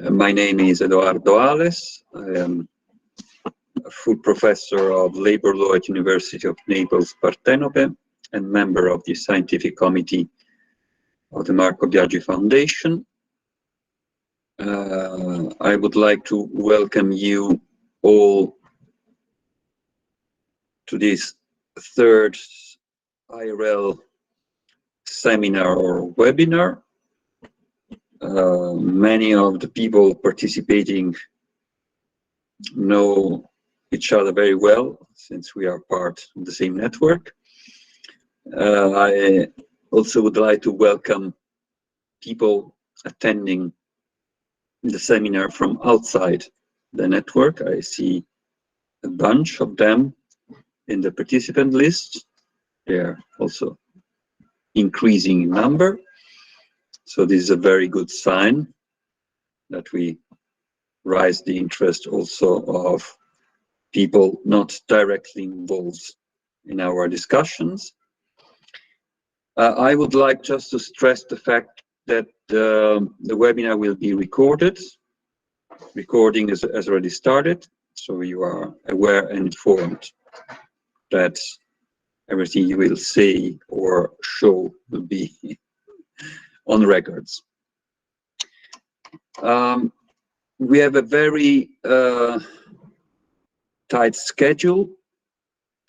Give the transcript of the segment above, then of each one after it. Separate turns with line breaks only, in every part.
My name is Eduardo Ales. I am a full professor of labor law at University of Naples Partenope and member of the scientific committee of the Marco Biagi Foundation. I would like to welcome you all to this third iRel seminar or webinar. Many of the people participating know each other very well since we are part of the same network. I also would like to welcome people attending the seminar from outside the network. I see a bunch of them in the participant list. They are also increasing in number. So this is a very good sign that we raise the interest also of people not directly involved in our discussions. I would like just to stress the fact that the webinar will be recorded. Recording has already started, so you are aware and informed that everything you will say or show will be on records. We have a very tight schedule,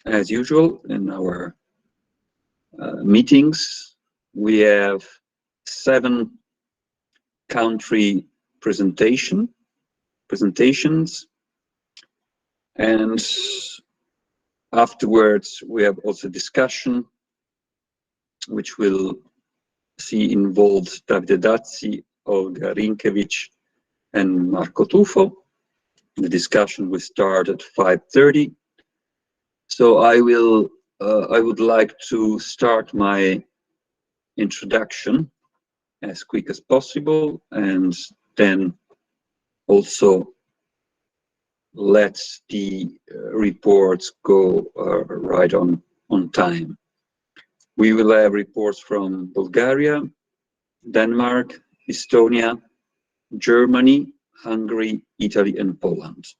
as usual, in our meetings. We have 7 country presentations, and afterwards we have also discussion, which will see involved Davide Dazzi, Olga Rinkiewicz, and Marco Tufo. The discussion will start at 5:30. So I would like to start my introduction as quick as possible, and then also let the reports go right on time. We will have reports from Bulgaria, Denmark, Estonia, Germany, Hungary, Italy, and Poland,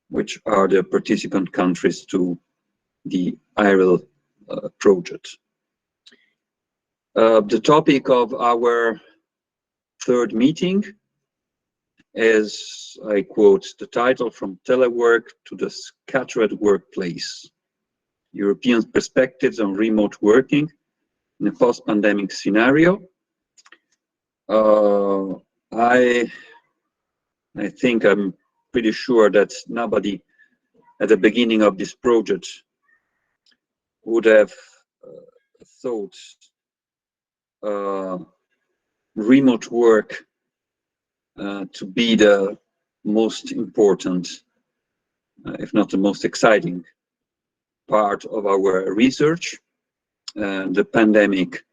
which are the participant countries to the iRel project. The topic of our third meeting is, I quote the title, "From Telework to the Scattered Workplace: European Perspectives on Remote Working in a Post-Pandemic Scenario." I think I'm pretty sure that nobody at the beginning of this project would have thought remote work to be the most important, if not the most exciting part of our research. The pandemic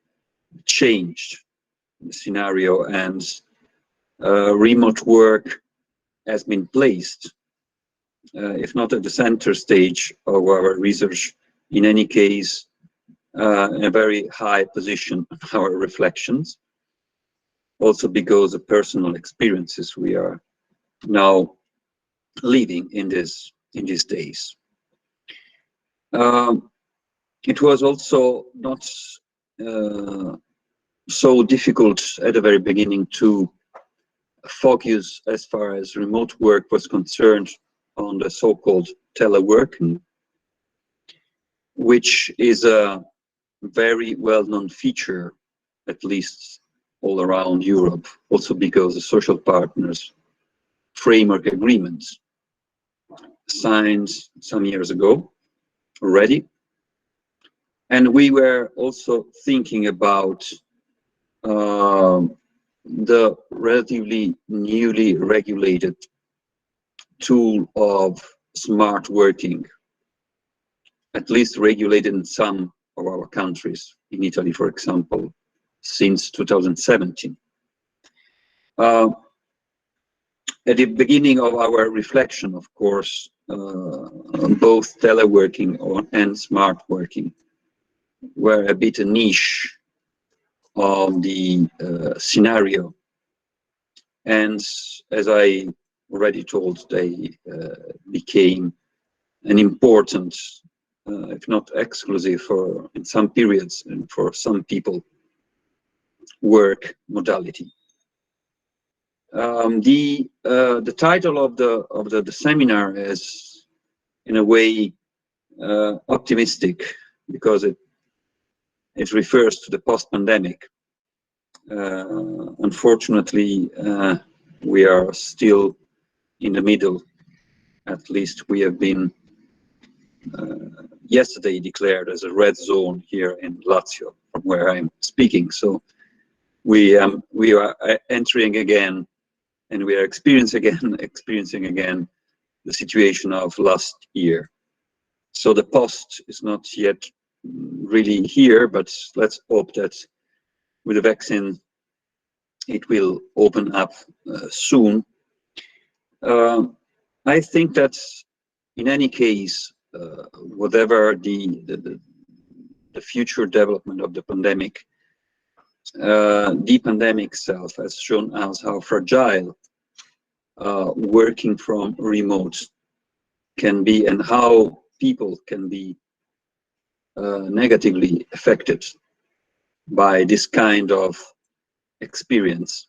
changed the scenario, and remote work has been placed, if not at the center stage of our research, in any case, in a very high position in our reflections, also because of personal experiences we are now living in these days. It was also not so difficult at the very beginning to focus, as far as remote work was concerned, on the so-called teleworking, which is a very well-known feature, at least all around Europe, also because the social partners framework agreements signed some years ago already. And we were also thinking about the relatively newly regulated tool of smart working, at least regulated in some of our countries, in Italy, for example, since 2017. At the beginning of our reflection, of course, both teleworking and smart working were a bit a niche of the scenario And as I already told, they became an important, if not exclusive, for in some periods and for some people, work modality. The title of the seminar is, in a way, optimistic, because it refers to the post-pandemic. Unfortunately, we are still in the middle. At least we have been yesterday declared as a red zone here in Lazio, from where I'm speaking. So we are entering again, and we are experiencing again the situation of last year. So the post is not yet really here, but let's hope that with the vaccine it will open up soon. I think that in any case, whatever the future development of the pandemic, the pandemic itself has shown us how fragile working from remote can be, and how people can be negatively affected by this kind of experience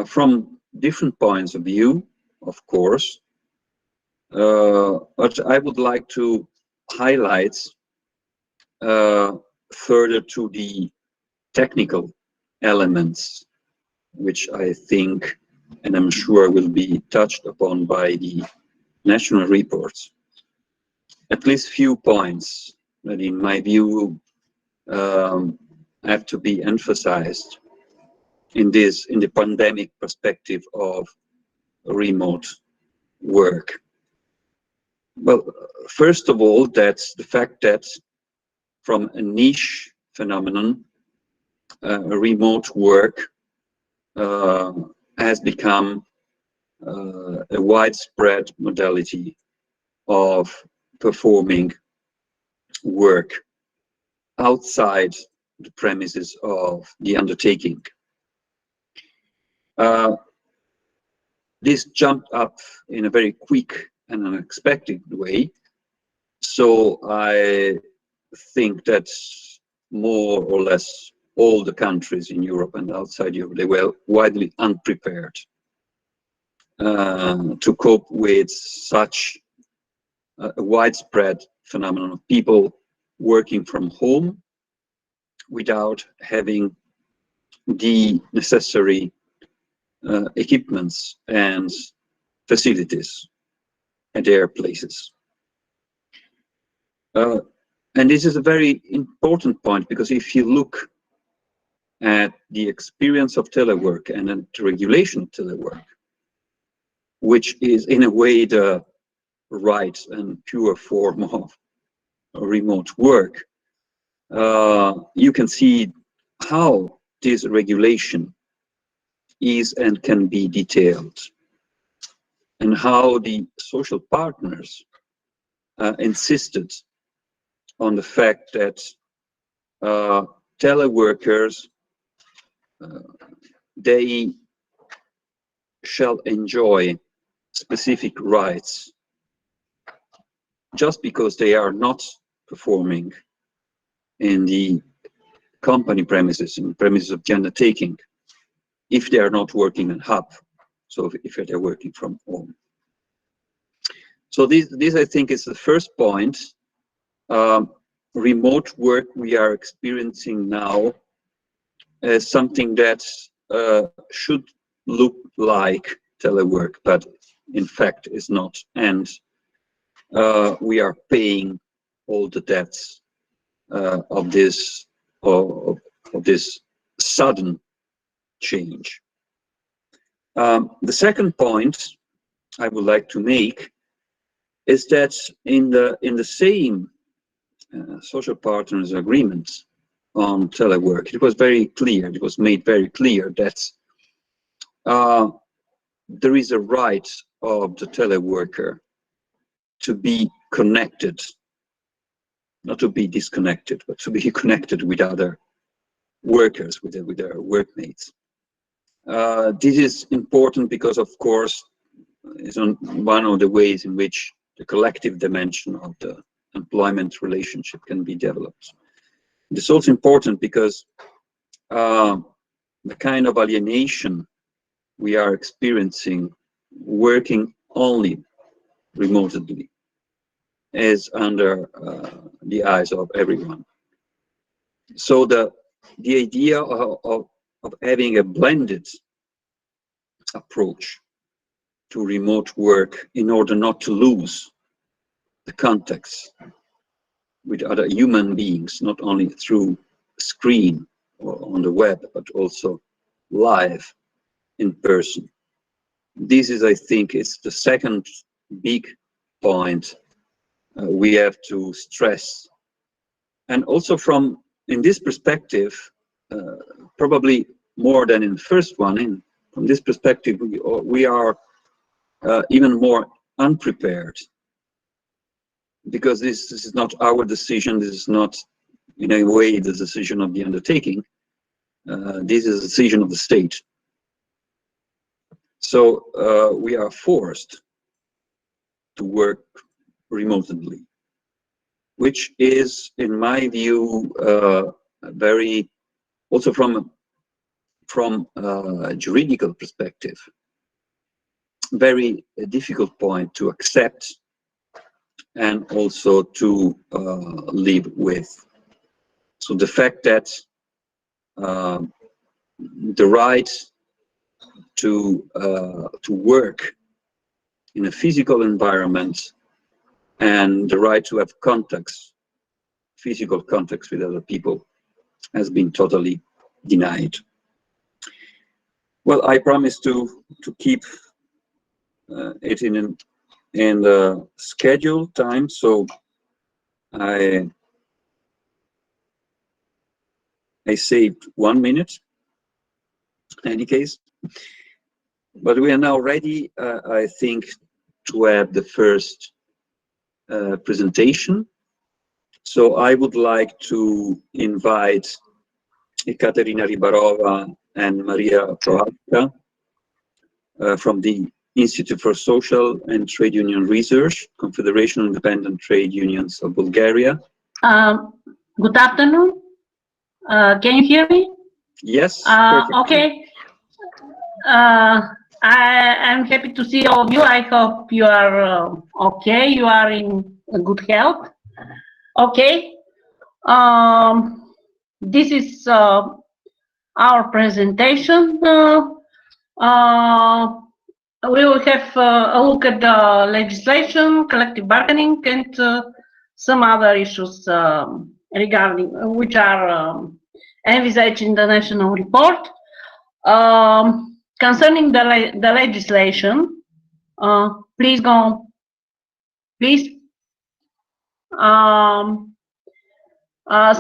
from different points of view, of course. But I would like to highlight further to the technical elements, which I think, and I'm sure, will be touched upon by the national reports. At least few points that, in my view, have to be emphasized in the pandemic perspective of remote work. Well, first of all, that's the fact that from a niche phenomenon, remote work has become a widespread modality of performing work outside the premises of the undertaking. This jumped up in a very quick and unexpected way. So I think that more or less all the countries in Europe and outside Europe, they were widely unprepared to cope with such a widespread phenomenon of people working from home without having the necessary equipments and facilities at their places. And this is a very important point, because if you look at the experience of telework and the regulation of telework, which is in a way the right and pure form of remote work, you can see how this regulation is and can be detailed, and how the social partners insisted on the fact that teleworkers, they shall enjoy specific rights just because they are not performing in the company premises, in premises of the undertaking, if they are not working in hub, so if they're working from home. So this I think is the first point. Remote work we are experiencing now as something that should look like telework, but in fact is not. And we are paying all the debts of this sudden change. The second point I would like to make is that in the same social partners agreement on telework, it was very clear, it was made very clear that there is a right of the teleworker to be connected, not to be disconnected, but to be connected with other workers, with their workmates. This is important because, of course, it's one of the ways in which the collective dimension of the employment relationship can be developed. It's also important because the kind of alienation we are experiencing working only remotely is under the eyes of everyone. So the idea of having a blended approach to remote work in order not to lose the context with other human beings, not only through screen or on the web, but also live in person. This is, I think, is the second big point we have to stress. And also in this perspective, probably more than in the first one, from this perspective, we are even more unprepared, because this is not our decision. This is not, in a way, the decision of the undertaking. This is a decision of the state. So we are forced to work remotely, which is, in my view, very, also from a juridical perspective, very difficult point to accept and also to live with. So the fact that the right to work in a physical environment and the right to have contacts, physical contacts with other people, has been totally denied. Well, I promise to keep it in the scheduled time, so I saved 1 minute in any case. But we are now ready, I think, to have the first presentation. So I would like to invite Ekaterina Rybarova and Maria Prohaska from the Institute for Social and Trade Union Research, Confederation of Independent Trade Unions of Bulgaria.
Good afternoon. Can you hear me?
Yes.
Okay. I'm happy to see all of you. I hope you are okay. You are in good health. Okay. This is our presentation. We will have a look at the legislation, collective bargaining, and some other issues regarding which are envisaged in the national report. Concerning the legislation, please go. Please.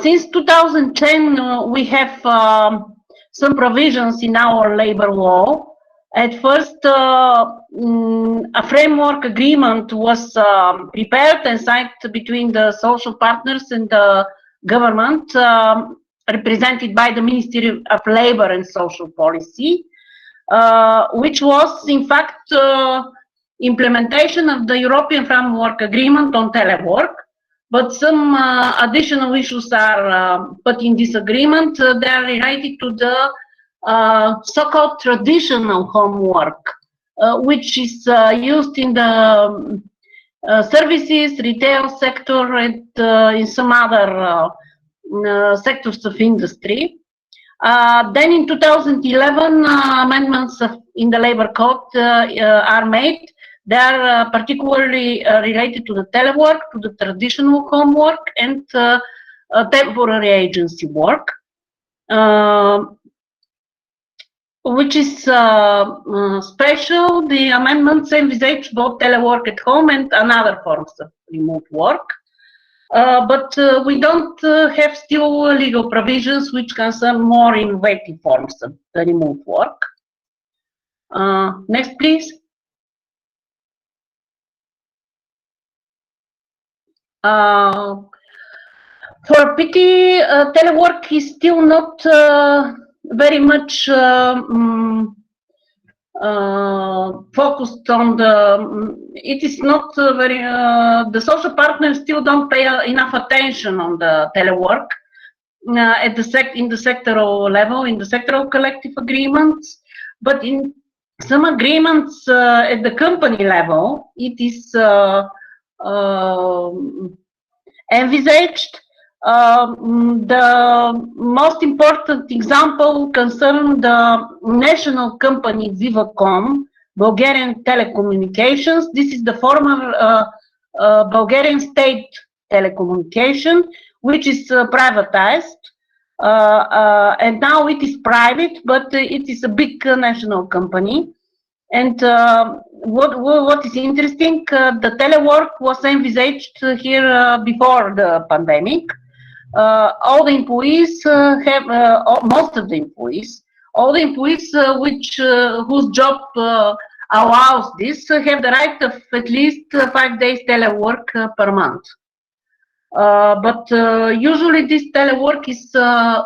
Since 2010, we have some provisions in our labor law. At first, a framework agreement was prepared and signed between the social partners and the government, represented by the Ministry of Labor and Social Policy, which was, in fact, implementation of the European Framework Agreement on Telework. But some additional issues are put in this agreement. They are related to the so-called traditional homework, which is used in the services, retail sector, and in some other sectors of industry. Then in 2011, amendments in the labor code are made. They are particularly related to the telework, to the traditional homework, and temporary agency work, which is special. The amendments envisage both telework at home and other forms of remote work. But we don't have still legal provisions which concern more innovative forms of the remote work. Next, please. For pity, telework is still not very much focused on the, it is not very, the social partners still don't pay enough attention on the telework at the in the sectoral level, in the sectoral collective agreements, but in some agreements at the company level, it is envisaged. The most important example concerned the national company Vivacom, Bulgarian Telecommunications. This is the former Bulgarian state telecommunication, which is privatized, and now it is private, but it is a big national company. And what is interesting, the telework was envisaged here before the pandemic. All the employees have, most of the employees, all the employees whose job allows this have the right of at least 5 days telework per month. But usually this telework is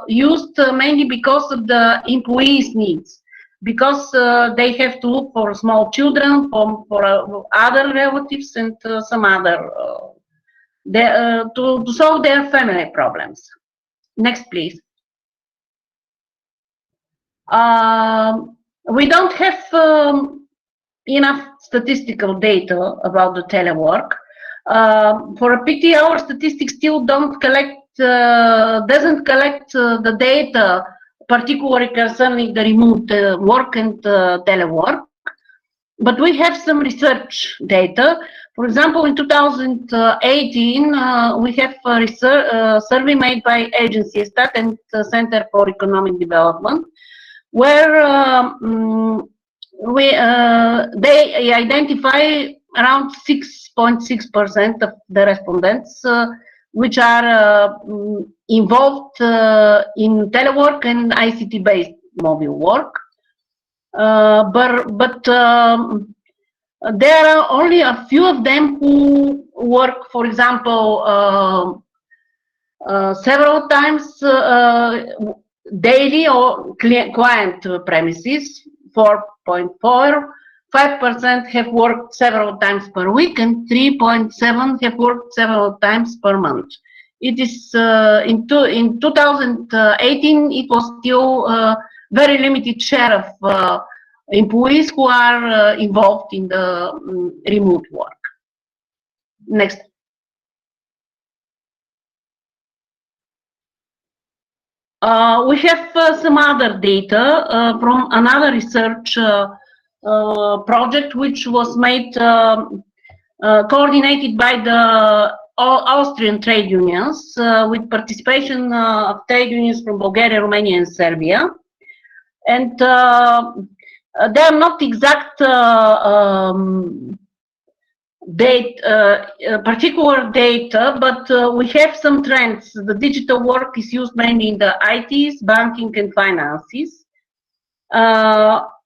used mainly because of the employees' needs, because they have to look for small children, for other relatives, and some other, to solve their family problems. Next, please. We don't have enough statistical data about the telework. For a pity, our statistics still don't collect, doesn't collect the data, particularly concerning the remote work and telework. But we have some research data. For example, in 2018, we have a survey made by agency Stat and Center for Economic Development, where they identify around 6.6% of the respondents which are involved in telework and ICT-based mobile work. But there are only a few of them who work, for example, several times daily or client premises, 4.4. 5% have worked several times per week, and 3.7 have worked several times per month. It is in 2018, it was still a very limited share of employees who are involved in the remote work. Next. We have some other data from another research project which was made, coordinated by the Austrian trade unions with participation of trade unions from Bulgaria, Romania and Serbia. And they are not exact particular data, but we have some trends. The digital work is used mainly in the ITs, banking and finances.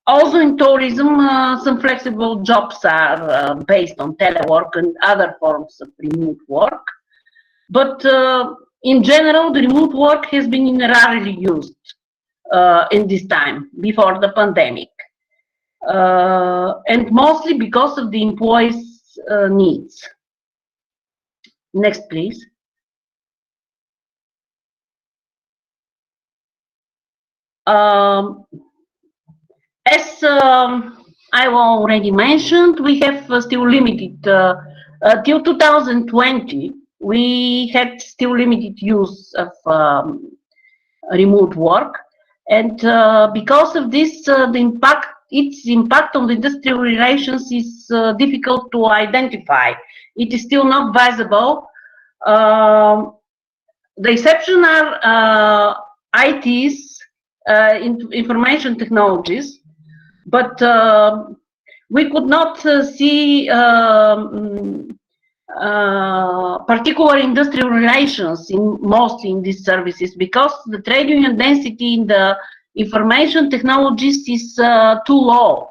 Also in tourism, some flexible jobs are based on telework and other forms of remote work. But in general, the remote work has been rarely used in this time, before the pandemic. And mostly because of the employees' needs. Next, please. As I already mentioned, we have still limited, till 2020, we had still limited use of remote work. And because of this, its impact on the industrial relations is difficult to identify. It is still not visible. The exception are ITs, information technologies, but we could not see particular industrial relations mostly in these services, because the trade union density in the information technologies is too low,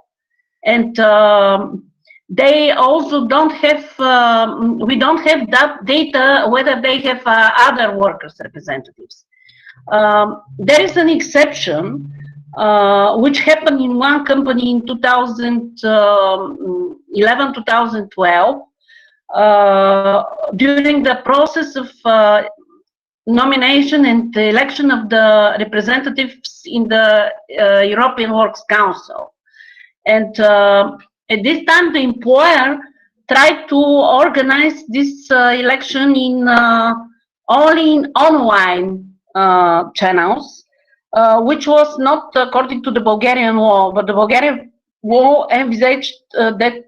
and they also don't have, we don't have that data whether they have other workers representatives. There is an exception. which happened in one company in 2011-2012. During the process of nomination and the election of the representatives in the European Works Council. And at this time, the employer tried to organize this election in only in online channels, which was not according to the Bulgarian law, but the Bulgarian law envisaged that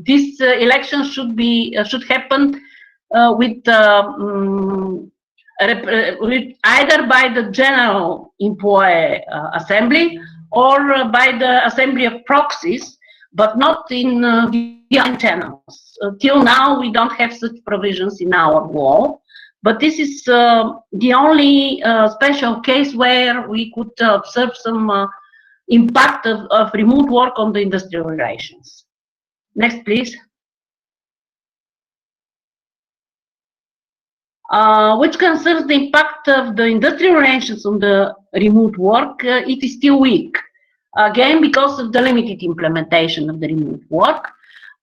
this election should happen with either by the General Employee Assembly or by the Assembly of Proxies, but not in via channels. Till now, we don't have such provisions in our law, but this is the only special case where we could observe some impact of remote work on the industrial relations. Next, please. Which concerns the impact of the industrial relations on the remote work, it is still weak. Again, because of the limited implementation of the remote work,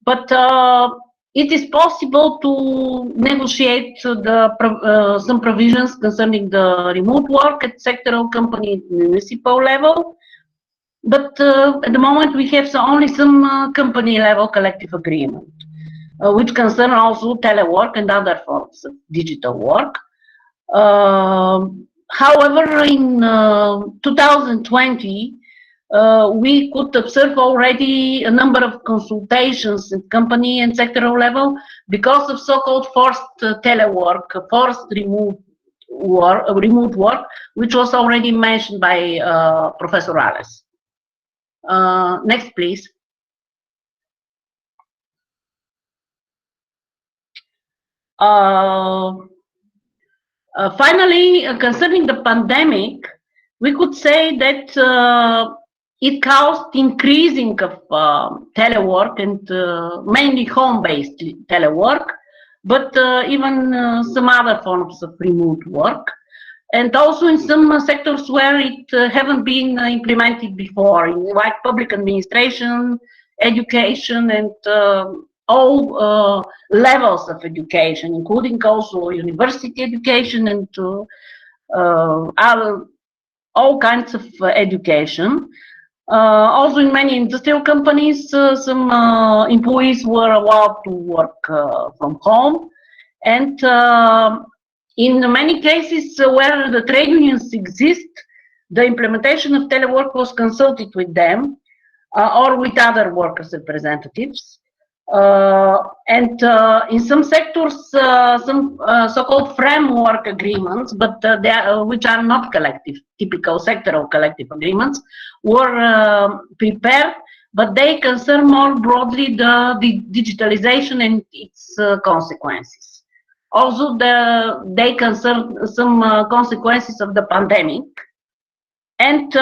but it is possible to negotiate some provisions concerning the remote work at sectoral, company, municipal level. But at the moment, we have only some company level collective agreement, which concern also telework and other forms of digital work. However, in 2020, we could observe already a number of consultations at company and sectoral level because of so-called forced telework, forced remote work, which was already mentioned by Professor Alice. Next, please. Finally, concerning the pandemic, we could say that it caused increasing of telework and mainly home-based telework, but even some other forms of remote work, and also in some sectors where it haven't been implemented before, like public administration, education, and all levels of education, including also university education and all kinds of education. Also in many industrial companies, some employees were allowed to work from home. And in many cases where the trade unions exist, the implementation of telework was consulted with them or with other workers' representatives. And in some sectors, some so-called framework agreements, but which are not collective, typical sectoral collective agreements, were prepared, but they concern more broadly the digitalization and its consequences. Also, they concern some consequences of the pandemic. And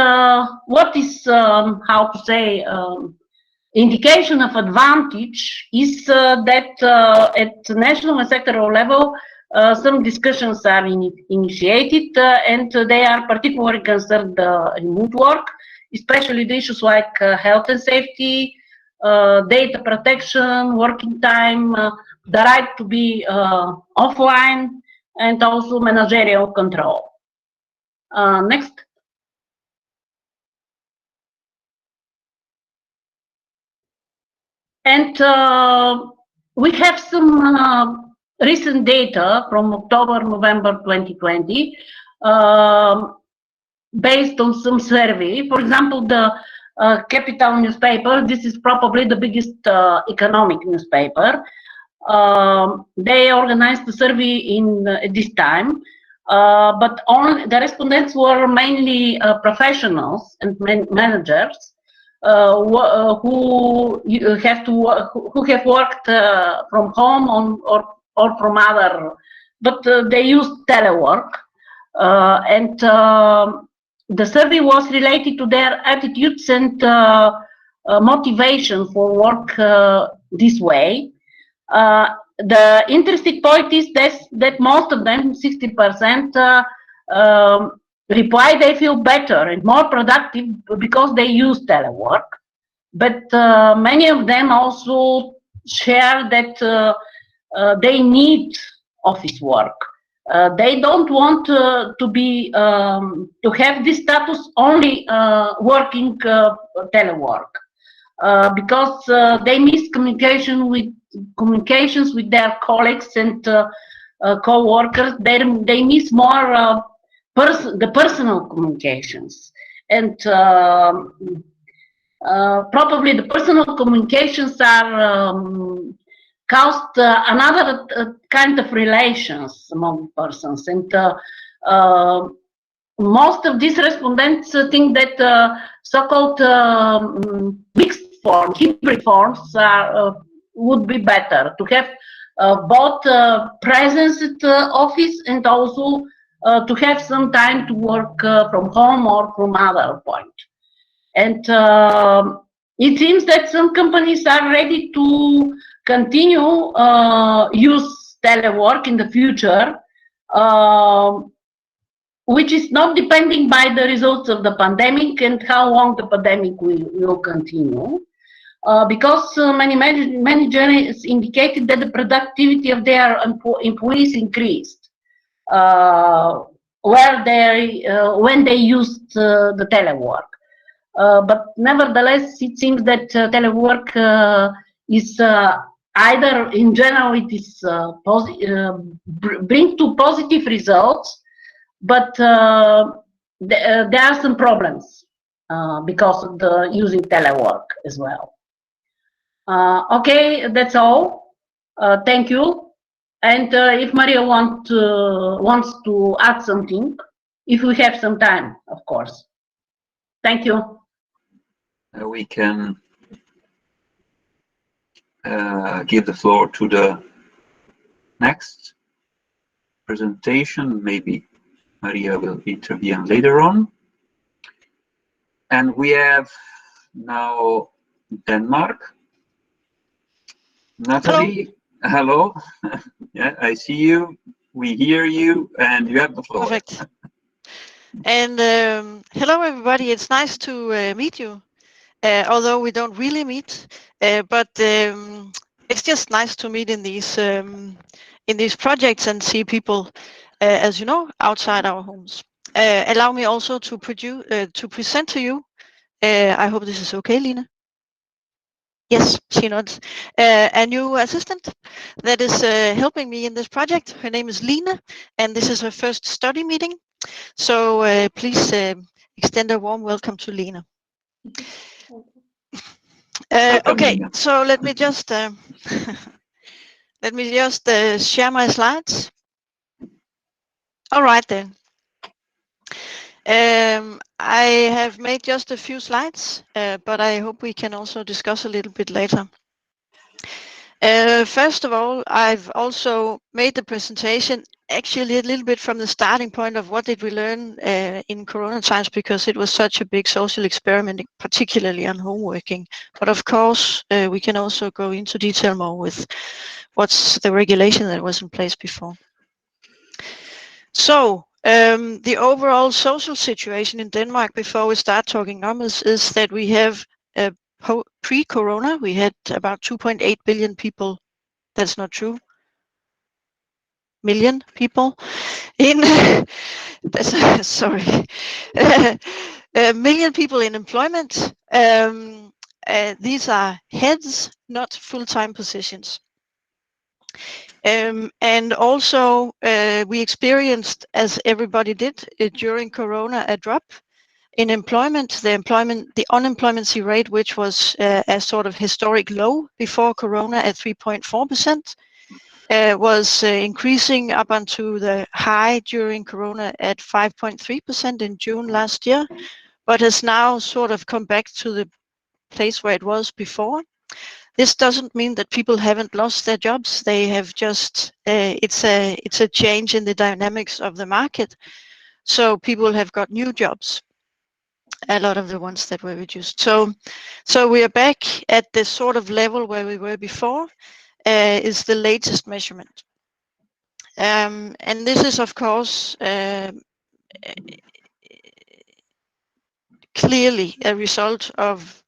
what is, how to say, indication of advantage is that at national and sectoral level, some discussions are initiated, and they are particularly concerned remote work, especially the issues like health and safety, data protection, working time, the right to be offline, and also managerial control. Next. And we have some recent data from October, November 2020, based on some survey. For example, the Capital newspaper, this is probably the biggest economic newspaper. They organized the survey in this time, but the respondents were mainly professionals and managers. Who have worked from home or from other, but they used telework, and the survey was related to their attitudes and motivation for work this way. The interesting point is that most of them, 60%, reply they feel better and more productive because they use telework. But many of them also share that they need office work. They don't want to be to have this status only working telework because they miss communications with their colleagues and co-workers. They miss more the personal communications, and probably the personal communications are caused another kind of relations among persons, and most of these respondents think that so-called mixed forms, hybrid forms, would be better to have both presence at office and also to have some time to work from home or from other point. And it seems that some companies are ready to continue use telework in the future, which is not depending by the results of the pandemic and how long the pandemic will continue. Because many managers indicated that the productivity of their employees increased when they used the telework. But nevertheless, it seems that telework is either in general it is bring to positive results, but there are some problems because of the using telework as well. Okay, that's all. Thank you. And if Maria wants to add something, if we have some time, of course. Thank you.
We can give the floor to the next presentation. Maybe Maria will intervene later on. And we have now Denmark. Natalie, hello. Yeah, I see you. We hear you, and you have the floor.
Perfect. And hello, everybody. It's nice to meet you. Although we don't really meet, but it's just nice to meet in these projects and see people, as you know, outside our homes. Allow me also to present to you. I hope this is okay, Lina. Yes, she nods. A new assistant that is helping me in this project. Her name is Lina, and this is her first study meeting. So please extend a warm welcome to Lina. Okay, so let me just share my slides. All right then. I have made just a few slides, but I hope we can also discuss a little bit later. First of all, I've also made the presentation actually a little bit from the starting point of what did we learn in Corona times, because it was such a big social experiment, particularly on home working. But of course, we can also go into detail more with what's the regulation that was in place before. So the overall social situation in Denmark before we start talking numbers is that we have pre-Corona, we had about 2.8 billion people. That's not true. Million people in sorry, million people in employment. These are heads, not full-time positions. And also we experienced, as everybody did during Corona, a drop in employment. The unemployment rate, which was a sort of historic low before Corona at 3.4%, was increasing up until the high during Corona at 5.3% in June last year, but has now sort of come back to the place where it was before. This doesn't mean that people haven't lost their jobs. They have just, it's a change in the dynamics of the market. So people have got new jobs, a lot of the ones that were reduced. So we are back at the sort of level where we were before, is the latest measurement. And this is, of course, clearly a result of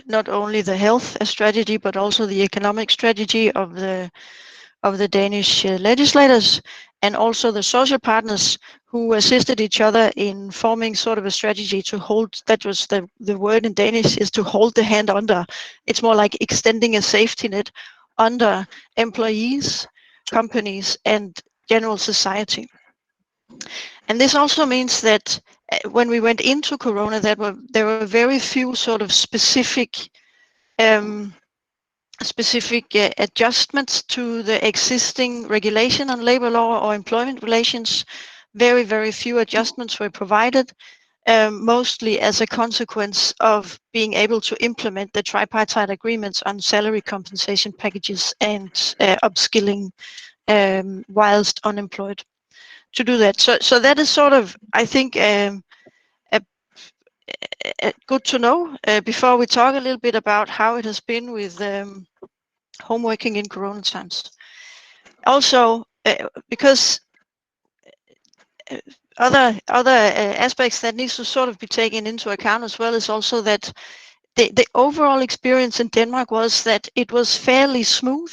not only the health strategy but also the economic strategy of the Danish legislators, and also the social partners who assisted each other in forming sort of a strategy to hold, that was the word in Danish, is to hold the hand under. It's more like extending a safety net under employees, companies, and general society. And this also means that when we went into Corona, there were very few sort of specific adjustments to the existing regulation on labor law or employment relations. Very, very few adjustments were provided, mostly as a consequence of being able to implement the tripartite agreements on salary compensation packages and upskilling whilst unemployed. To do that, so that is sort of, I think, good to know before we talk a little bit about how it has been with home working in Corona times. Also, because other aspects that needs to sort of be taken into account as well is also that the overall experience in Denmark was that it was fairly smooth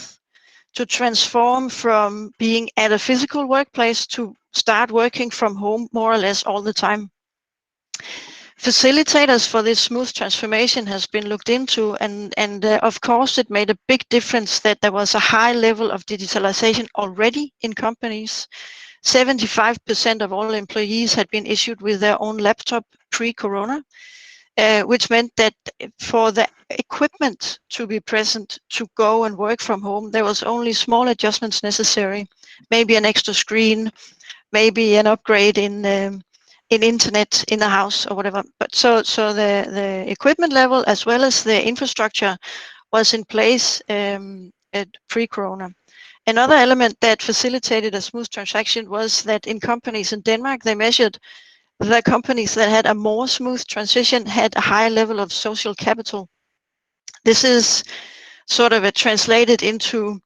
to transform from being at a physical workplace to start working from home more or less all the time. Facilitators for this smooth transformation has been looked into, and of course it made a big difference that there was a high level of digitalization already in companies. 75% of all employees had been issued with their own laptop pre-Corona, which meant that for the equipment to be present to go and work from home, there was only small adjustments necessary, maybe an extra screen, maybe an upgrade in internet in the house or whatever. But so the equipment level as well as the infrastructure was in place at pre-Corona. Another element that facilitated a smooth transaction was that in companies in Denmark, they measured the companies that had a more smooth transition had a higher level of social capital. This is sort of translated into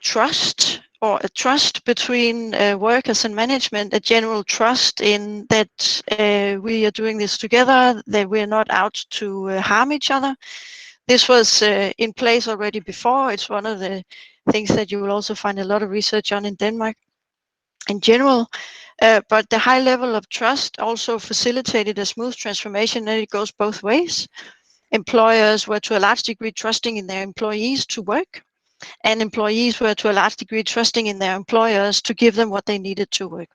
trust, or a trust between workers and management, a general trust in that we are doing this together, that we're not out to harm each other. This was in place already before. It's one of the things that you will also find a lot of research on in Denmark in general. But the high level of trust also facilitated a smooth transformation, and it goes both ways. Employers were to a large degree trusting in their employees to work, and employees were to a large degree trusting in their employers to give them what they needed to work.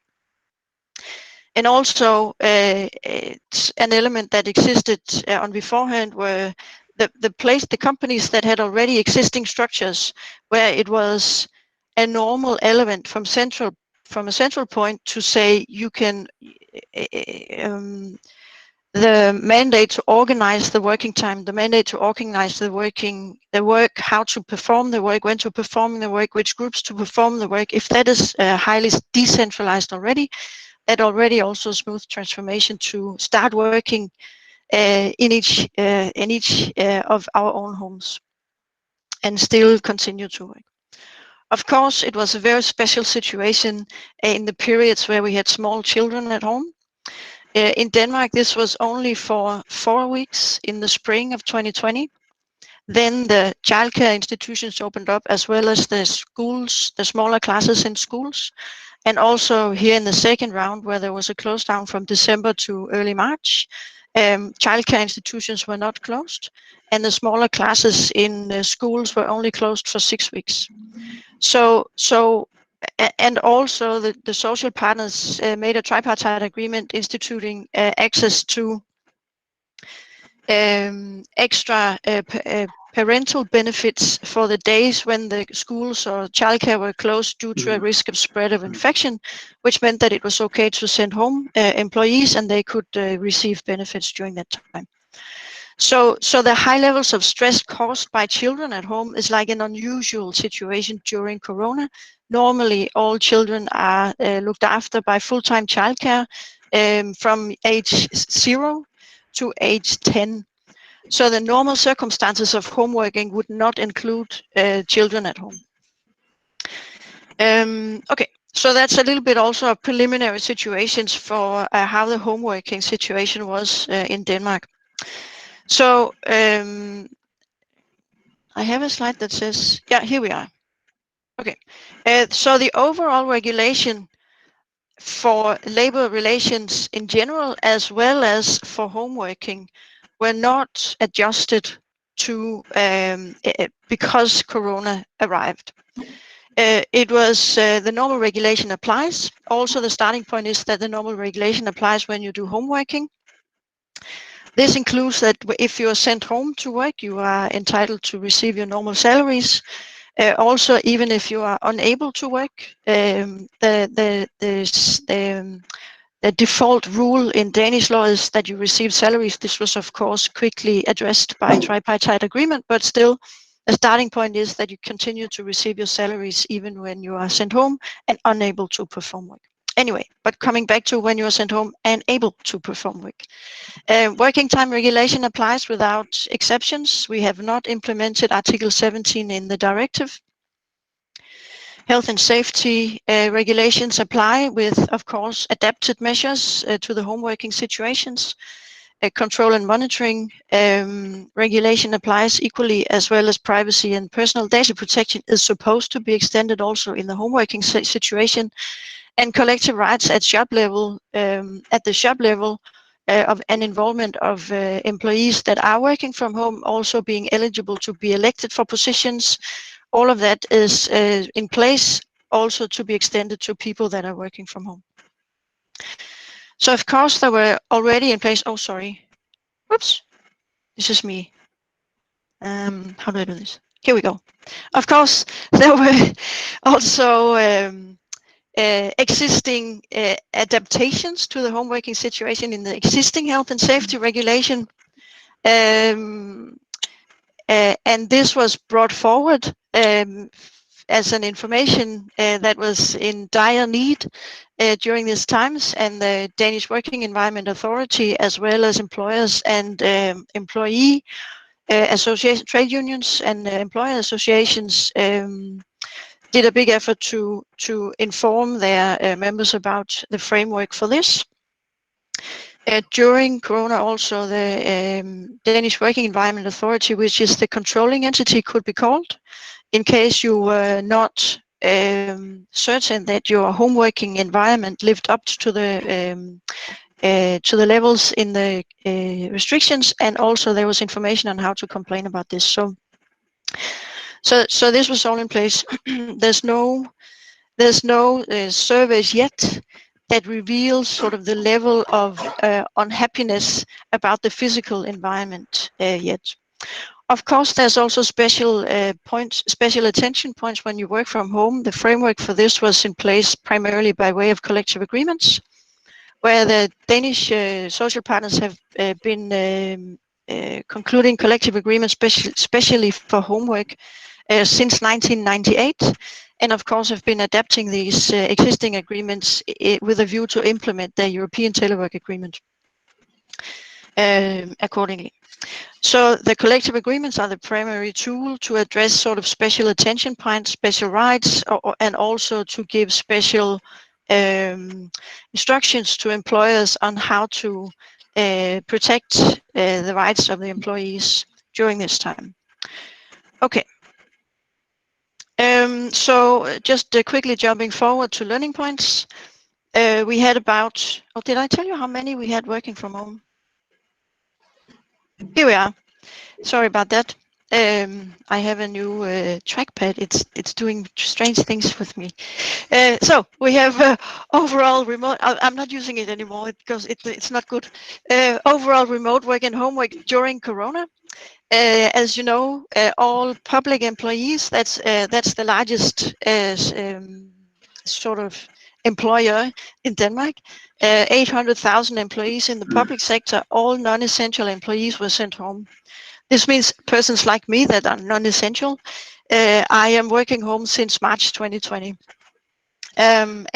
And also it's an element that existed on beforehand were the companies that had already existing structures where it was a normal element from a central point to say you can the mandate to organize the working time, the mandate to organize the work, how to perform the work, when to perform the work, which groups to perform the work. If that is highly decentralized already, that already also smooth transformation to start working in each of our own homes and still continue to work. Of course, it was a very special situation in the periods where we had small children at home. In Denmark, this was only for 4 weeks in the spring of 2020. Then the childcare institutions opened up, as well as the schools, the smaller classes in schools. And also here in the second round, where there was a close down from December to early March, childcare institutions were not closed, and the smaller classes in the schools were only closed for 6 weeks. And also the social partners made a tripartite agreement instituting access to extra parental benefits for the days when the schools or childcare were closed due to a risk of spread of infection, which meant that it was okay to send home employees and they could receive benefits during that time. So the high levels of stress caused by children at home is like an unusual situation during Corona. Normally, all children are looked after by full-time childcare from age 0 to age 10. So the normal circumstances of home working would not include children at home. Okay, So that's a little bit also of preliminary situations for how the home working situation was in Denmark. So I have a slide that says, yeah, here we are. Okay, so the overall regulation for labor relations in general, as well as for home working, were not adjusted to because Corona arrived. It was the normal regulation applies. Also, the starting point is that the normal regulation applies when you do home working. This includes that if you are sent home to work, you are entitled to receive your normal salaries. Also, even if you are unable to work, the default rule in Danish law is that you receive salaries. This was, of course, quickly addressed by tripartite agreement, but still, the starting point is that you continue to receive your salaries even when you are sent home and unable to perform work. Anyway, but coming back to when you are sent home and able to perform work. Working time regulation applies without exceptions. We have not implemented Article 17 in the directive. Health and safety regulations apply with, of course, adapted measures to the home working situations. Control and monitoring regulation applies equally, as well as privacy and personal data protection is supposed to be extended also in the home working situation. And collective rights at shop level, of an involvement of employees that are working from home, also being eligible to be elected for positions. All of that is in place, also to be extended to people that are working from home. So of course there were already in place, oh sorry, whoops, this is me. How do I do this? Here we go. Of course, there were also existing adaptations to the home working situation in the existing health and safety regulation. And this was brought forward as an information that was in dire need during these times, and the Danish Working Environment Authority, as well as employers and employee association, trade unions and employer associations, did a big effort to inform their members about the framework for this. During Corona also, the Danish Working Environment Authority, which is the controlling entity, could be called, in case you were not certain that your home working environment lived up to the levels in the restrictions, and also there was information on how to complain about this. So this was all in place. There's no surveys yet that reveals sort of the level of unhappiness about the physical environment yet. Of course, there's also special attention points when you work from home. The framework for this was in place primarily by way of collective agreements, where the Danish social partners have been concluding collective agreements, especially for homework, since 1998, and of course have been adapting these existing agreements with a view to implement the European Telework agreement accordingly. So the collective agreements are the primary tool to address sort of special attention points, special rights, and also to give special instructions to employers on how to protect the rights of the employees during this time. Okay. So just quickly jumping forward to learning points. We had about, oh, did I tell you how many we had working from home? Here we are. Sorry about that. I have a new trackpad. It's doing strange things with me. So we have overall remote. I'm not using it anymore because it's not good. Overall remote work and homework during Corona. As you know, all public employees. That's the largest sort of employer in Denmark. 800,000 employees in the public sector. All non-essential employees were sent home. This means persons like me that are non-essential. I am working home since March 2020, and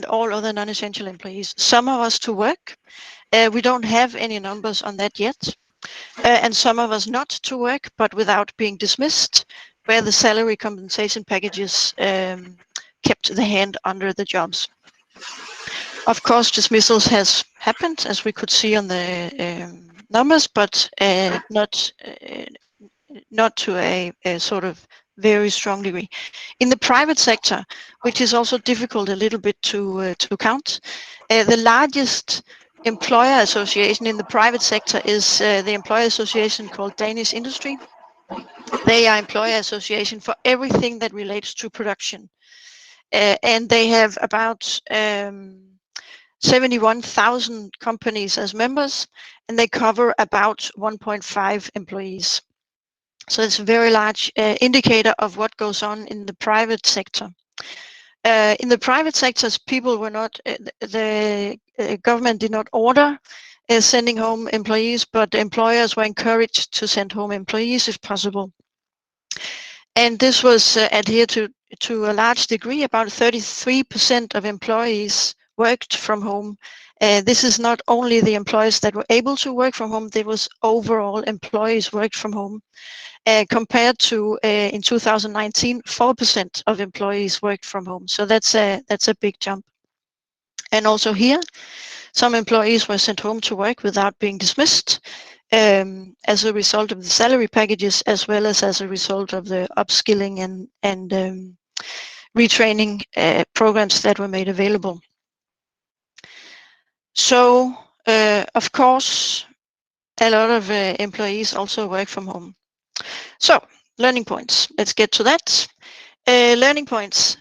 all other non-essential employees. Some of us to work. We don't have any numbers on that yet, and some of us not to work, but without being dismissed, where the salary compensation packages kept the hand under the jobs. Of course, dismissals has happened, as we could see on the numbers, but not to a sort of very strong degree. In the private sector, which is also difficult a little bit to count, the largest employer association in the private sector is the employer association called Danish Industry. They are employer association for everything that relates to production. And they have about 71,000 companies as members, and they cover about 1.5 employees. So it's a very large indicator of what goes on in the private sector. In the private sectors, people were not, the government did not order sending home employees, but employers were encouraged to send home employees if possible. And this was adhered to a large degree. About 33% of employees worked from home. This is not only the employees that were able to work from home, there was overall employees worked from home. Compared to in 2019, 4% of employees worked from home. So that's a big jump. And also here, some employees were sent home to work without being dismissed as a result of the salary packages, as well as a result of the upskilling and retraining programs that were made available. So, of course, a lot of employees also work from home. So, learning points. Let's get to that. Learning points.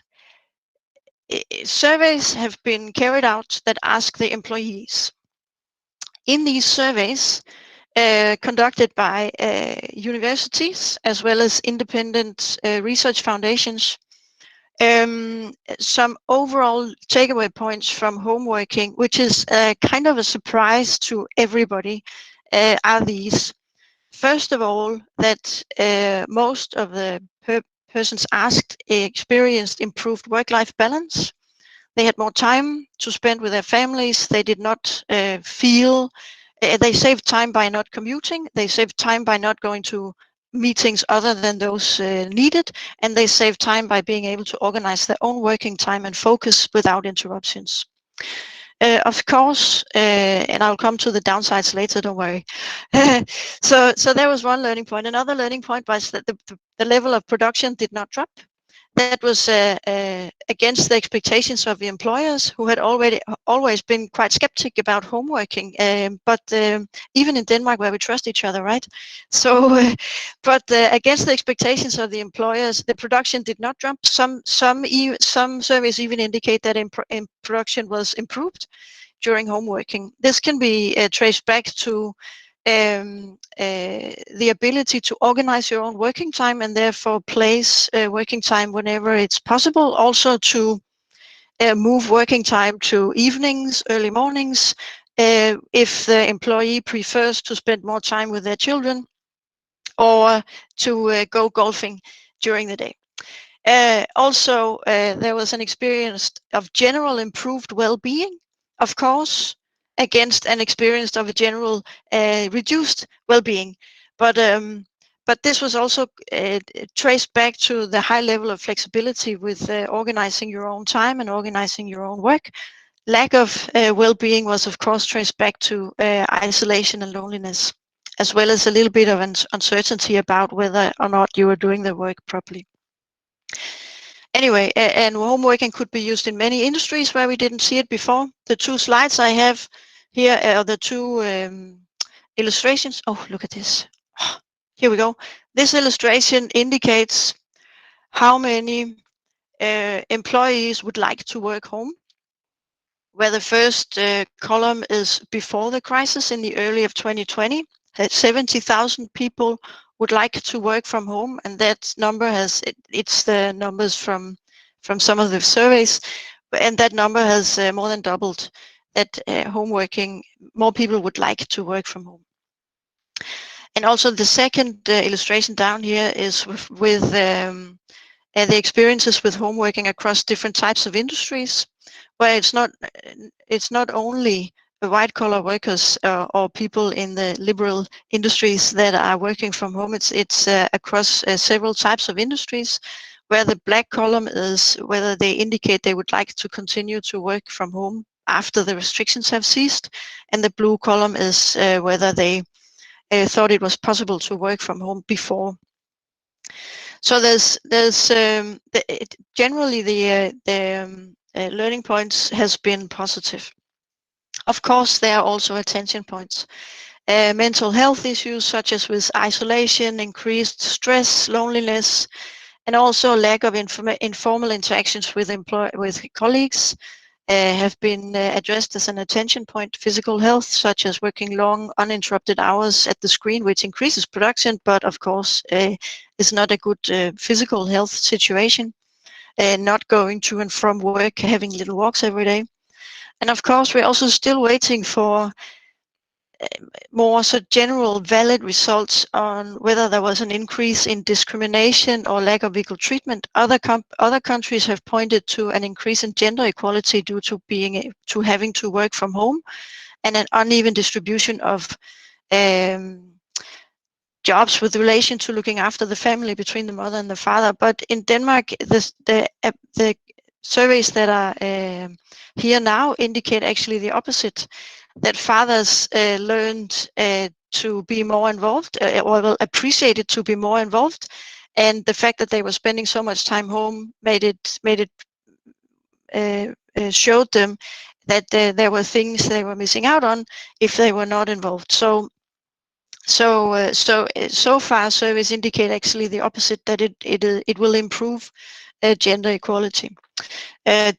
Surveys have been carried out that ask the employees. In these surveys, conducted by universities as well as independent research foundations, some overall takeaway points from home working, which is kind of a surprise to everybody, are these. First of all, that most of the persons asked experienced improved work-life balance. They had more time to spend with their families. They did not feel, they saved time by not commuting. They saved time by not going to meetings other than those needed. And they saved time by being able to organize their own working time and focus without interruptions. Of course, and I'll come to the downsides later, don't worry. So there was one learning point. Another learning point was that the level of production did not drop. That was against the expectations of the employers, who had always been quite skeptic about home working. But even in Denmark, where we trust each other, right? So, but against the expectations of the employers, the production did not drop. Some surveys even indicate that in production was improved during home working. This can be traced back to the ability to organize your own working time and therefore place working time whenever it's possible. Also to move working time to evenings, early mornings, if the employee prefers to spend more time with their children, or to go golfing during the day. Also, there was an experience of general improved well-being, of course, against an experience of a general reduced well-being, but this was also traced back to the high level of flexibility with organizing your own time and organizing your own work. Lack of well-being was, of course, traced back to isolation and loneliness, as well as a little bit of uncertainty about whether or not you were doing the work properly. Anyway, and home working could be used in many industries where we didn't see it before. The two slides I have here are the two illustrations. Oh, look at this. Here we go. This illustration indicates how many employees would like to work home, where the first column is before the crisis in the early of 2020. 70,000 people would like to work from home, and that number it's the numbers from some of the surveys, and that number has more than doubled. That home working, more people would like to work from home. And also the second illustration down here is with the experiences with home working across different types of industries, where it's not only the white-collar workers or people in the liberal industries that are working from home. It's across several types of industries, where the black column is whether they indicate they would like to continue to work from home after the restrictions have ceased, and the blue column is whether they thought it was possible to work from home before. So generally the learning points has been positive. Of course, there are also attention points. Mental health issues such as with isolation, increased stress, loneliness, and also lack of informal interactions with colleagues have been addressed as an attention point. Physical health, such as working long, uninterrupted hours at the screen, which increases production, but of course is not a good physical health situation. Not going to and from work, having little walks every day. And of course, we're also still waiting for more general valid results on whether there was an increase in discrimination or lack of equal treatment. Other countries have pointed to an increase in gender equality due to having to work from home and an uneven distribution of jobs with relation to looking after the family between the mother and the father. But in Denmark, the surveys that are here now indicate actually the opposite, that fathers learned to be more involved, or appreciated to be more involved, and the fact that they were spending so much time home showed them that there were things they were missing out on if they were not involved. So far surveys indicate actually the opposite, that it will improve gender equality.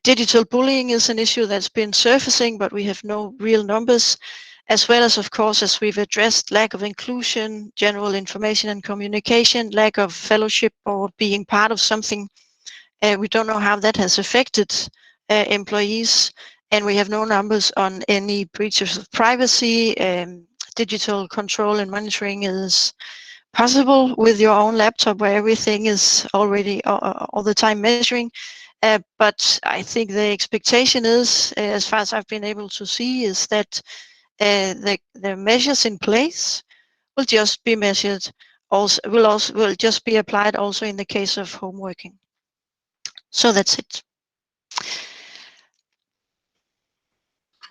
Digital bullying is an issue that's been surfacing, but we have no real numbers, as well as, of course, as we've addressed, lack of inclusion, general information and communication, lack of fellowship or being part of something. We don't know how that has affected employees, and we have no numbers on any breaches of privacy. Digital control and monitoring is possible with your own laptop, where everything is already all the time measuring. But I think the expectation is, as far as I've been able to see, is that the measures in place will just be measured, will just be applied also in the case of home working. So that's it.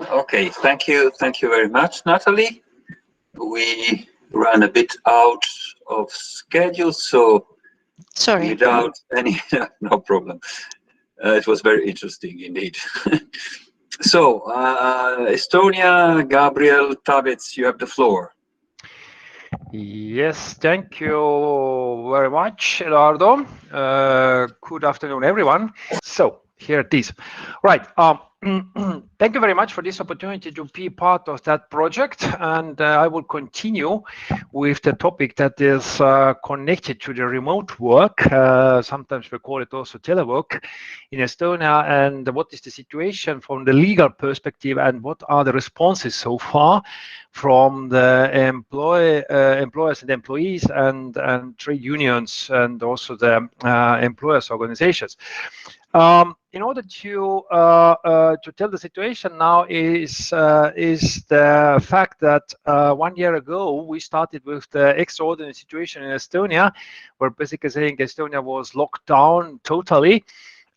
Okay, thank you very much, Natalie. We ran a bit out of schedule, so
sorry.
Without any, no problem. It was very interesting indeed. So, Estonia, Gabriel, Tavits, you have the floor.
Yes, thank you very much, Eduardo. Good afternoon, everyone. So, here it is. Right. Thank you very much for this opportunity to be part of that project, and I will continue with the topic that is connected to the remote work. Sometimes we call it also telework in Estonia, and what is the situation from the legal perspective, and what are the responses so far from the employers and employees and trade unions, and also the employers organizations. In order to tell the situation now is the fact that 1 year ago we started with the extraordinary situation in Estonia, where basically saying Estonia was locked down totally.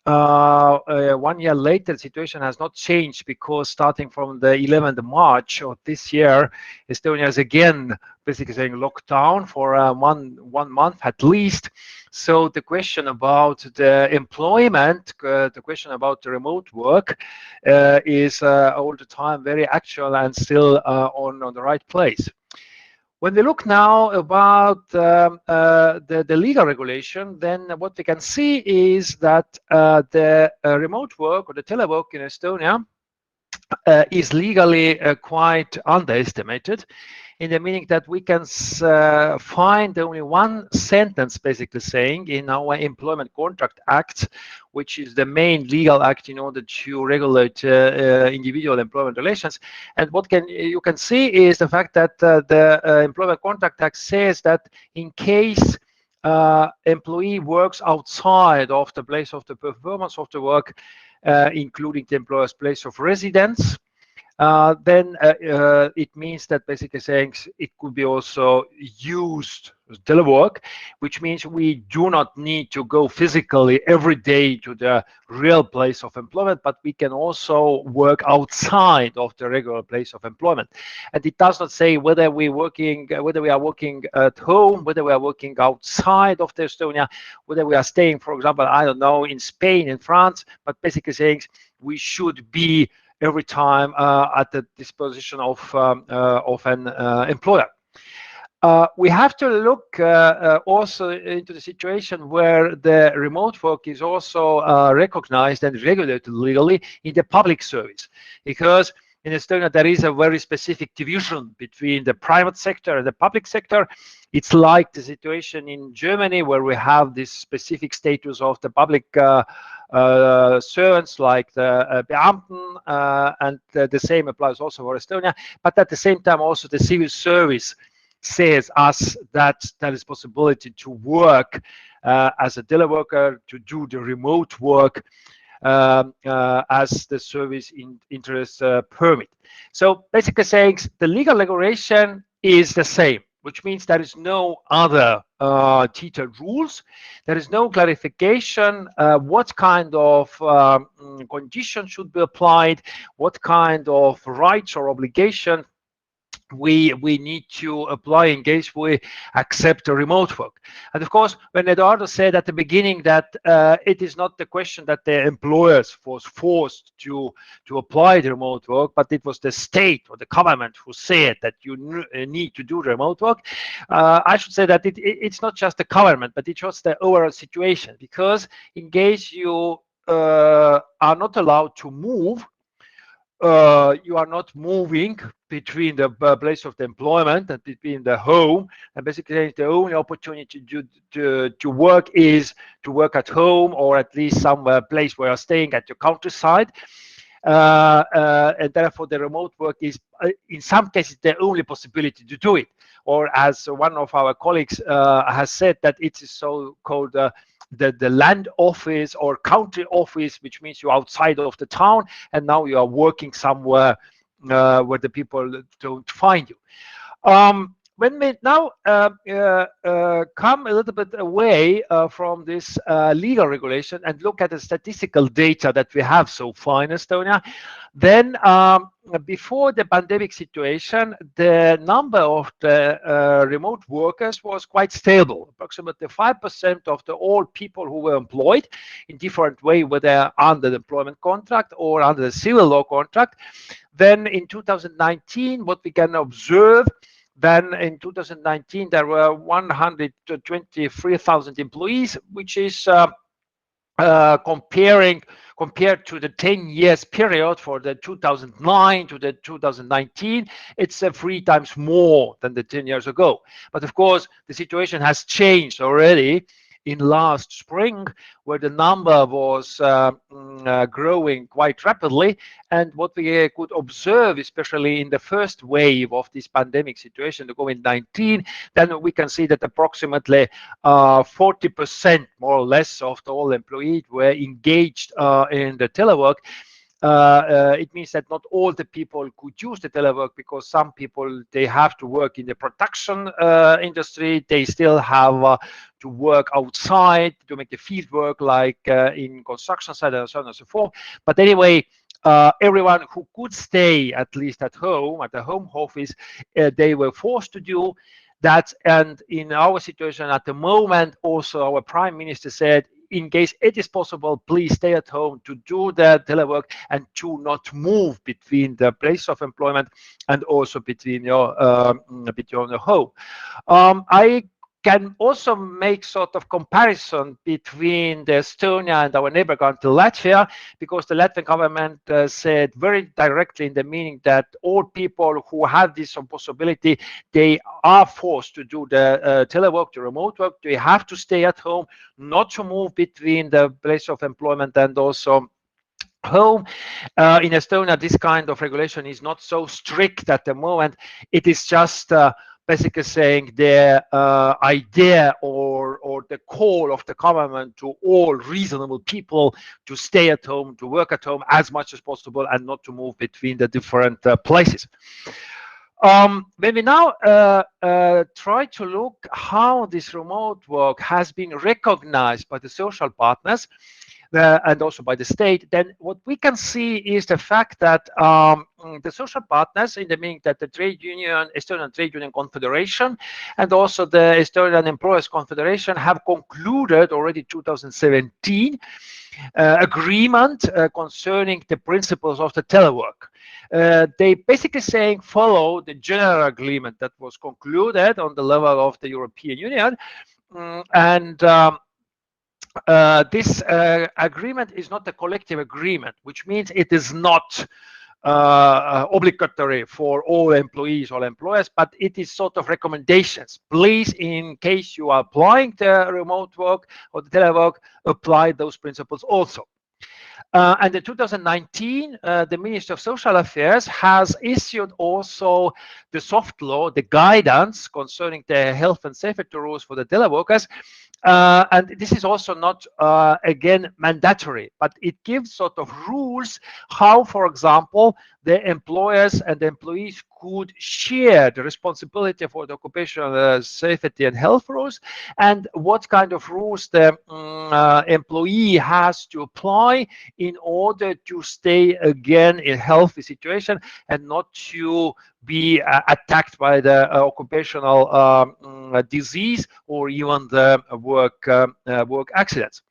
1 year later, the situation has not changed, because starting from the 11th of March of this year, Estonia is again basically saying locked down for one month at least. So the question about the employment, the question about the remote work is all the time very actual and still on the right place. When we look now about the legal regulation, then what we can see is that the remote work or the telework in Estonia is legally quite underestimated, in the meaning that we can find only one sentence basically saying in our Employment Contract Act, which is the main legal act in order to regulate individual employment relations. And what you can see is the fact that the Employment Contract Act says that in case employee works outside of the place of the performance of the work, including the employer's place of residence, then it means that basically saying it could be also used telework, which means we do not need to go physically every day to the real place of employment, but we can also work outside of the regular place of employment. And it does not say whether we are working at home, whether we are working outside of the Estonia, whether we are staying, for example, I don't know, in Spain, in France, but basically saying we should be every time at the disposition of an employer. We have to look also into the situation where the remote work is also recognized and regulated legally in the public service, because in Estonia there is a very specific division between the private sector and the public sector. It's like the situation in Germany, where we have this specific status of the public servants, like the Beamten, and the same applies also for Estonia. But at the same time, also the civil service says us that there is possibility to work as a teleworker, to do the remote work as the service interest permit. So basically saying the legal regulation is the same, which means there is no other detailed rules. There is no clarification what kind of conditions should be applied, what kind of rights or obligation we need to apply in case we accept a remote work. And of course, when Eduardo said at the beginning that it is not the question that the employers was forced to apply the remote work, but it was the state or the government who said that you need to do remote work, I should say that it's not just the government, but it's just the overall situation. Because in case you are not allowed to move, you are not moving between the place of the employment and between the home, and basically the only opportunity to work is to work at home, or at least somewhere place where you're staying at your countryside. And therefore the remote work is in some cases the only possibility to do it. Or as one of our colleagues has said, that it is so-called the land office or country office, which means you're outside of the town and now you are working somewhere where the people don't find you. When we now come a little bit away from this legal regulation and look at the statistical data that we have so far in Estonia, then before the pandemic situation, the number of the remote workers was quite stable. Approximately 5% of the all people who were employed in different way, whether under the employment contract or under the civil law contract. Then in 2019, what we can observe, then in 2019, there were 123,000 employees, which is compared to the 10 years period for the 2009 to the 2019, it's 3 times more than the 10 years ago. But of course, the situation has changed already in last spring, where the number was growing quite rapidly. And what we could observe, especially in the first wave of this pandemic situation, the COVID-19, then we can see that approximately 40% more or less of the all employees were engaged in the telework. It means that not all the people could use the telework, because some people, they have to work in the production industry, they still have to work outside to make the field work, like in construction site and so on and so forth. But anyway, everyone who could stay at least at home, at the home office, they were forced to do that. And in our situation at the moment, also our Prime Minister said, in case it is possible, please stay at home to do the telework and to not move between the place of employment and also between your home. I can also make sort of comparison between the Estonia and our neighbor country Latvia, because the Latvian government said very directly in the meaning that all people who have this possibility, they are forced to do the telework, the remote work. They have to stay at home, not to move between the place of employment and also home. In Estonia, this kind of regulation is not so strict at the moment. It is just basically saying the idea or the call of the government to all reasonable people to stay at home, to work at home as much as possible, and not to move between the different places. When we now try to look how this remote work has been recognized by the social partners and also by the state, then what we can see is the fact that the social partners, in the meaning that the trade union, Estonian Trade Union Confederation, and also the Estonian Employers Confederation have concluded already 2017 agreement concerning the principles of the telework. They basically saying follow the general agreement that was concluded on the level of the European Union, and this agreement is not a collective agreement, which means it is not obligatory for all employees or employers, but it is sort of recommendations. Please, in case you are applying the remote work or the telework, apply those principles also. And in 2019, the Ministry of Social Affairs has issued also the soft law, the guidance concerning the health and safety rules for the teleworkers. And this is also not, again, mandatory, but it gives sort of rules how, for example, the employers and the employees could share the responsibility for the occupational safety and health rules, and what kind of rules the employee has to apply in order to stay again in a healthy situation and not to be attacked by the occupational disease or even the work accidents.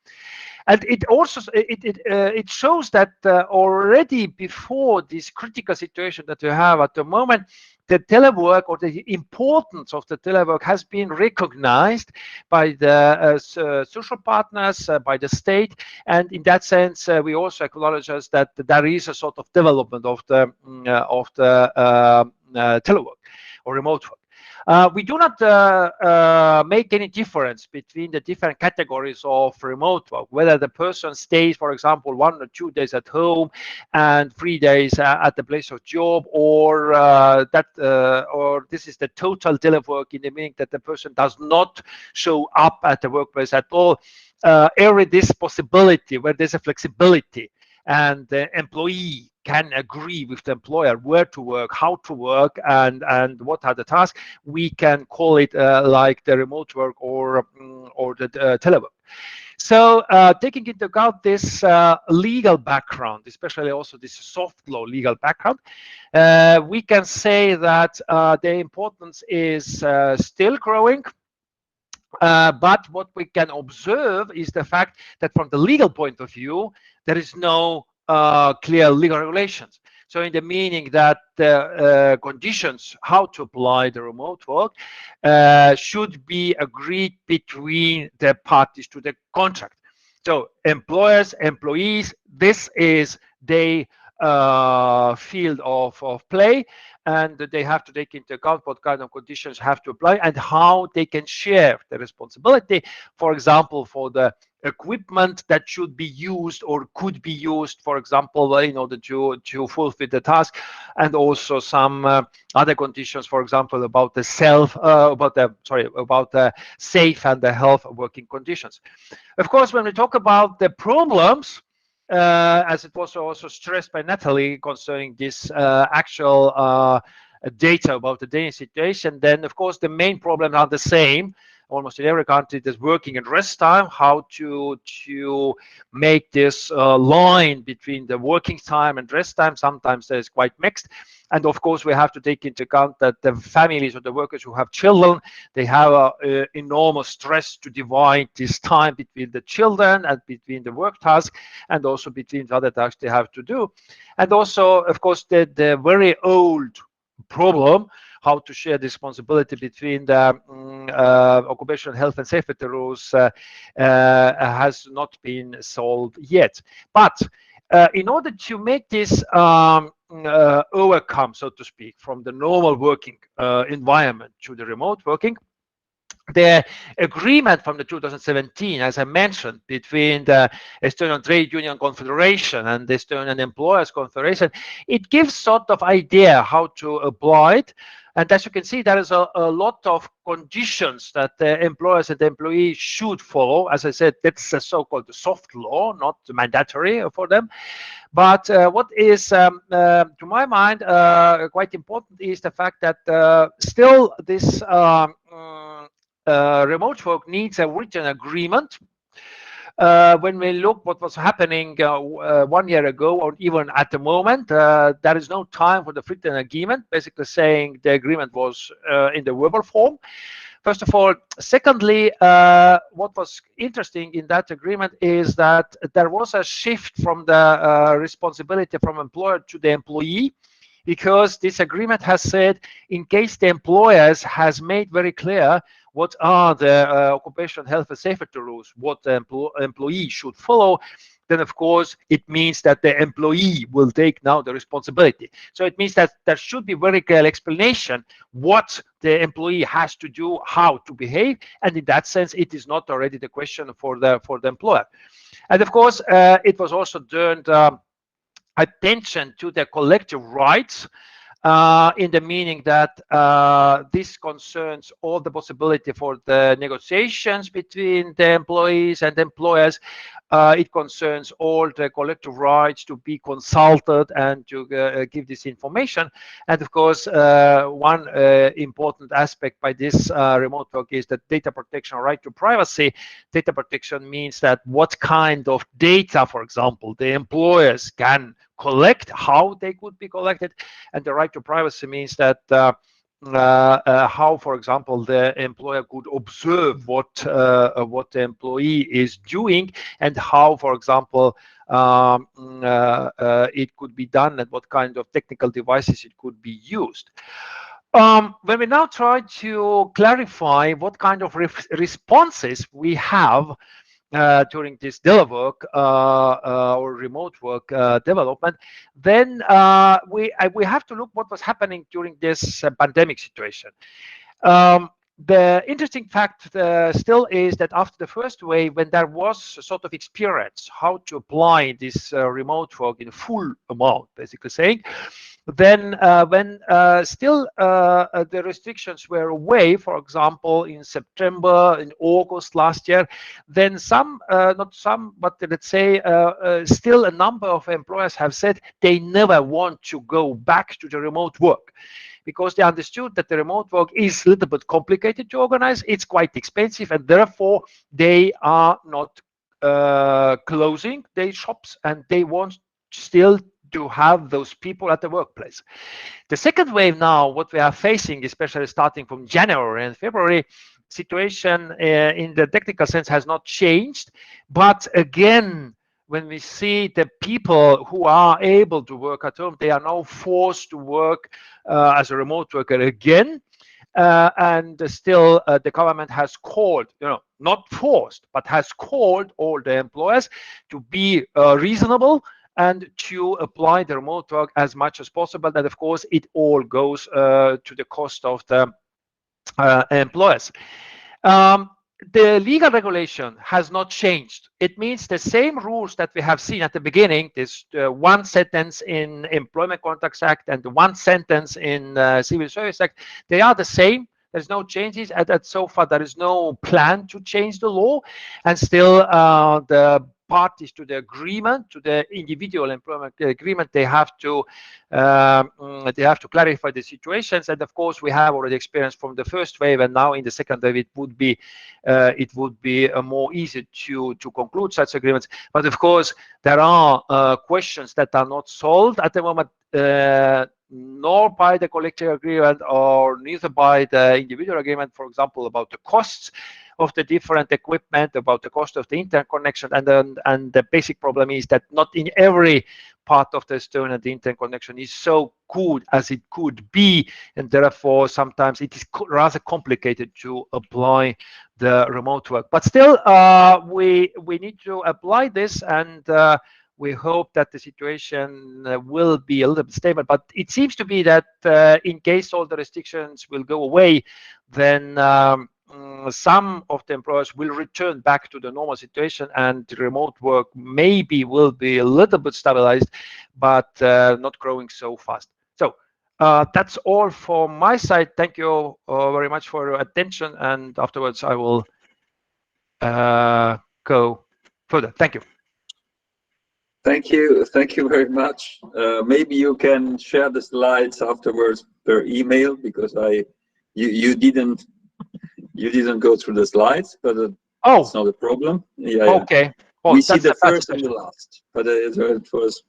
And it also it shows that already before this critical situation that we have at the moment, the telework or the importance of the telework has been recognized by the social partners, by the state, and in that sense, we also acknowledge that there is a sort of development of the telework or remote work. We do not make any difference between the different categories of remote work, whether the person stays, for example, 1 or 2 days at home and 3 days at the place of job, or or this is the total telework, in the meaning that the person does not show up at the workplace at all. This possibility where there's a flexibility and the employee can agree with the employer where to work, how to work, and what are the tasks, we can call it like the remote work or the telework. So taking into account this legal background, especially also this soft law legal background, we can say that the importance is still growing. But what we can observe is the fact that from the legal point of view, there is no clear legal regulations. So in the meaning that the conditions how to apply the remote work should be agreed between the parties to the contract. So employers, employees, this is their field of play, and they have to take into account what kind of conditions have to apply and how they can share the responsibility, for example, for the equipment that should be used or could be used, for example, in order to fulfill the task, and also some other conditions, for example, about the safe and the health working conditions. Of course, when we talk about the problems, as it was also stressed by Natalie concerning this actual data about the Danish situation, then of course the main problems are the same almost in every country. There's working and rest time, how to make this line between the working time and rest time. Sometimes there's quite mixed. And of course, we have to take into account that the families or the workers who have children, they have enormous stress to divide this time between the children and between the work tasks and also between the other tasks they have to do. And also, of course, the very old problem, how to share the responsibility between the occupational health and safety rules has not been solved yet. But in order to make this overcome, so to speak, from the normal working environment to the remote working, the agreement from the 2017, as I mentioned, between the Estonian Trade Union Confederation and the Estonian Employers Confederation, it gives sort of idea how to apply it. And as you can see, there is a lot of conditions that the employers and the employees should follow. As I said, that's a so-called soft law, not mandatory for them. But what is, to my mind, quite important is the fact that still this remote work needs a written agreement. When we look what was happening 1 year ago, or even at the moment, there is no time for the written agreement, basically saying the agreement was in the verbal form. First of all. Secondly, what was interesting in that agreement is that there was a shift from the responsibility from employer to the employee, because this agreement has said, in case the employers has made very clear what are the occupational health and safety rules, what the employee should follow, then of course it means that the employee will take now the responsibility. So it means that there should be very clear explanation what the employee has to do, how to behave, and in that sense it is not already the question for the employer. And of course it was also turned attention to the collective rights, in the meaning that this concerns all the possibility for the negotiations between the employees and employers. It concerns all the collective rights to be consulted and to give this information. And of course, one important aspect by this remote work is that data protection, right to privacy. Data protection means that what kind of data, for example, the employers can collect, how they could be collected, and the right to privacy means that how, for example, the employer could observe what the employee is doing, and how, for example, it could be done, and what kind of technical devices it could be used. When we now try to clarify what kind of responses we have during this telework or remote work development, then we have to look what was happening during this pandemic situation. The interesting fact still is that after the first wave, when there was a sort of experience how to apply this remote work in full amount, basically saying, then when still the restrictions were away, for example, in September, in August last year, then some, not some, but let's say still a number of employers have said they never want to go back to the remote work, because they understood that the remote work is a little bit complicated to organize, it's quite expensive, and therefore they are not closing their shops, and they want still to have those people at the workplace. The second wave now, what we are facing, especially starting from January and February, situation in the technical sense has not changed. But again, when we see the people who are able to work at home, they are now forced to work as a remote worker again. And still the government has called, not forced, but has called all the employers to be reasonable and to apply the remote work as much as possible. And of course, it all goes to the cost of the employers. The legal regulation has not changed. It means the same rules that we have seen at the beginning, this one sentence in Employment Contracts Act and the one sentence in Civil Service Act, they are the same. There's no changes, and so far there is no plan to change the law, and still the parties to the agreement, to the individual employment agreement, they have to clarify the situations. And of course, we have already experienced from the first wave, and now in the second wave, it would be more easy to conclude such agreements. But of course, there are questions that are not solved at the moment, nor by the collective agreement or neither by the individual agreement, for example, about the costs of the different equipment, about the cost of the internet connection, and the basic problem is that not in every part of the Estonia the internet connection is so good as it could be, and therefore sometimes it is rather complicated to apply the remote work. But still, we need to apply this, and we hope that the situation will be a little bit stable. But it seems to be that in case all the restrictions will go away, then some of the employers will return back to the normal situation, and remote work maybe will be a little bit stabilized, but not growing so fast. So That's all from my side. Thank you very much for your attention, and afterwards I will go further. Thank you.
Thank you very much. Maybe you can share the slides afterwards per email, because you didn't go through the slides, but it's not a problem. Yeah.
Okay. Oh,
we see the first and the last, but it was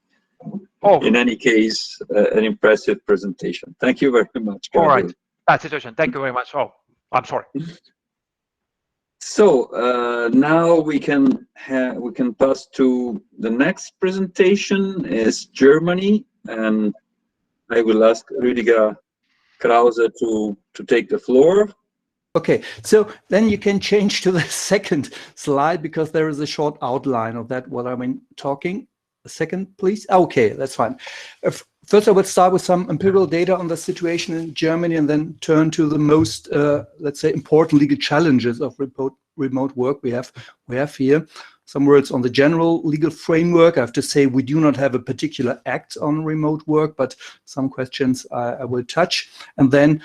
in any case an impressive presentation. Thank you very much, Gabriel.
All right, that situation. Thank you very much. Oh, I'm sorry.
So now we can pass to the next presentation. Is Germany, and I will ask Rüdiger Krause to take the floor.
Okay, so then you can change to the second slide, because there is a short outline of that, what I've been talking. A second, please. Okay, that's fine. First, I would start with some empirical data on the situation in Germany, and then turn to the most, let's say, important legal challenges of remote work we have here. Some words on the general legal framework. I have to say we do not have a particular act on remote work, but some questions I will touch. And then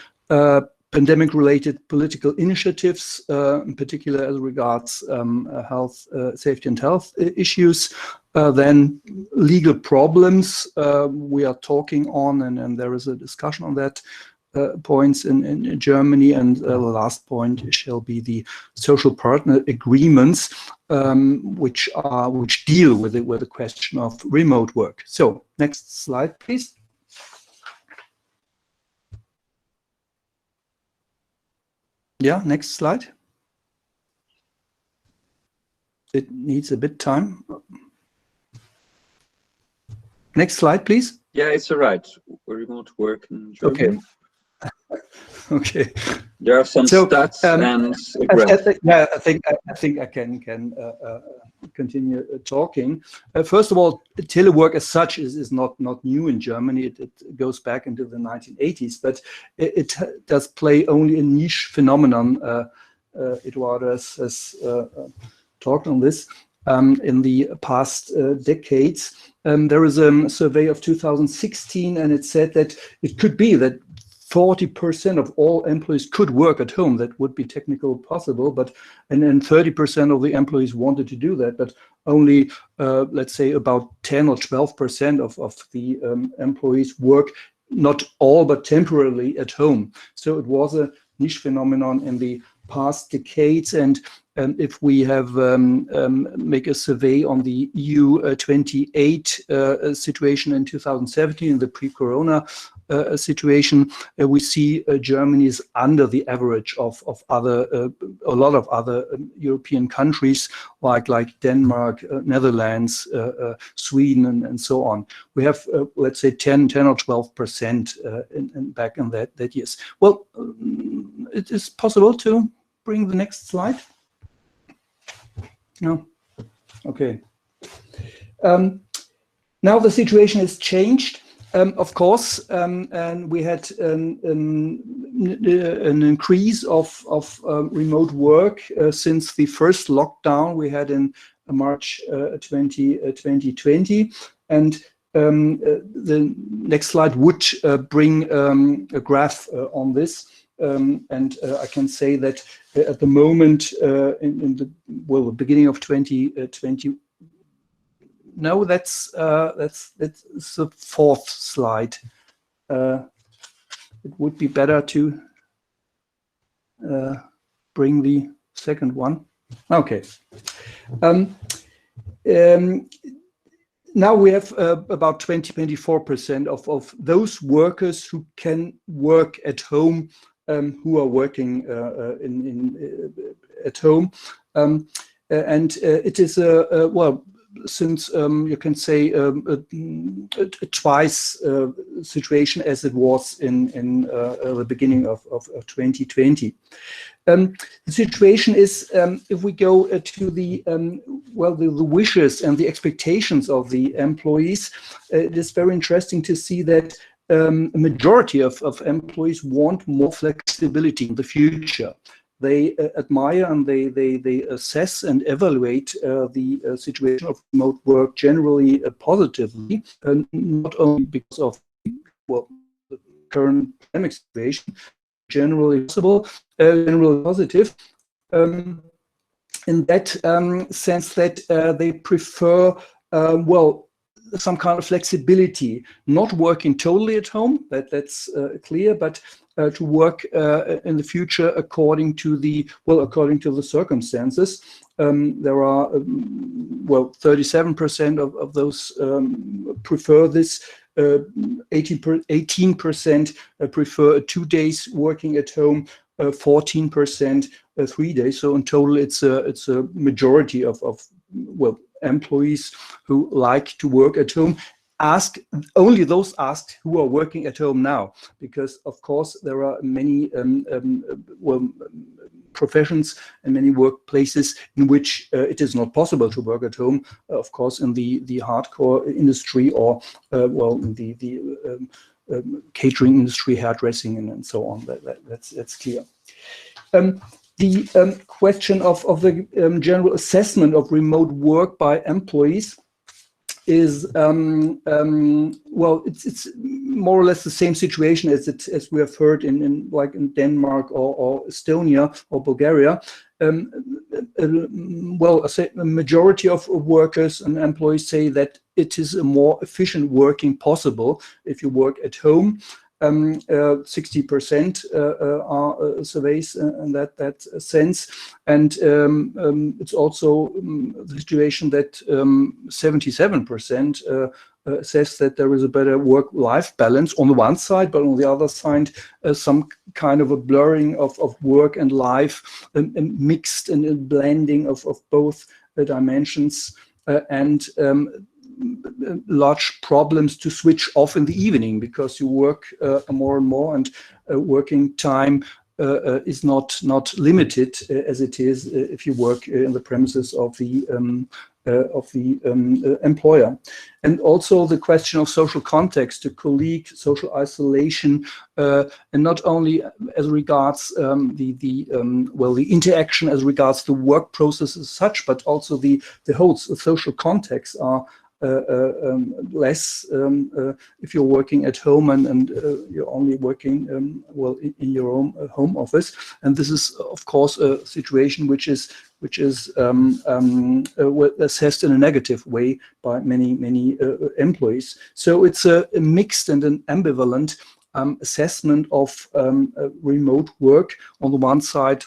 pandemic-related political initiatives, in particular as regards health, safety and health issues. Then legal problems we are talking on, and there is a discussion on that points in Germany. And the last point shall be the social partner agreements, which deal with the question of remote work. So next slide, please. Yeah, next slide. It needs a bit time. Next slide, please.
Yeah, it's all right. Remote work in Germany.
Okay. Okay.
There are some stats and
yeah, I think I can continue talking. First of all, telework as such is not new in Germany. It goes back into the 1980s, but it does play only a niche phenomenon. Eduardo has talked on this in the past decades. There is a survey of 2016, and it said that it could be that 40% of all employees could work at home. That would be technically possible, and then 30% of the employees wanted to do that, but only let's say about 10 or 12% of the employees work, not all, but temporarily at home. So it was a niche phenomenon in the past decades. And if we have make a survey on the EU 28 situation in 2017, the pre-corona situation, we see Germany is under the average of other a lot of other European countries like Denmark, Netherlands, Sweden, and so on. We have let's say 10 or 12% back in that years. Well, it is possible to bring the next slide. No. Okay. Now the situation has changed. Of course, and we had an increase of remote work since the first lockdown we had in March 2020. And the next slide would bring a graph on this. And I can say that at the moment, in the beginning of 2020. No, that's the fourth slide. It would be better to bring the second one. Okay. Now we have about 24% of those workers who can work at home, who are working at home, and it is well, since you can say a twice situation as it was in the beginning of 2020. The situation is, if we go to the the wishes and the expectations of the employees, it is very interesting to see that a majority of employees want more flexibility in the future. They admire and they assess and evaluate the situation of remote work generally positively, not only because of the current pandemic situation, generally possible, generally positive, in that sense that they prefer, well, some kind of flexibility, not working totally at home, that's clear, but to work in the future according to the circumstances. There are, well, 37% of those prefer this. 18% prefer 2 days working at home, 14% 3 days. So in total, it's a majority of well, employees who like to work at home. Only those asked who are working at home now, because of course there are many well, professions and many workplaces in which it is not possible to work at home. Of course, in the hardcore industry, or well, in the catering industry, hairdressing, and so on. That's clear. The question of the general assessment of remote work by employees is well, it's more or less the same situation as we have heard in like in Denmark or Estonia or Bulgaria. Well, a majority of workers and employees say that it is a more efficient working possible if you work at home. 60% are surveys in that sense, and it's also the situation that 77% says that there is a better work-life balance on the one side, but on the other side, some kind of a blurring of work and life, mixed and a blending of both dimensions, and large problems to switch off in the evening, because you work more and more, and working time is not limited as it is if you work in the premises of the employer. And also the question of social context, the colleague, social isolation, and not only as regards well, the interaction as regards the work process as such, but also the whole social context are less if you're working at home and you're only working well in your own home office. And this is of course a situation which is assessed in a negative way by many employees. So it's a mixed and an ambivalent assessment of remote work. On the one side,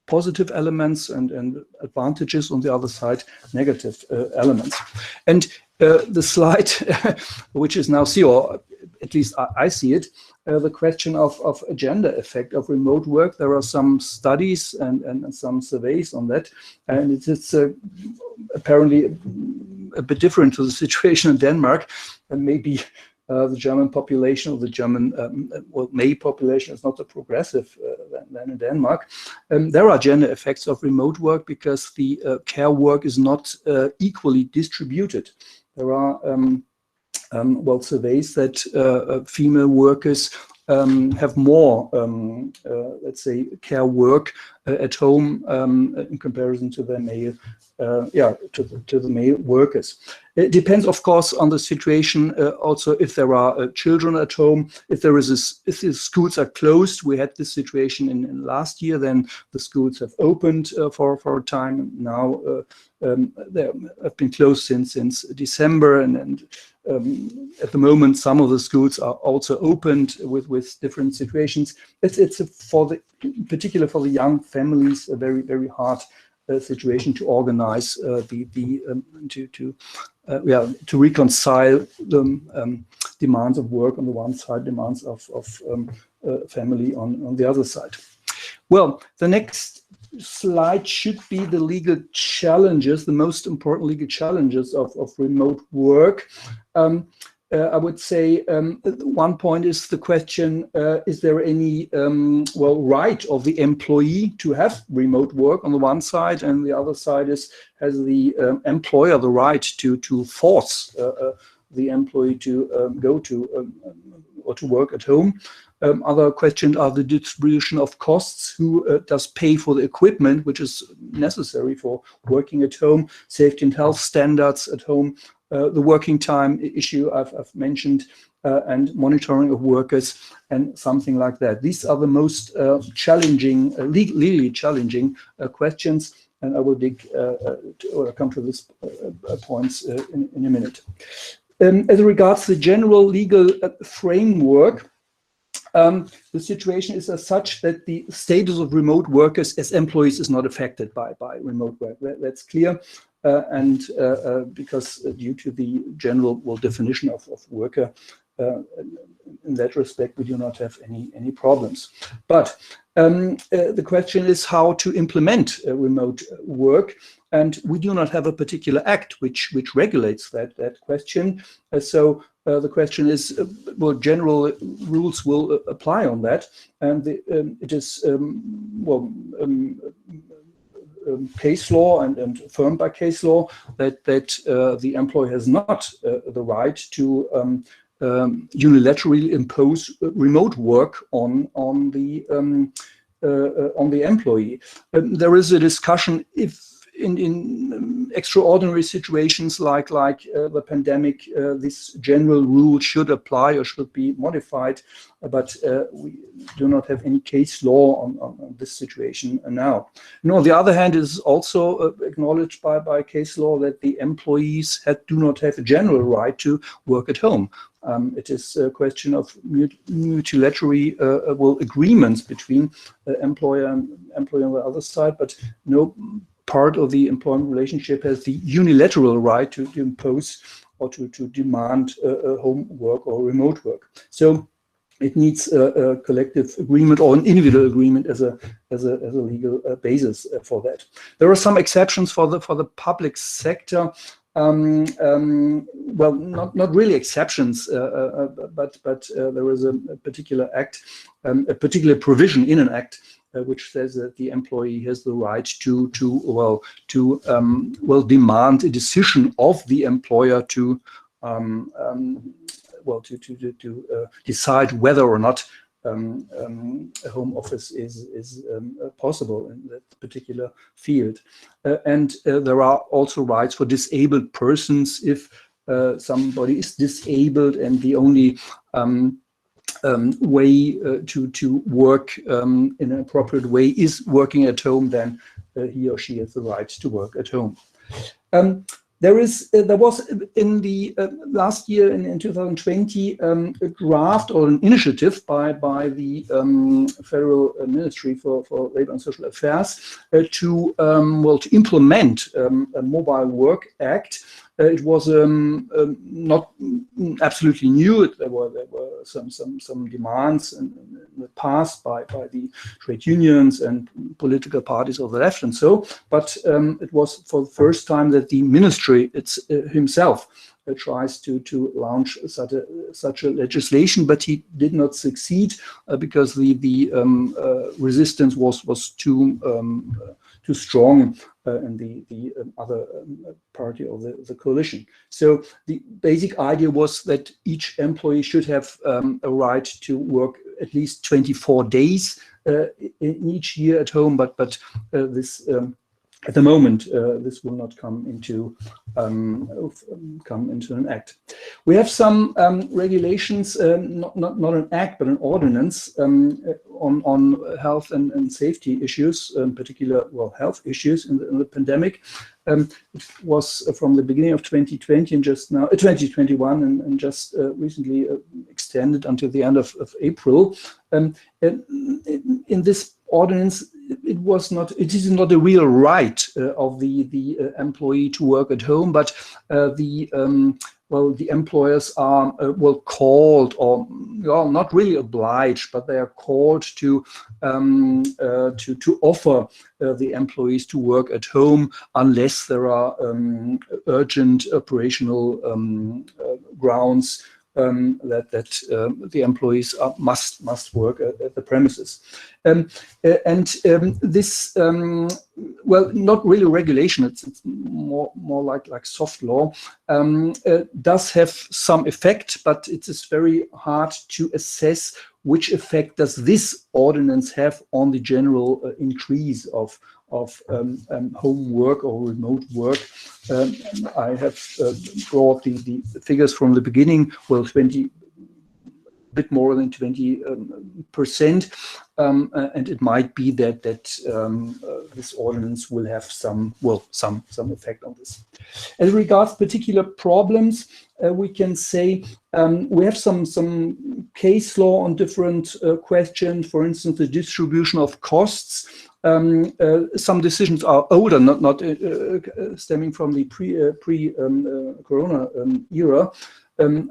positive elements and advantages, on the other side, negative elements. And the slide, which is now see, or at least I see it, the question of agenda effect of remote work. There are some studies and some surveys on that, and it's apparently a bit different to the situation in Denmark, and maybe the German population, or the German well, May population is not so progressive than in Denmark. There are gender effects of remote work because the care work is not equally distributed. There are well, surveys that female workers have more, let's say, care work at home in comparison to their male, to the male workers. It depends, of course, on the situation. Also, if there are children at home, if the schools are closed. We had this situation in last year. Then the schools have opened for a time. Now they have been closed since December, and at the moment some of the schools are also opened with different situations. It's particularly for the young families a very hard situation to organize to reconcile the demands of work on the one side, demands of family on the other side. Well, the next slide should be the legal challenges, the most important legal challenges of remote work. I would say one point is the question, is there any well, right of the employee to have remote work on the one side, and the other side is, has the employer the right to force the employee to go to or to work at home? Other questions are the distribution of costs, who does pay for the equipment which is necessary for working at home, safety and health standards at home, the working time issue I've mentioned, and monitoring of workers and something like that. These are the most challenging, legally challenging questions, and I will come to this points in a minute. As regards the general legal framework, the situation is as such that the status of remote workers as employees is not affected by remote work. That's clear, and because due to the general definition of worker, in that respect, we do not have any problems. But the question is how to implement remote work, and we do not have a particular act which regulates that question. So the question is, well, general rules will apply on that, and it is case law and affirmed by case law that the employer has not the right to unilaterally impose remote work on the employee. There is a discussion if in extraordinary situations like the pandemic, this general rule should apply or should be modified, but we do not have any case law on this situation now. No, on the other hand, it is also acknowledged by case law that the employees do not have a general right to work at home. It is a question of multilateral agreements between employer and employee on the other side, but no part of the employment relationship has the unilateral right to impose or to demand home work or remote work. So it needs a collective agreement or an individual agreement as a legal basis for that. There are some exceptions for the public sector. Well, not really exceptions, but there is a particular act, a particular provision in an act which says that the employee has the right to demand a decision of the employer to decide whether or not a home office is possible in that particular field. And there are also rights for disabled persons if somebody is disabled and the only way to work in an appropriate way is working at home, then he or she has the right to work at home. There was in the last year in 2020 a draft or an initiative by the Federal Ministry for Labor and Social Affairs to implement a Mobile Work Act. It was not absolutely new. There were some demands in the past by the trade unions and political parties of the left and so. But it was for the first time that the ministry himself tries to launch such a legislation, but he did not succeed because the resistance was too strong in the other party of the coalition. So the basic idea was that each employee should have a right to work at least 24 days in each year at home, but this at the moment this will not come into an act. We have some regulations, not an act but an ordinance on health and safety issues, in particular, health issues in the pandemic. It was from the beginning of 2020 and just now 2021 and just recently extended until the end of April. And in this ordinance, it is not a real right of the employee to work at home, but the employers are called, or not really obliged, but they are called to offer the employees to work at home unless there are urgent operational grounds that the employees must work at the premises. This not really regulation, it's more like soft law, does have some effect, but it is very hard to assess which effect does this ordinance have on the general increase of home work or remote work. I have brought the figures from the beginning. Well, bit more than 20%, and it might be that this ordinance will have some effect on this. As regards particular problems, we can say we have some case law on different questions. For instance, the distribution of costs. Some decisions are older, not stemming from the pre-corona era.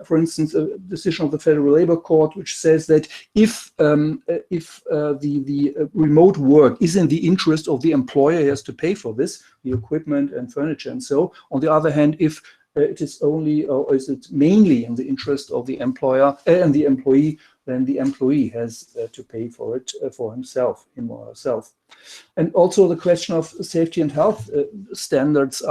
For instance, a decision of the Federal Labor Court, which says that if the remote work is in the interest of the employer, he has to pay for this, the equipment and furniture and so. On the other hand, if it is only, or is it mainly in the interest of the employer and the employee, then the employee has to pay for it for himself, him or herself. And also the question of safety and health standards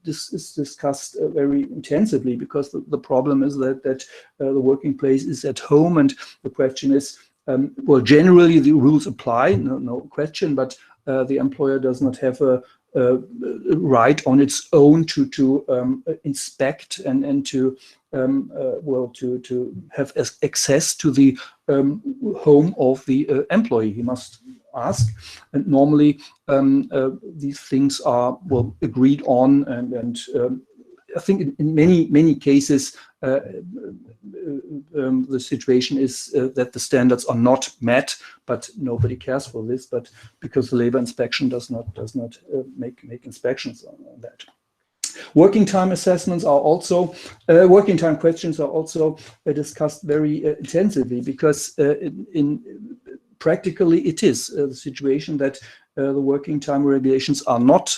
is discussed very intensively, because the problem is that the working place is at home, and the question is, well, generally the rules apply, no question, but the employer does not have a right on its own to inspect and to have access to the home of the employee. He must ask, and normally these things are agreed on, and I think in many cases the situation is that the standards are not met, but nobody cares for this. But because the labor inspection does not make inspections on that. Working time assessments are also working time questions are also discussed very intensively, because practically it is the situation that the working time regulations are not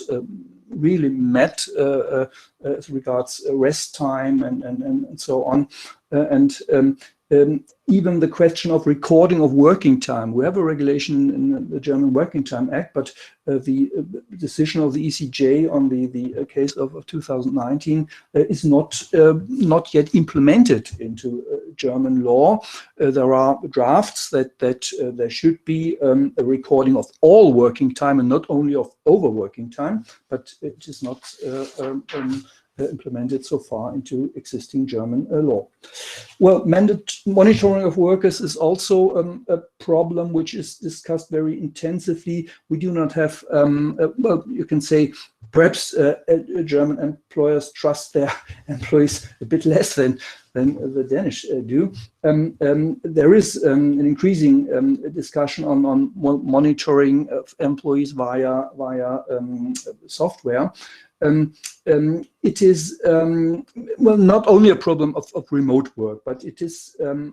really met as regards rest time and so on, and even the question of recording of working time. We have a regulation in the German Working Time Act, but the decision of the ECJ on the case of 2019 is not yet implemented into German law. There are drafts that there should be a recording of all working time and not only of overworking time, but it is not implemented so far into existing German law. Well, monitoring of workers is also a problem which is discussed very intensively. We do not have, well, you can say perhaps German employers trust their employees a bit less than the Danish do. There is an increasing discussion on monitoring of employees via software. It is well, not only a problem of remote work, but it is a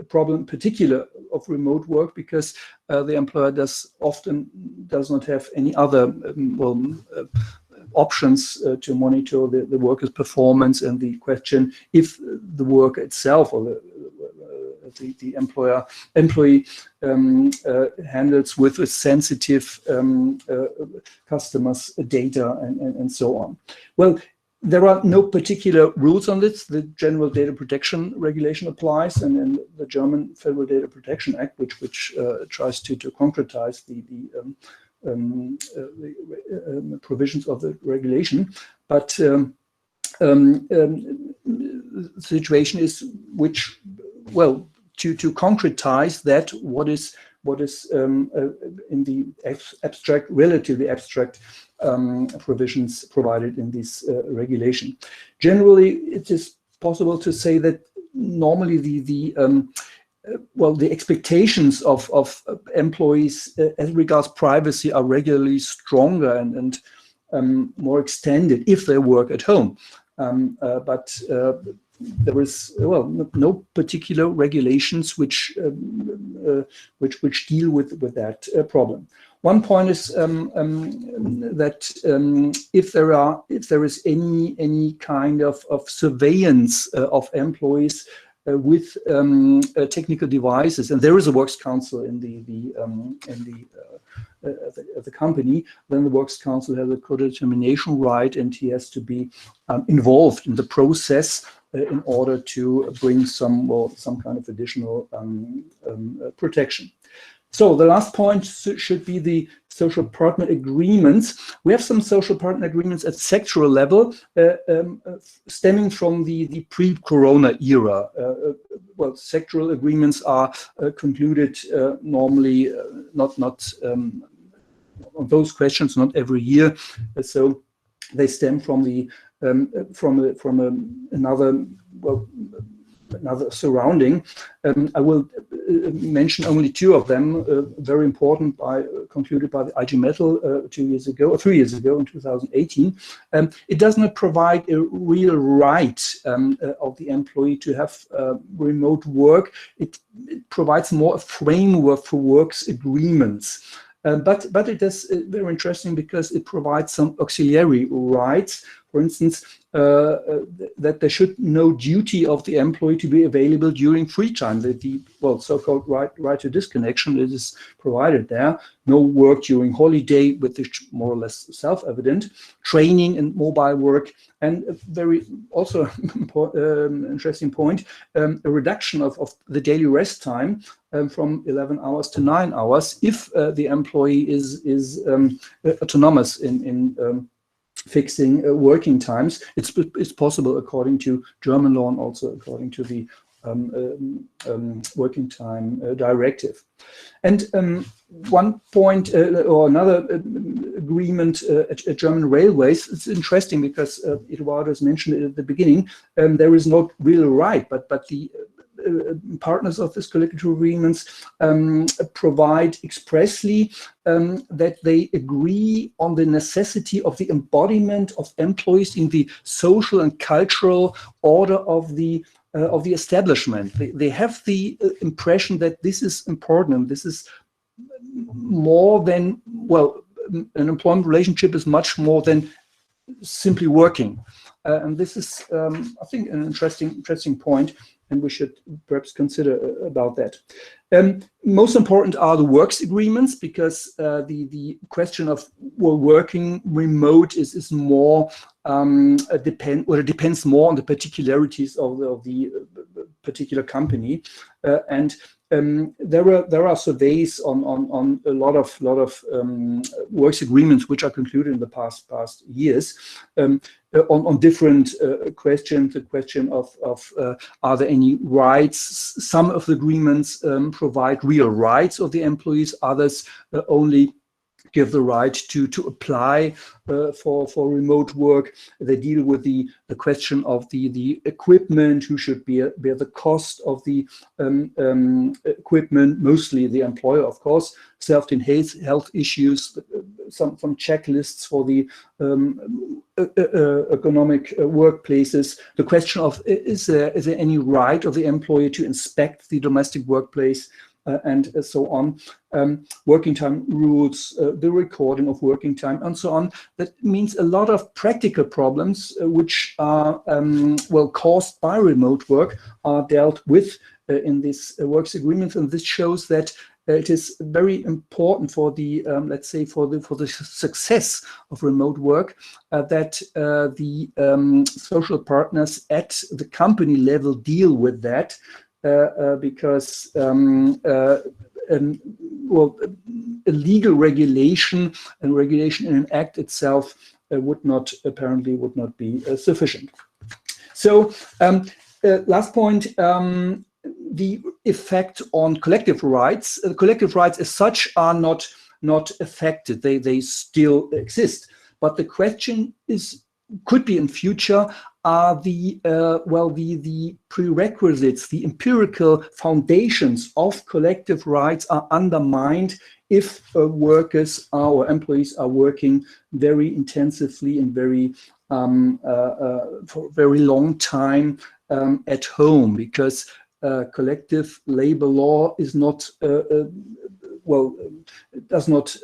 problem particular of remote work, because the employer often does not have any other options to monitor the worker's performance, and the question if the worker itself or the employee handles with sensitive customers' data and so on. Well, there are no particular rules on this. The General Data Protection Regulation applies, and the German Federal Data Protection Act, which tries to concretize the provisions of the regulation. But the situation is to concretize that what is in the relatively abstract provisions provided in this regulation. Generally, it is possible to say that normally the expectations of employees as regards privacy are regularly stronger and more extended if they work at home. But there is no particular regulations which deal with that problem. One point is that if there is any kind of surveillance of employees with technical devices, and there is a works council in the company, then the works council has a co-determination right, and he has to be involved in the process in order to bring some kind of additional protection. So the last point should be the social partner agreements. We have some social partner agreements at sectoral level stemming from the pre-corona era. well, sectoral agreements are concluded normally not on those questions, not every year. So they stem from the another, well, another surrounding. I will mention only two of them, very important, concluded by the IG Metal 3 years ago, in 2018. It does not provide a real right of the employee to have remote work. It provides more a framework for works agreements. But it is very interesting because it provides some auxiliary rights. For instance, that there should no duty of the employee to be available during free time. The so-called right to disconnection is provided there. No work during holiday, which is more or less self-evident. Training and mobile work, and a very also interesting point, a reduction of the daily rest time from 11 hours to 9 hours if the employee is autonomous in fixing working times. It's possible according to German law and also according to the working time directive. And one point or another agreement at German railways, it's interesting because Eduardo has mentioned it at the beginning, there is not real right, but the partners of this collective agreements provide expressly that they agree on the necessity of the embodiment of employees in the social and cultural order of the establishment. They have the impression that this is important. This is more than, well, an employment relationship is much more than simply working. And this is, I think, an interesting point, and we should perhaps consider about that. Most important are the works agreements, because the question of, well, working remote is more it depends more on the particularities of the particular company, and there are surveys on a lot of works agreements which are concluded in the past years on different questions. The question of are there any rights? Some of the agreements provide real rights of the employees. Others only give the right to apply for remote work. They deal with the question of the equipment, who should bear the cost of the equipment, mostly the employer, of course. Self-contained health issues, some checklists for the economic workplaces. The question of is there any right of the employer to inspect the domestic workplace, and so on. Working time rules, the recording of working time, and so on. That means a lot of practical problems which are well caused by remote work are dealt with in this works agreement, and this shows that it is very important for the let's say for the success of remote work that the social partners at the company level deal with that. Because well, a legal regulation and regulation in an act itself would not be sufficient. So last point, the effect on collective rights. Collective rights as such are not affected. They still exist. But the question could be in future, are the prerequisites, the empirical foundations of collective rights are undermined if workers or employees are working very intensively and very for a very long time at home, because collective labor law is not does not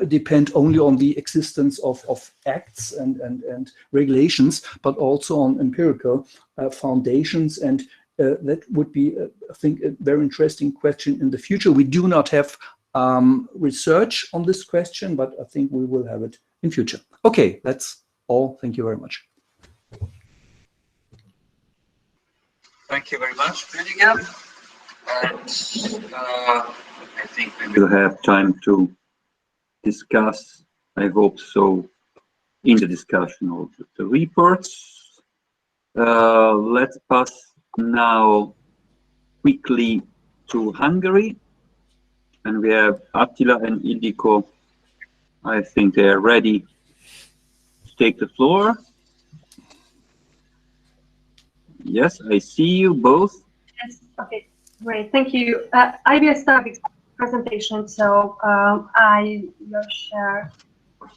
depend only on the existence of acts and regulations, but also on empirical foundations. And that would be, I think, a very interesting question in the future. We do not have research on this question, but I think we will have it in future. Okay, that's all. Thank you very much.
Thank you very much, Rüdiger. And I think we will have time to discuss, I hope so, in the discussion of the reports. Let's pass now quickly to Hungary, and we have Attila and Ildiko. I think they are ready to take the floor. Yes, I see you both.
Yes, okay, great, thank you. I will start with presentation, so I will share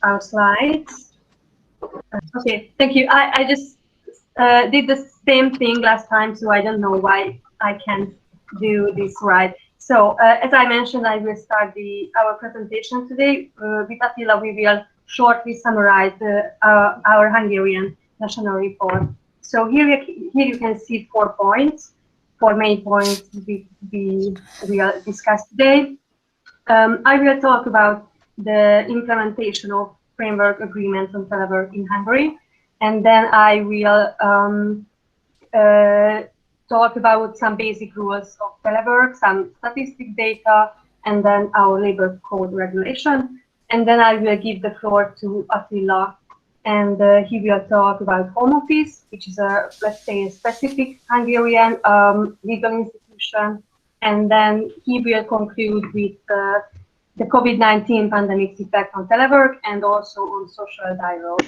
our slides. Okay, thank you. I just did the same thing last time, so I don't know why I can't do this right. So as I mentioned, I will start our presentation today. With Attila, we will shortly summarize our Hungarian national report. So here you can see 4 points, 4 main points we will discuss today. I will talk about the implementation of framework agreements on Telework in Hungary, and then I will talk about some basic rules of Telework, some statistic data, and then our labor code regulation. And then I will give the floor to Attila, and he will talk about home office, which is a, let's say, a specific Hungarian legal institution. And then he will conclude with the COVID-19 pandemic's effect on Telework and also on social dialogue.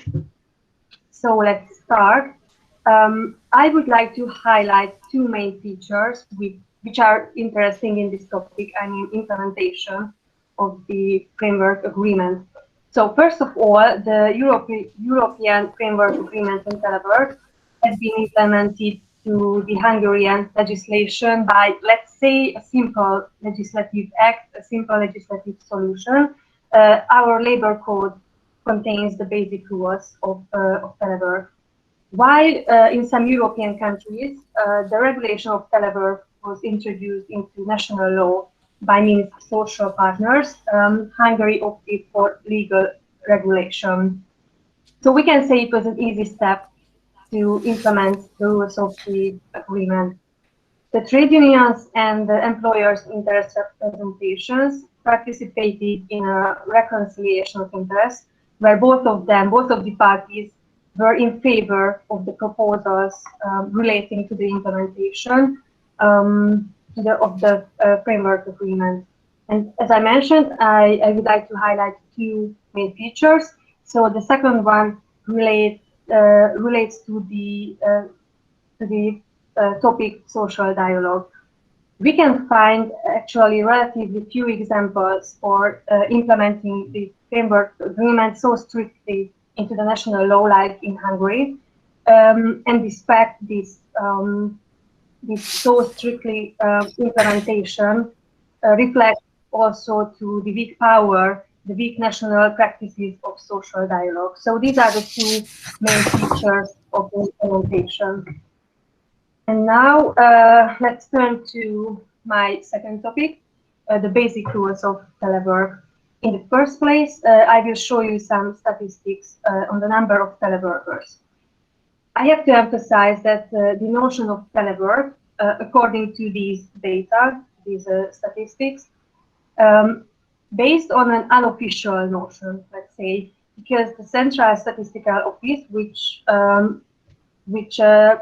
So let's start. I would like to highlight 2 main features which are interesting in this topic, I mean implementation of the framework agreement. So first of all, the European framework agreement on Telework has been implemented to the Hungarian legislation by, let's say, a simple legislative act, a simple legislative solution. Our labor code contains the basic rules of Telework. While in some European countries, the regulation of Telework was introduced into national law by means of social partners, Hungary opted for legal regulation. So we can say it was an easy step to implement the rules of the agreement. The trade unions and the employers' interest representations participated in a reconciliation of interest, where both of the parties were in favor of the proposals relating to the implementation of the framework agreement. And as I mentioned, I would like to highlight 2 main features. So the second one relates to the topic social dialogue. We can find actually relatively few examples for implementing the framework agreement so strictly into the national law like in Hungary. And despite this so strictly implementation reflects also to the weak power, the weak national practices of social dialogue. So these are the 2 main features of the implementation. And now let's turn to my second topic, the basic rules of Telework. In the first place, I will show you some statistics on the number of teleworkers. I have to emphasize that the notion of telework, according to these data, these statistics, based on an unofficial notion, let's say, because the Central Statistical Office, which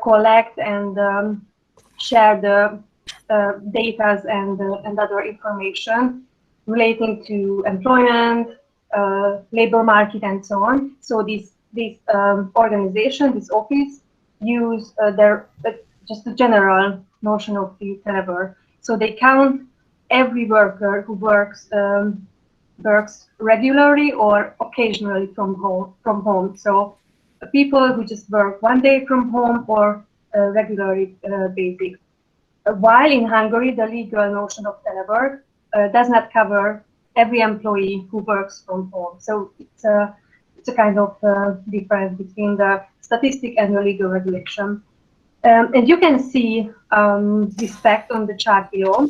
collect and share the data and other information relating to employment, labor market, and so on. So this organization, this office, use just a general notion of the telework. So they count every worker who works regularly or occasionally from home. So people who just work 1 day from home or regularly basic. While in Hungary, the legal notion of telework does not cover every employee who works from home. So it's a kind of difference between the statistic and the legal regulation. And you can see this fact on the chart below.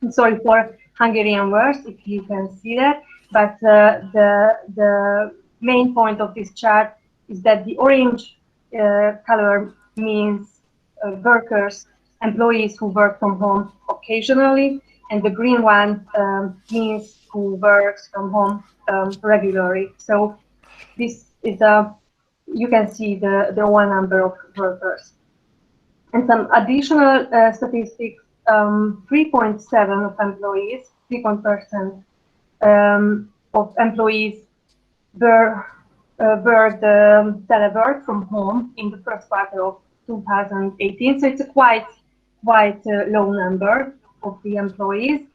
I'm sorry for Hungarian words if you can see that, but the main point of this chart is that the orange color means workers, employees who work from home occasionally, and the green one means who works from home regularly. So this is you can see the one number of workers. And some additional statistics 3.7% of employees, 3% of employees were the telework from home in the first quarter of 2018. So it's a quite low number of the employees.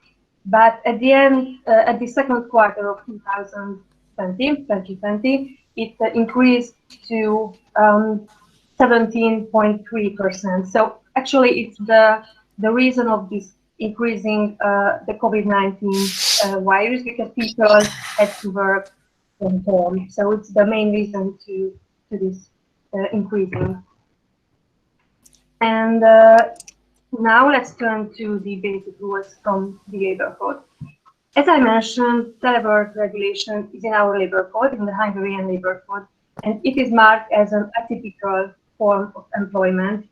But at the end, at the second quarter of 2020, it increased to 17.3%. So actually, it's the reason of this increasing the COVID-19 virus, because people had to work from home. So it's the main reason to this increasing. And now let's turn to the basic rules from the Labour Code. As I mentioned, telework regulation is in our Labour Code, in the Hungarian Labour Code, and it is marked as an atypical form of employment.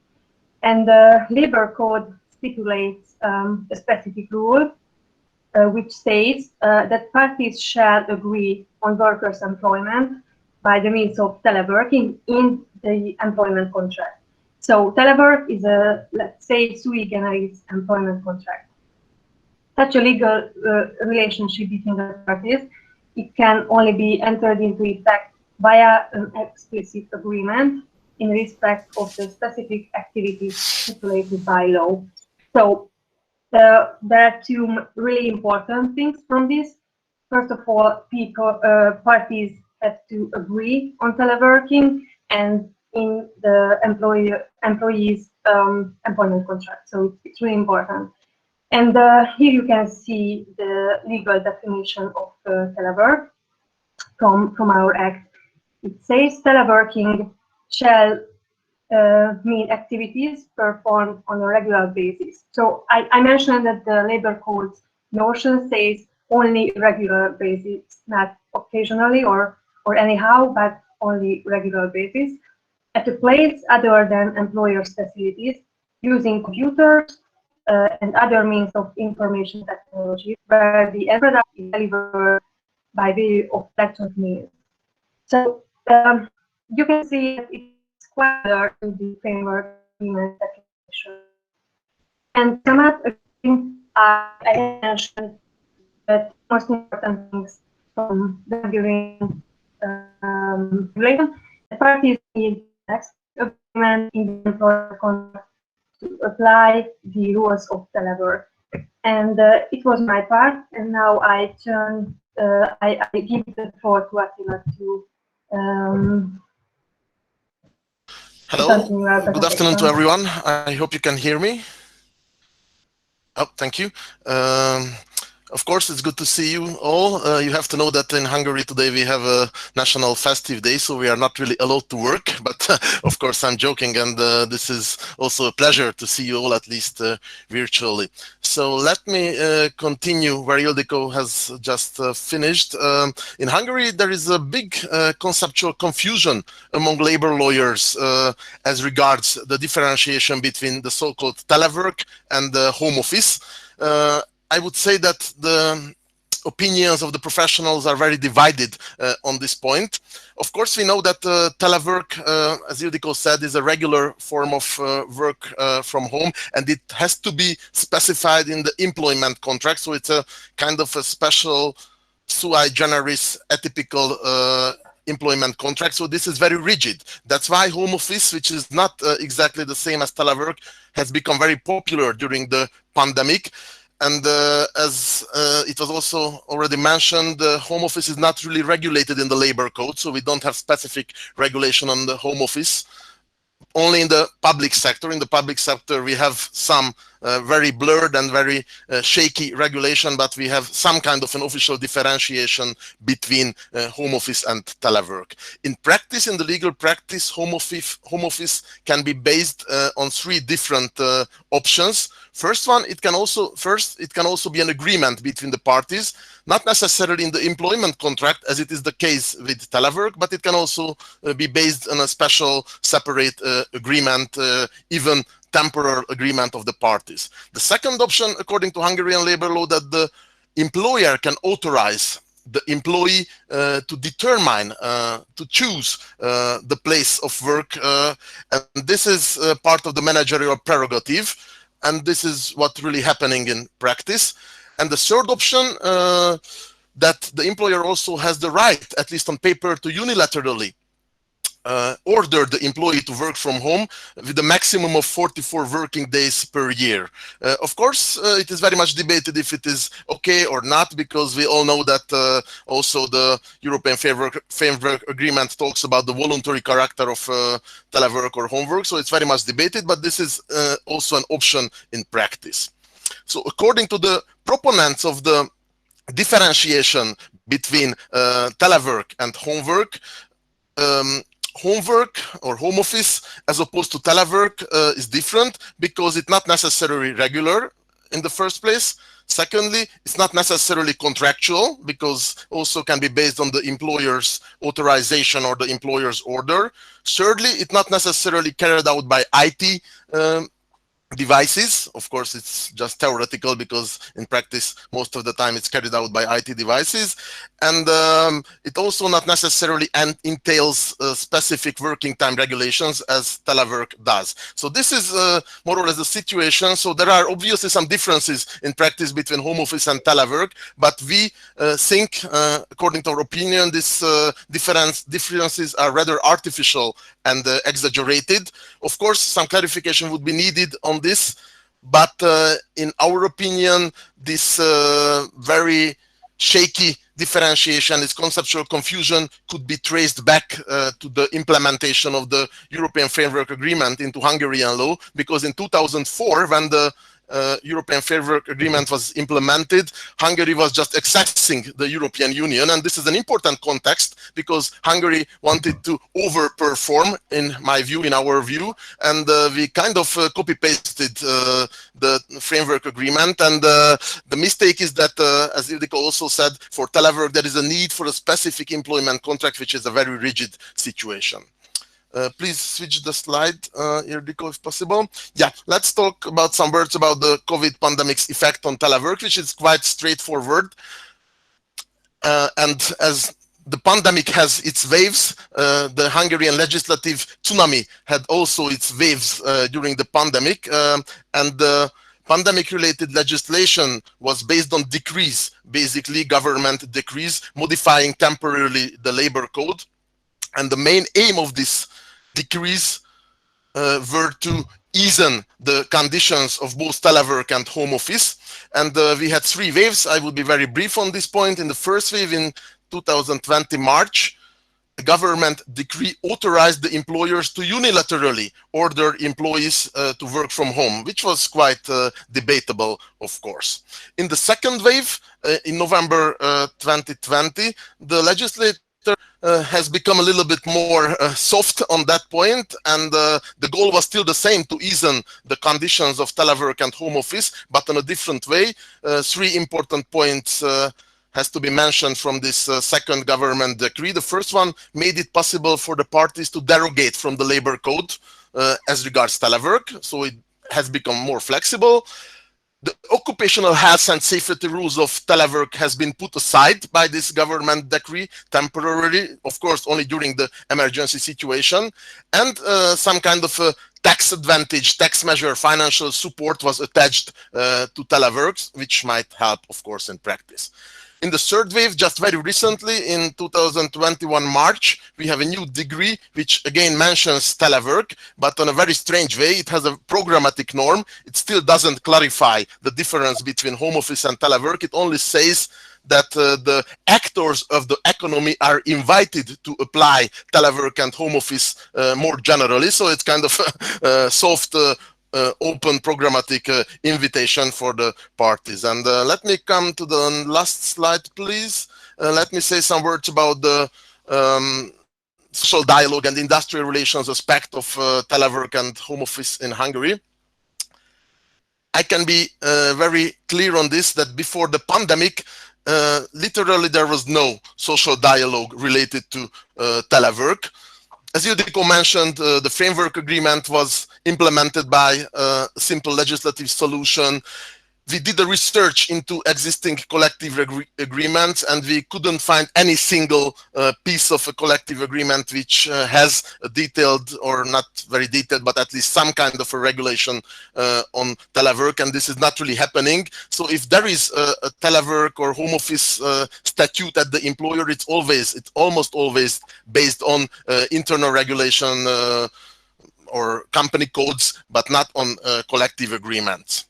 And the Labour Code stipulates a specific rule which states that parties shall agree on workers' employment by the means of teleworking in the employment contract. So telework is a, let's say, sui generis employment contract. Such a legal relationship between the parties, it can only be entered into effect via an explicit agreement in respect of the specific activities stipulated by law. So there are two really important things from this. First of all, parties have to agree on teleworking and in the employee's employment contract. So it's really important. And here you can see the legal definition of telework from our Act. It says teleworking shall mean activities performed on a regular basis. So I mentioned that the Labour Code's notion says only regular basis, not occasionally or anyhow, but only regular basis, at a place other than employer's facilities, using computers and other means of information technology, where the end product is delivered by way of electronic means. So you can see that it's quite similar to the framework agreement definition. And some other things I mentioned that most important things from the Hungarian regulation, the parties need next agreement in the employer contract to apply the rules of telework. And it was my part, and now I turn, I give the floor to Attila to
Hello, good afternoon to everyone. I hope you can hear me. Oh, thank you. Of course, it's good to see you all. You have to know that in Hungary today we have a national festive day, so we are not really allowed to work, but of course I'm joking, and this is also a pleasure to see you all, at least virtually. So let me continue where Ildikó has just finished. In Hungary, there is a big conceptual confusion among labor lawyers as regards the differentiation between the so-called telework and the home office. I would say that the opinions of the professionals are very divided on this point. Of course, we know that telework, as Ildikó said, is a regular form of work from home, and it has to be specified in the employment contract. So it's a kind of a special sui generis atypical employment contract. So this is very rigid. That's why home office, which is not exactly the same as telework, has become very popular during the pandemic. And as it was also already mentioned, the home office is not really regulated in the labor code, so we don't have specific regulation on the home office. Only in the public sector. In the public sector, we have some very blurred and very shaky regulation, but we have some kind of an official differentiation between home office and telework. In practice, in the legal practice, home office can be based on three different options. First, it can also be an agreement between the parties, not necessarily in the employment contract, as it is the case with telework, but it can also be based on a special separate agreement, even temporary agreement of the parties. The second option, according to Hungarian labor law, that the employer can authorize the employee to determine, to choose the place of work, and this is part of the managerial prerogative. and this is what really happening in practice. And the third option, that the employer also has the right, at least on paper, to unilaterally order the employee to work from home with a maximum of 44 working days per year. Of course, it is very much debated if it is okay or not, because we all know that also the European Framework Agreement talks about the voluntary character of telework or homework, so it's very much debated, but this is also an option in practice. So according to the proponents of the differentiation between telework and homework, homework or home office as opposed to telework is different because it's not necessarily regular in the first place. Secondly, it's not necessarily contractual because also can be based on the employer's authorization or the employer's order. Thirdly, it's not necessarily carried out by IT devices. Of course, it's just theoretical because in practice, most of the time it's carried out by IT devices. And it also not necessarily entails specific working time regulations as telework does. So this is more or less the situation. So there are obviously some differences in practice between home office and telework, but we think, according to our opinion, these differences are rather artificial and exaggerated. Of course, some clarification would be needed on this, but in our opinion, this very shaky differentiation, this conceptual confusion could be traced back to the implementation of the European Framework Agreement into Hungarian law, because in 2004, when the European Framework Agreement was implemented, Hungary was just accessing the European Union, and this is an important context because Hungary wanted to overperform, in my view, in our view, and we kind of copy-pasted the Framework Agreement, and the mistake is that, as Ildiko also said, for telework there is a need for a specific employment contract, which is a very rigid situation. Please switch the slide, Ildiko, if possible. Yeah, let's talk about some words about the COVID pandemic's effect on telework, which is quite straightforward. And as the pandemic has its waves, the Hungarian legislative tsunami had also its waves during the pandemic, and the pandemic-related legislation was based on decrees, basically government decrees, modifying temporarily the labor code. And the main aim of this decrees were to ease the conditions of both telework and home office. And we had three waves. I will be very brief on this point. In the first wave in 2020 March, the government decree authorized the employers to unilaterally order employees to work from home, which was quite debatable, of course. In the second wave, in November 2020, the legislature has become a little bit more soft on that point, and the goal was still the same, to ease the conditions of telework and home office, but in a different way. Three important points has to be mentioned from this second government decree. The first one made it possible for the parties to derogate from the labor code as regards telework, so it has become more flexible. The occupational health and safety rules of telework has been put aside by this government decree temporarily, of course, only during the emergency situation, and some kind of a tax advantage, tax measure, financial support was attached to teleworks, which might help, of course, in practice. In the third wave, just very recently, in 2021 March, we have a new decree which again mentions telework, but on a very strange way. It has a programmatic norm. It still doesn't clarify the difference between home office and telework. It only says that the actors of the economy are invited to apply telework and home office more generally. So it's kind of a soft open programmatic invitation for the parties. And let me come to the last slide, please. Let me say some words about the social dialogue and industrial relations aspect of telework and home office in Hungary. I can be very clear on this, that before the pandemic, literally there was no social dialogue related to telework. As Ildiko mentioned, the framework agreement was implemented by a simple legislative solution. we did a research into existing collective agreements, and we couldn't find any single piece of a collective agreement which has a detailed, or not very detailed, but at least some kind of a regulation on telework, and this is not really happening. So if there is a telework or home office statute at the employer, it's almost always based on internal regulation or company codes, but not on collective agreements.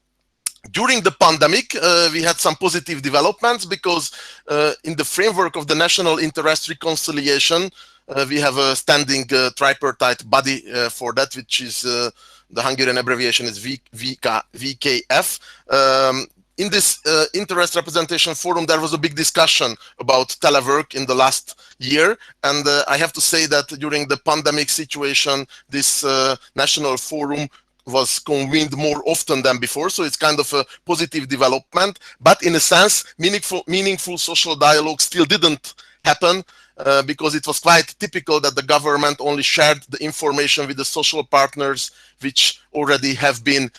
During the pandemic, we had some positive developments, because in the framework of the national interest reconciliation, we have a standing tripartite body for that, which is the Hungarian abbreviation is VKF. In this interest representation forum, there was a big discussion about telework in the last year, and I have to say that during the pandemic situation, this national forum was convened more often than before, so it's kind of a positive development. But in a sense, meaningful social dialogue still didn't happen, because it was quite typical that the government only shared the information with the social partners which already have been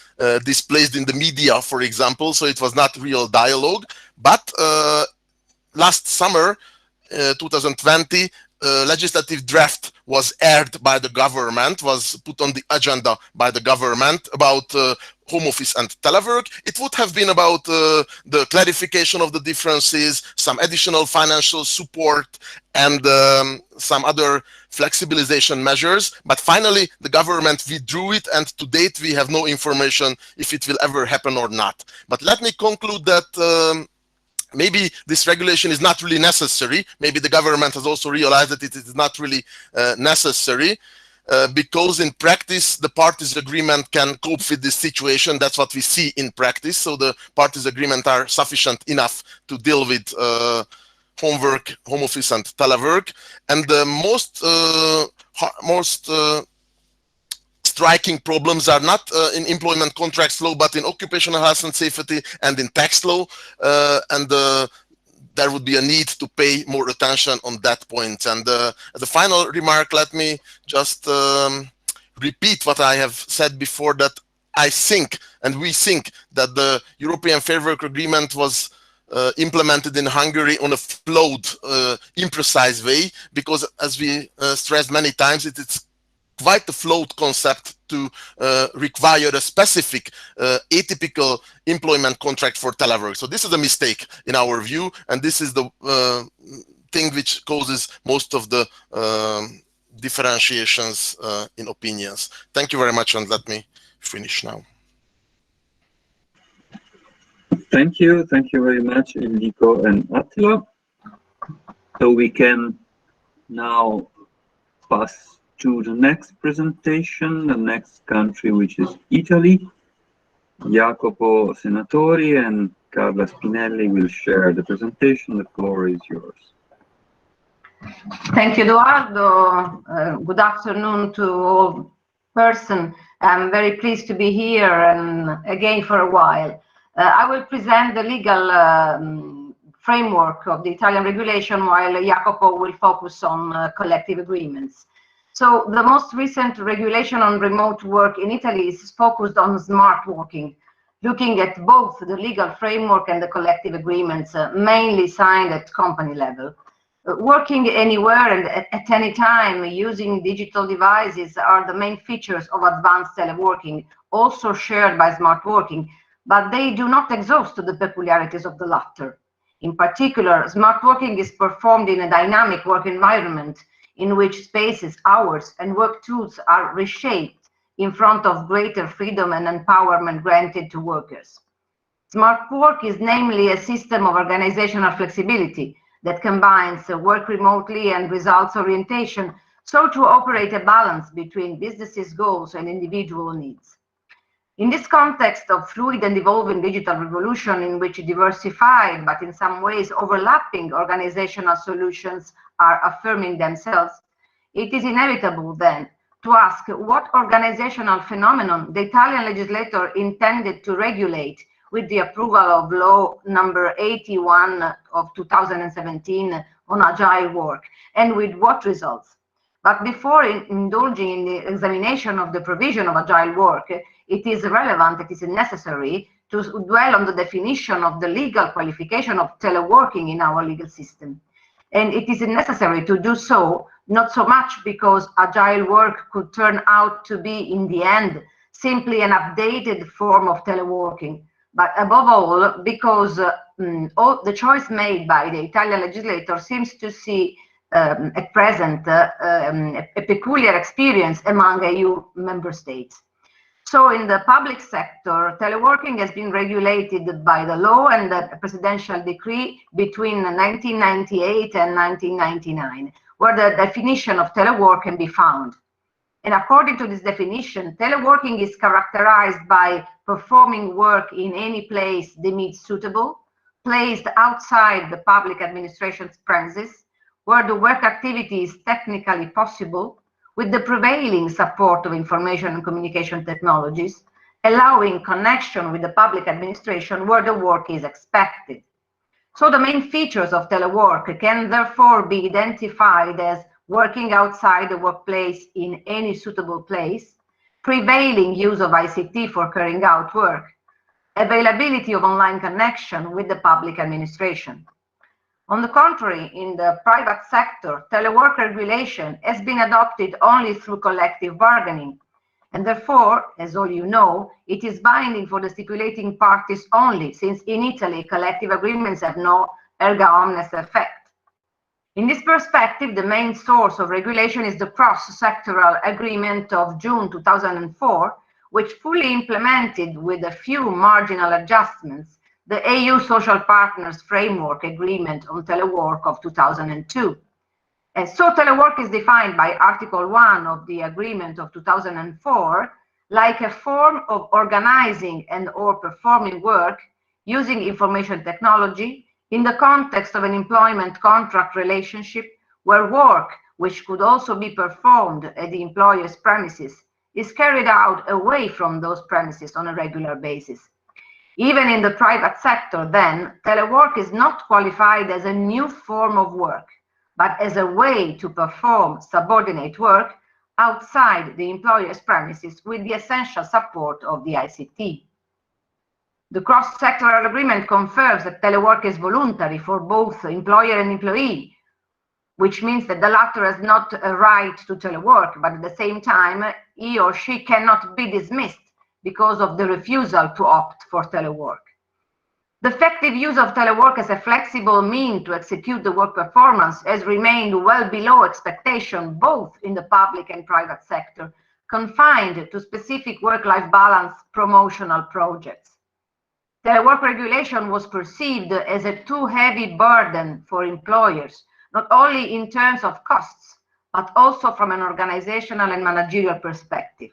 displaced in the media, for example, so it was not real dialogue. But last summer, 2020, legislative draft was aired by the government, was put on the agenda by the government about home office and telework. It would have been about the clarification of the differences, some additional financial support, and some other flexibilization measures. But finally, the government withdrew it, and to date, we have no information if it will ever happen or not. But let me conclude that maybe this regulation is not really necessary. Maybe the government has also realized that it is not really necessary, because in practice, the parties' agreement can cope with this situation. That's what we see in practice. So the parties' agreement are sufficient enough to deal with homework, home office, and telework. And the most striking problems are not in employment contracts law, but in occupational health and safety and in tax law. And there would be a need to pay more attention on that point. And as a final remark, let me just repeat what I have said before, that I think, and we think, that the European Fair Work Agreement was implemented in Hungary on a flawed, imprecise way, because as we stressed many times, it's quite a flawed concept to require a specific atypical employment contract for telework. So this is a mistake in our view, and this is the thing which causes most of the differentiations in opinions. Thank you very much, and let me finish now.
Thank you very much, Ildiko and Attila. So we can now pass to the next presentation, the next country, which is Italy. Jacopo Senatori and Carla Spinelli will share the presentation. The floor is yours.
Thank you, Eduardo. Good afternoon to all persons. I'm very pleased to be here and again for a while. I will present the legal framework of the Italian regulation, while Jacopo will focus on collective agreements. So the most recent regulation on remote work in Italy is focused on smart working, looking at both the legal framework and the collective agreements, mainly signed at company level. Working anywhere and at any time using digital devices are the main features of advanced teleworking, also shared by smart working, but they do not exhaust the peculiarities of the latter. In particular, smart working is performed in a dynamic work environment, in which spaces, hours, and work tools are reshaped in front of greater freedom and empowerment granted to workers. Smart work is namely a system of organizational flexibility that combines work remotely and results orientation, so to operate a balance between businesses' goals and individual needs. In this context of fluid and evolving digital revolution, in which diversified but in some ways overlapping organizational solutions are affirming themselves, it is inevitable then to ask what organizational phenomenon the Italian legislator intended to regulate with the approval of law number 81 of 2017 on agile work, and with what results. But before indulging in the examination of the provision of agile work, it is relevant, it is necessary to dwell on the definition of the legal qualification of teleworking in our legal system. And it is necessary to do so, not so much because agile work could turn out to be, in the end, simply an updated form of teleworking, but above all, because the choice made by the Italian legislator seems to see at present a peculiar experience among EU member states. So in the public sector, teleworking has been regulated by the law and the presidential decree between 1998 and 1999, where the definition of telework can be found. And according to this definition, teleworking is characterized by performing work in any place deemed suitable, placed outside the public administration's premises, where the work activity is technically possible, with the prevailing support of information and communication technologies, allowing connection with the public administration where the work is expected. So the main features of telework can therefore be identified as working outside the workplace in any suitable place, prevailing use of ICT for carrying out work, availability of online connection with the public administration. On the contrary, in the private sector, telework regulation has been adopted only through collective bargaining, and therefore, as all you know, it is binding for the stipulating parties only, since in Italy, collective agreements have no erga omnes effect. In this perspective, the main source of regulation is the cross-sectoral agreement of June 2004, which fully implemented, with a few marginal adjustments, the EU Social Partners Framework Agreement on Telework of 2002. And so telework is defined by Article 1 of the Agreement of 2004 like a form of organizing and/or performing work using information technology in the context of an employment contract relationship where work, which could also be performed at the employer's premises, is carried out away from those premises on a regular basis. Even in the private sector, then, telework is not qualified as a new form of work, but as a way to perform subordinate work outside the employer's premises with the essential support of the ICT. The cross-sectoral agreement confirms that telework is voluntary for both employer and employee, which means that the latter has not a right to telework, but at the same time, he or she cannot be dismissed because of the refusal to opt for telework. The effective use of telework as a flexible means to execute the work performance has remained well below expectation, both in the public and private sector, confined to specific work-life balance promotional projects. Telework regulation was perceived as a too heavy burden for employers, not only in terms of costs, but also from an organizational and managerial perspective.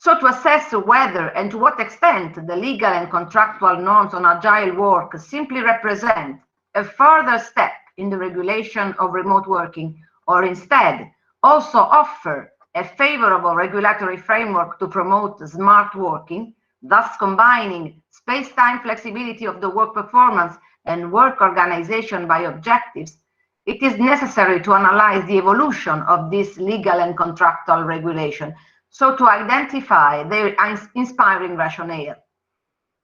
So to assess whether and to what extent the legal and contractual norms on agile work simply represent a further step in the regulation of remote working, or instead also offer a favorable regulatory framework to promote smart working, thus combining space-time flexibility of the work performance and work organization by objectives, it is necessary to analyze the evolution of this legal and contractual regulation, so to identify their inspiring rationale.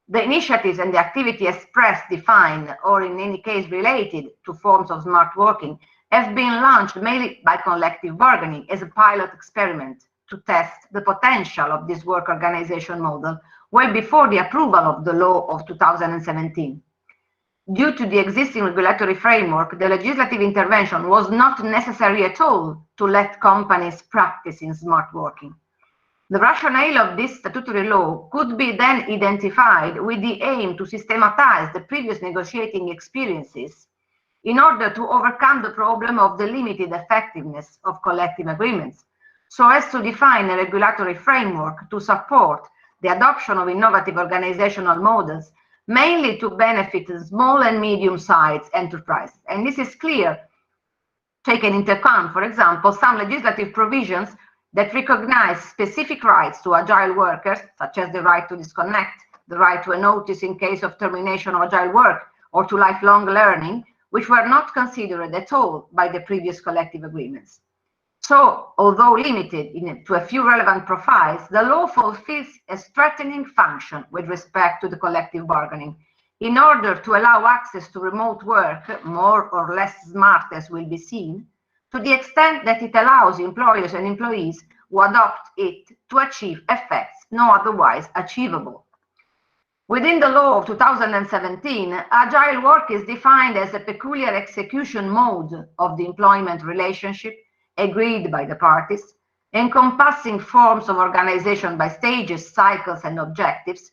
The initiatives and the activity expressed, defined, or in any case related to forms of smart working have been launched mainly by collective bargaining as a pilot experiment to test the potential of this work organization model well before the approval of the law of 2017. Due to the existing regulatory framework, the legislative intervention was not necessary at all to let companies practice in smart working. The rationale of this statutory law could be then identified with the aim to systematize the previous negotiating experiences in order to overcome the problem of the limited effectiveness of collective agreements, so as to define a regulatory framework to support the adoption of innovative organizational models, mainly to benefit small and medium-sized enterprises. And this is clear, taken into account, for example, some legislative provisions that recognize specific rights to agile workers, such as the right to disconnect, the right to a notice in case of termination of agile work, or to lifelong learning, which were not considered at all by the previous collective agreements. So, although limited to a few relevant profiles, the law fulfills a strengthening function with respect to the collective bargaining in order to allow access to remote work, more or less smart as will be seen, to the extent that it allows employers and employees who adopt it to achieve effects not otherwise achievable. Within the law of 2017, agile work is defined as a peculiar execution mode of the employment relationship agreed by the parties, encompassing forms of organization by stages, cycles, and objectives,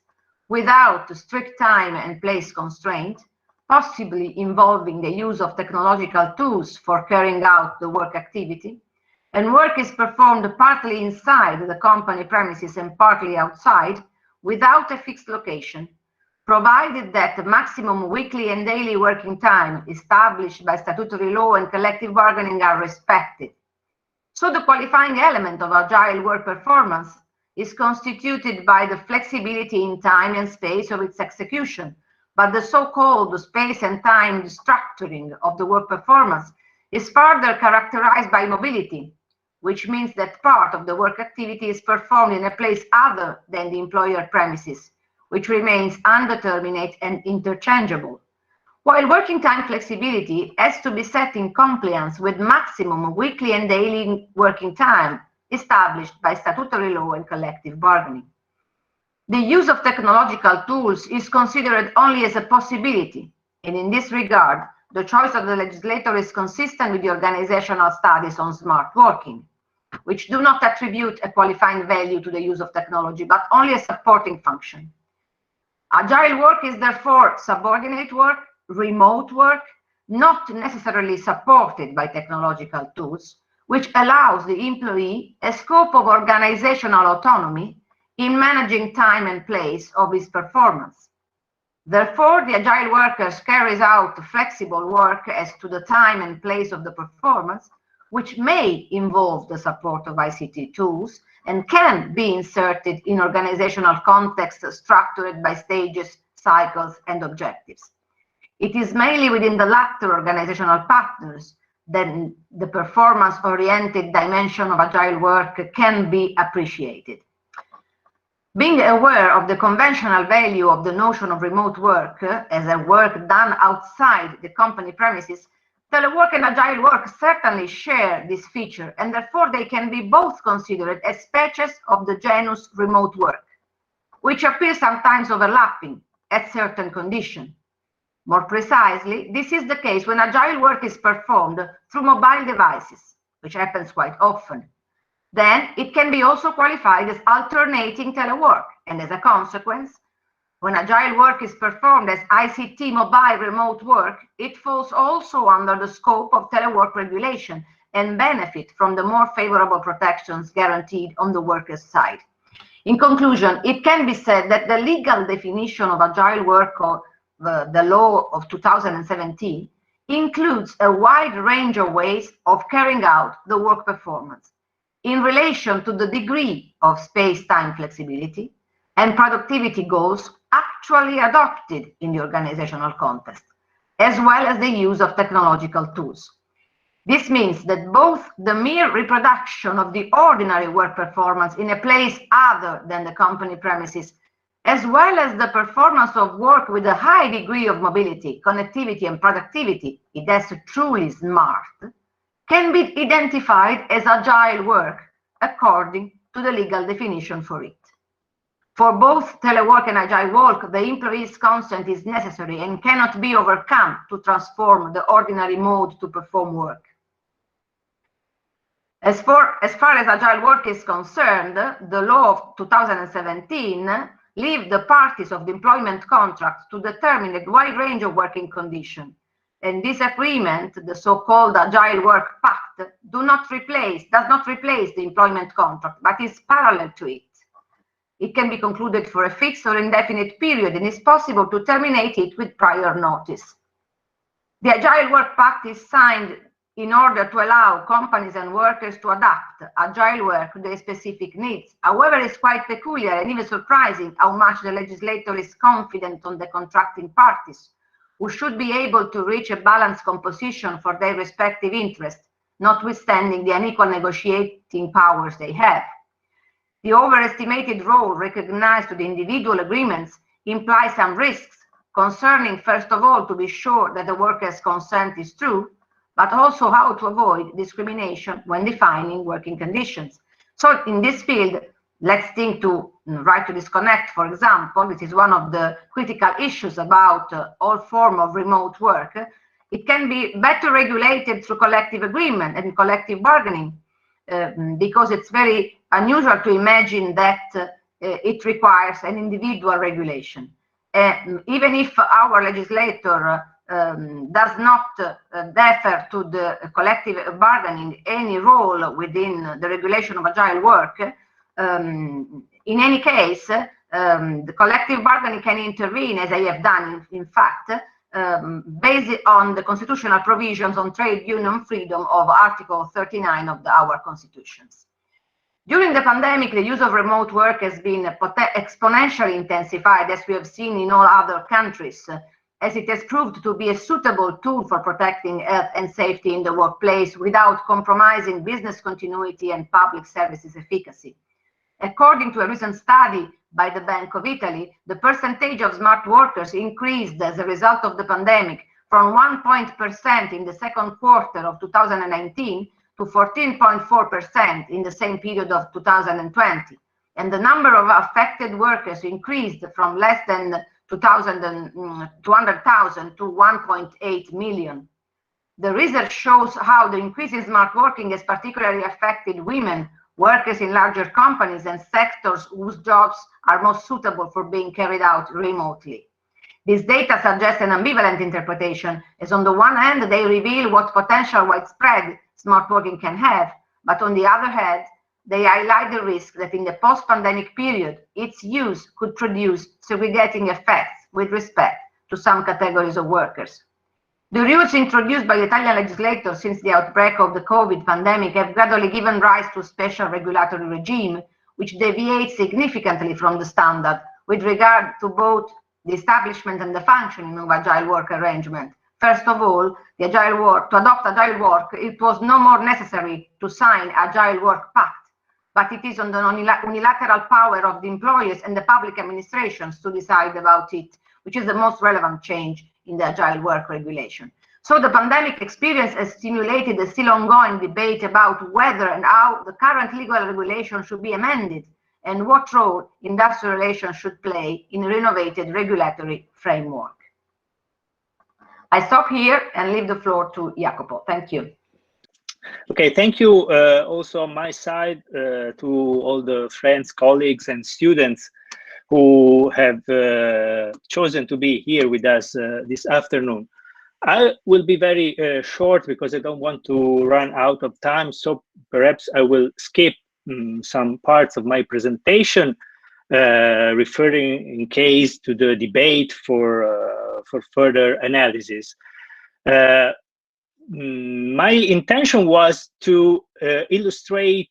without strict time and place constraint, possibly involving the use of technological tools for carrying out the work activity, and work is performed partly inside the company premises and partly outside, without a fixed location, provided that the maximum weekly and daily working time established by statutory law and collective bargaining are respected. So the qualifying element of agile work performance is constituted by the flexibility in time and space of its execution, but the so-called space and time structuring of the work performance is further characterized by mobility, which means that part of the work activity is performed in a place other than the employer premises, which remains undeterminate and interchangeable. While working time flexibility has to be set in compliance with maximum weekly and daily working time established by statutory law and collective bargaining. The use of technological tools is considered only as a possibility, and in this regard, the choice of the legislator is consistent with the organizational studies on smart working, which do not attribute a qualifying value to the use of technology, but only a supporting function. Agile work is therefore subordinate work, remote work, not necessarily supported by technological tools, which allows the employee a scope of organizational autonomy in managing time and place of his performance. Therefore, the agile worker carries out flexible work as to the time and place of the performance, which may involve the support of ICT tools and can be inserted in organizational contexts structured by stages, cycles, and objectives. It is mainly within the latter organizational partners that the performance-oriented dimension of agile work can be appreciated. Being aware of the conventional value of the notion of remote work as a work done outside the company premises, telework and agile work certainly share this feature, and therefore they can be both considered as species of the genus remote work, which appear sometimes overlapping at certain conditions. More precisely, this is the case when agile work is performed through mobile devices, which happens quite often. Then it can be also qualified as alternating telework, and as a consequence, when agile work is performed as ICT mobile remote work, it falls also under the scope of telework regulation and benefit from the more favorable protections guaranteed on the worker's side. In conclusion, it can be said that the legal definition of agile work, or the law of 2017, includes a wide range of ways of carrying out the work performance in relation to the degree of space-time flexibility and productivity goals actually adopted in the organizational context, as well as the use of technological tools. This means that both the mere reproduction of the ordinary work performance in a place other than the company premises, as well as the performance of work with a high degree of mobility, connectivity, and productivity, it is truly smart, can be identified as agile work according to the legal definition for it. For both telework and agile work, the employee's consent is necessary and cannot be overcome to transform the ordinary mode to perform work. As far as agile work is concerned, the law of 2017 leaves the parties of the employment contract to determine a wide range of working conditions. And this agreement, the so-called Agile Work Pact, does not replace the employment contract, but is parallel to it. It can be concluded for a fixed or indefinite period, and is possible to terminate it with prior notice. The Agile Work Pact is signed in order to allow companies and workers to adapt agile work to their specific needs. However, it's quite peculiar and even surprising how much the legislator is confident on the contracting parties, who should be able to reach a balanced composition for their respective interests, notwithstanding the unequal negotiating powers they have. The overestimated role recognized to the individual agreements implies some risks concerning, first of all, to be sure that the worker's consent is true, but also how to avoid discrimination when defining working conditions. So in this field, let's think to right to disconnect, for example. This is one of the critical issues about all form of remote work. It can be better regulated through collective agreement and collective bargaining, because it's very unusual to imagine that it requires an individual regulation. Even if our legislator does not defer to the collective bargaining any role within the regulation of agile work, in any case, the collective bargaining can intervene, as I have done, in fact, based on the constitutional provisions on trade union freedom of Article 39 of our constitutions. During the pandemic, the use of remote work has been exponentially intensified, as we have seen in all other countries, as it has proved to be a suitable tool for protecting health and safety in the workplace without compromising business continuity and public services efficacy. According to a recent study by the Bank of Italy, the percentage of smart workers increased as a result of the pandemic from 1% in the second quarter of 2019 to 14.4% in the same period of 2020. And the number of affected workers increased from less than 200,000 to 1.8 million. The research shows how the increase in smart working has particularly affected women, workers in larger companies and sectors whose jobs are most suitable for being carried out remotely. This data suggests an ambivalent interpretation, as on the one hand, they reveal what potential widespread smart working can have, but on the other hand, they highlight the risk that in the post-pandemic period, its use could produce segregating effects with respect to some categories of workers. The rules introduced by the Italian legislator since the outbreak of the COVID pandemic have gradually given rise to a special regulatory regime, which deviates significantly from the standard with regard to both the establishment and the functioning of agile work arrangement. First of all, to adopt agile work, it was no more necessary to sign Agile Work Pact, but it is on the unilateral power of the employers and the public administrations to decide about it, which is the most relevant change in the agile work regulation. So the pandemic experience has stimulated a still ongoing debate about whether and how the current legal regulation should be amended and what role industrial relations should play in a renovated regulatory framework. I stop here and leave the floor to Jacopo. Thank you.
Okay, thank you also on my side to all the friends, colleagues, and students who have chosen to be here with us this afternoon. I will be very short because I don't want to run out of time, so perhaps I will skip some parts of my presentation, referring in case to the debate for further analysis. My intention was to illustrate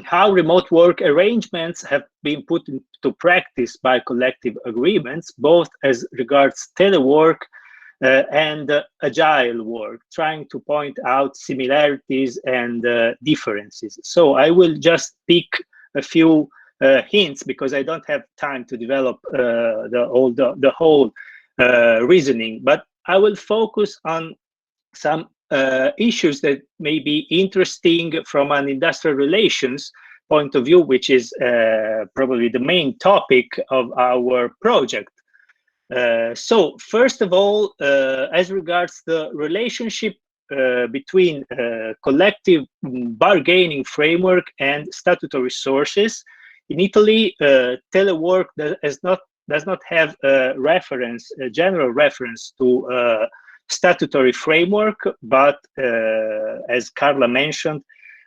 how remote work arrangements have been put into practice by collective agreements, both as regards telework and agile work, trying to point out similarities and differences. So I will just pick a few hints because I don't have time to develop the whole reasoning, but I will focus on some issues that may be interesting from an industrial relations point of view, which is probably the main topic of our project. So first of all, as regards the relationship between collective bargaining framework and statutory sources, in Italy, telework does not have a reference, a general reference to statutory framework, but as Carla mentioned,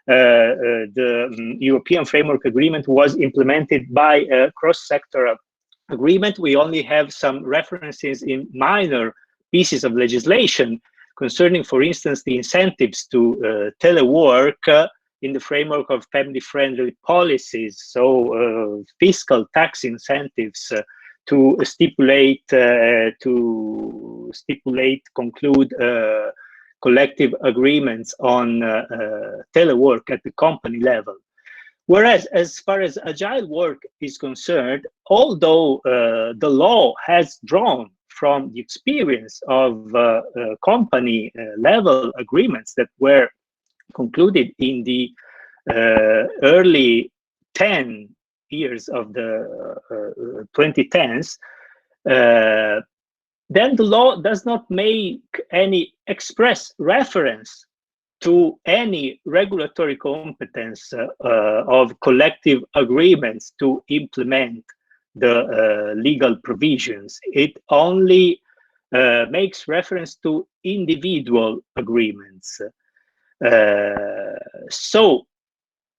the European Framework Agreement was implemented by a cross-sectoral agreement. We only have some references in minor pieces of legislation concerning, for instance, the incentives to telework in the framework of family-friendly policies, so fiscal tax incentives to conclude collective agreements on telework at the company level. Whereas, as far as agile work is concerned, although the law has drawn from the experience of company level agreements that were concluded in the early 10 years of the 2010s, then the law does not make any express reference to any regulatory competence of collective agreements to implement the legal provisions. It only makes reference to individual agreements. So,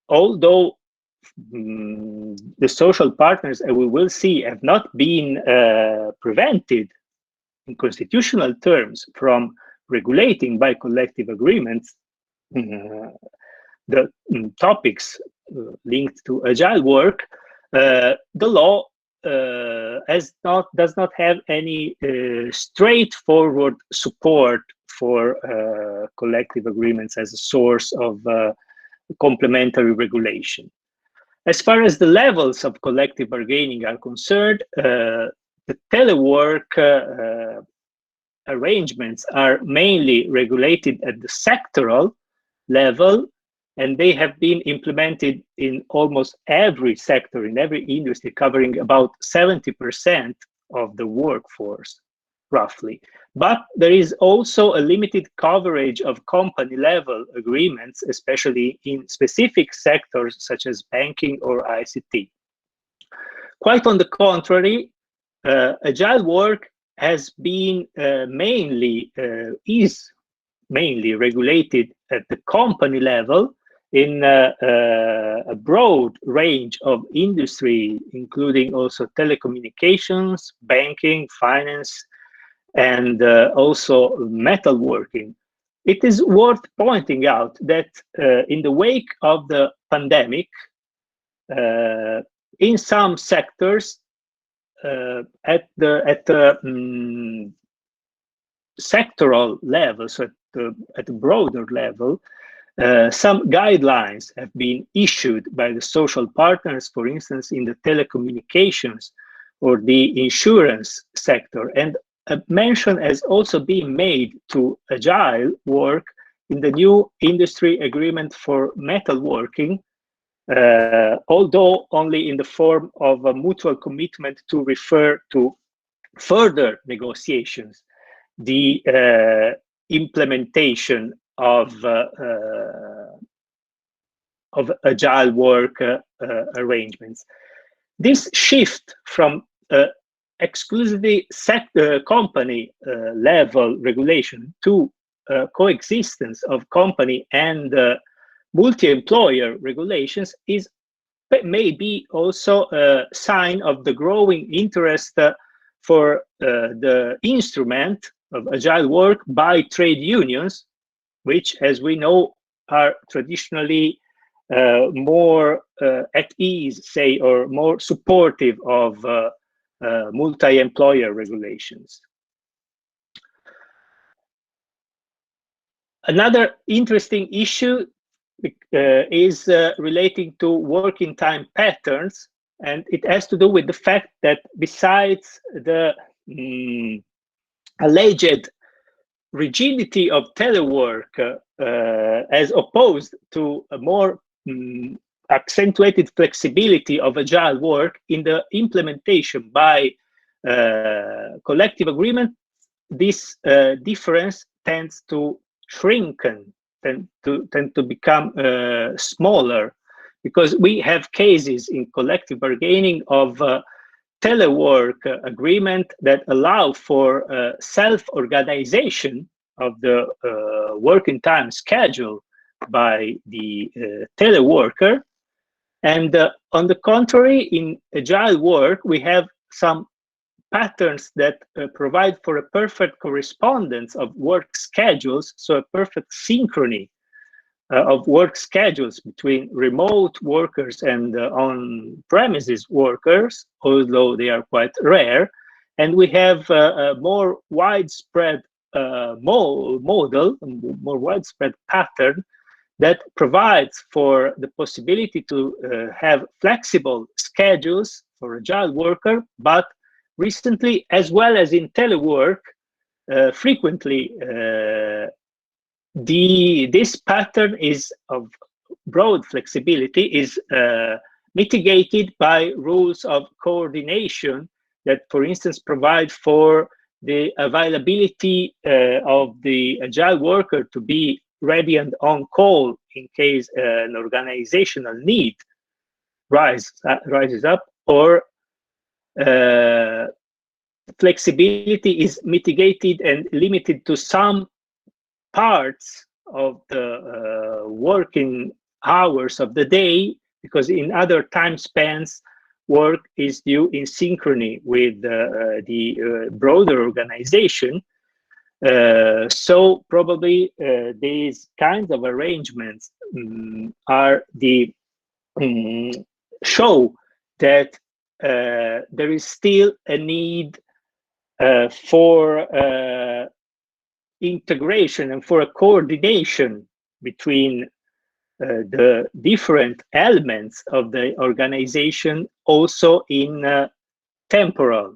although the social partners, as we will see, have not been prevented in constitutional terms from regulating by collective agreements the topics linked to agile work, the law does not have any straightforward support for collective agreements as a source of complementary regulation. As far as the levels of collective bargaining are concerned, the telework arrangements are mainly regulated at the sectoral level, and they have been implemented in almost every sector, in every industry, covering about 70% of the workforce, roughly. But there is also a limited coverage of company-level agreements, especially in specific sectors such as banking or ICT. Quite on the contrary, agile work has been is mainly regulated at the company level in a broad range of industry, including also telecommunications, banking, finance, and also metalworking. It is worth pointing out that in the wake of the pandemic, in some sectors, at the sectoral level, so at a broader level, some guidelines have been issued by the social partners, for instance, in the telecommunications or the insurance sector. And a mention has also been made to agile work in the new industry agreement for metalworking, although only in the form of a mutual commitment to refer to further negotiations, the implementation of agile work arrangements. This shift from exclusively company level regulation to coexistence of company and multi-employer regulations may be also a sign of the growing interest for the instrument of agile work by trade unions, which, as we know, are traditionally more at ease, say, or more supportive of multi-employer regulations. Another interesting issue is relating to working time patterns, and it has to do with the fact that besides the alleged rigidity of telework as opposed to a more accentuated flexibility of agile work in the implementation by collective agreement, this difference tends to shrinken, tend to become smaller, because we have cases in collective bargaining of telework agreement that allow for self-organization of the working time schedule by the teleworker. And on the contrary, in agile work, we have some patterns that provide for a perfect correspondence of work schedules, so a perfect synchrony of work schedules between remote workers and on-premises workers, although they are quite rare. And we have a more widespread model, a more widespread pattern that provides for the possibility to have flexible schedules for agile worker, but recently, as well as in telework, frequently this pattern is of broad flexibility is mitigated by rules of coordination that, for instance, provide for the availability of the agile worker to be ready and on call in case an organizational need rises up, or flexibility is mitigated and limited to some parts of the working hours of the day, because in other time spans work is due in synchrony with the broader organization. So probably these kinds of arrangements are the show that there is still a need for integration and for a coordination between the different elements of the organization, also in temporal,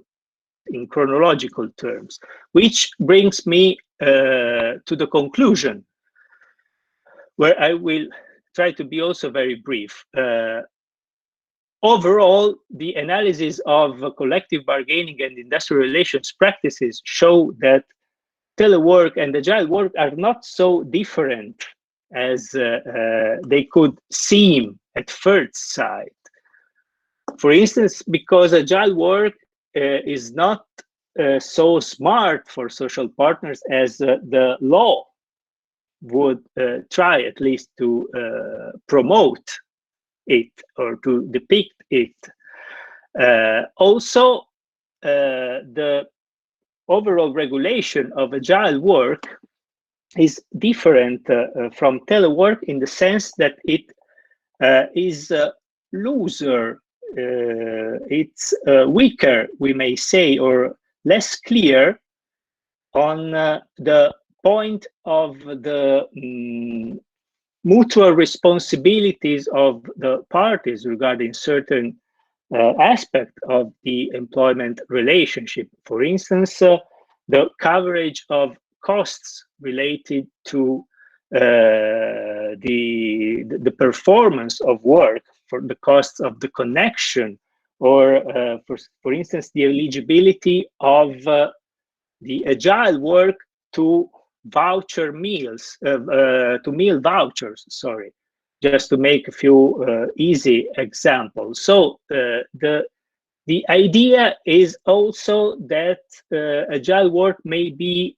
in chronological terms, which brings me to the conclusion, where I will try to be also very brief. Overall, the analysis of collective bargaining and industrial relations practices show that telework and agile work are not so different as they could seem at first sight. For instance, because agile work is not so smart for social partners as the law would try at least to promote it or to depict it. Also, the overall regulation of agile work is different from telework in the sense that it is looser, it's weaker, we may say, or less clear on the point of the mutual responsibilities of the parties regarding certain aspect of the employment relationship. For instance, the coverage of costs related to the performance of work, for the costs of the connection, or for instance, the eligibility of the agile work to voucher meals, to meal vouchers, sorry, just to make a few easy examples. So the idea is also that agile work may be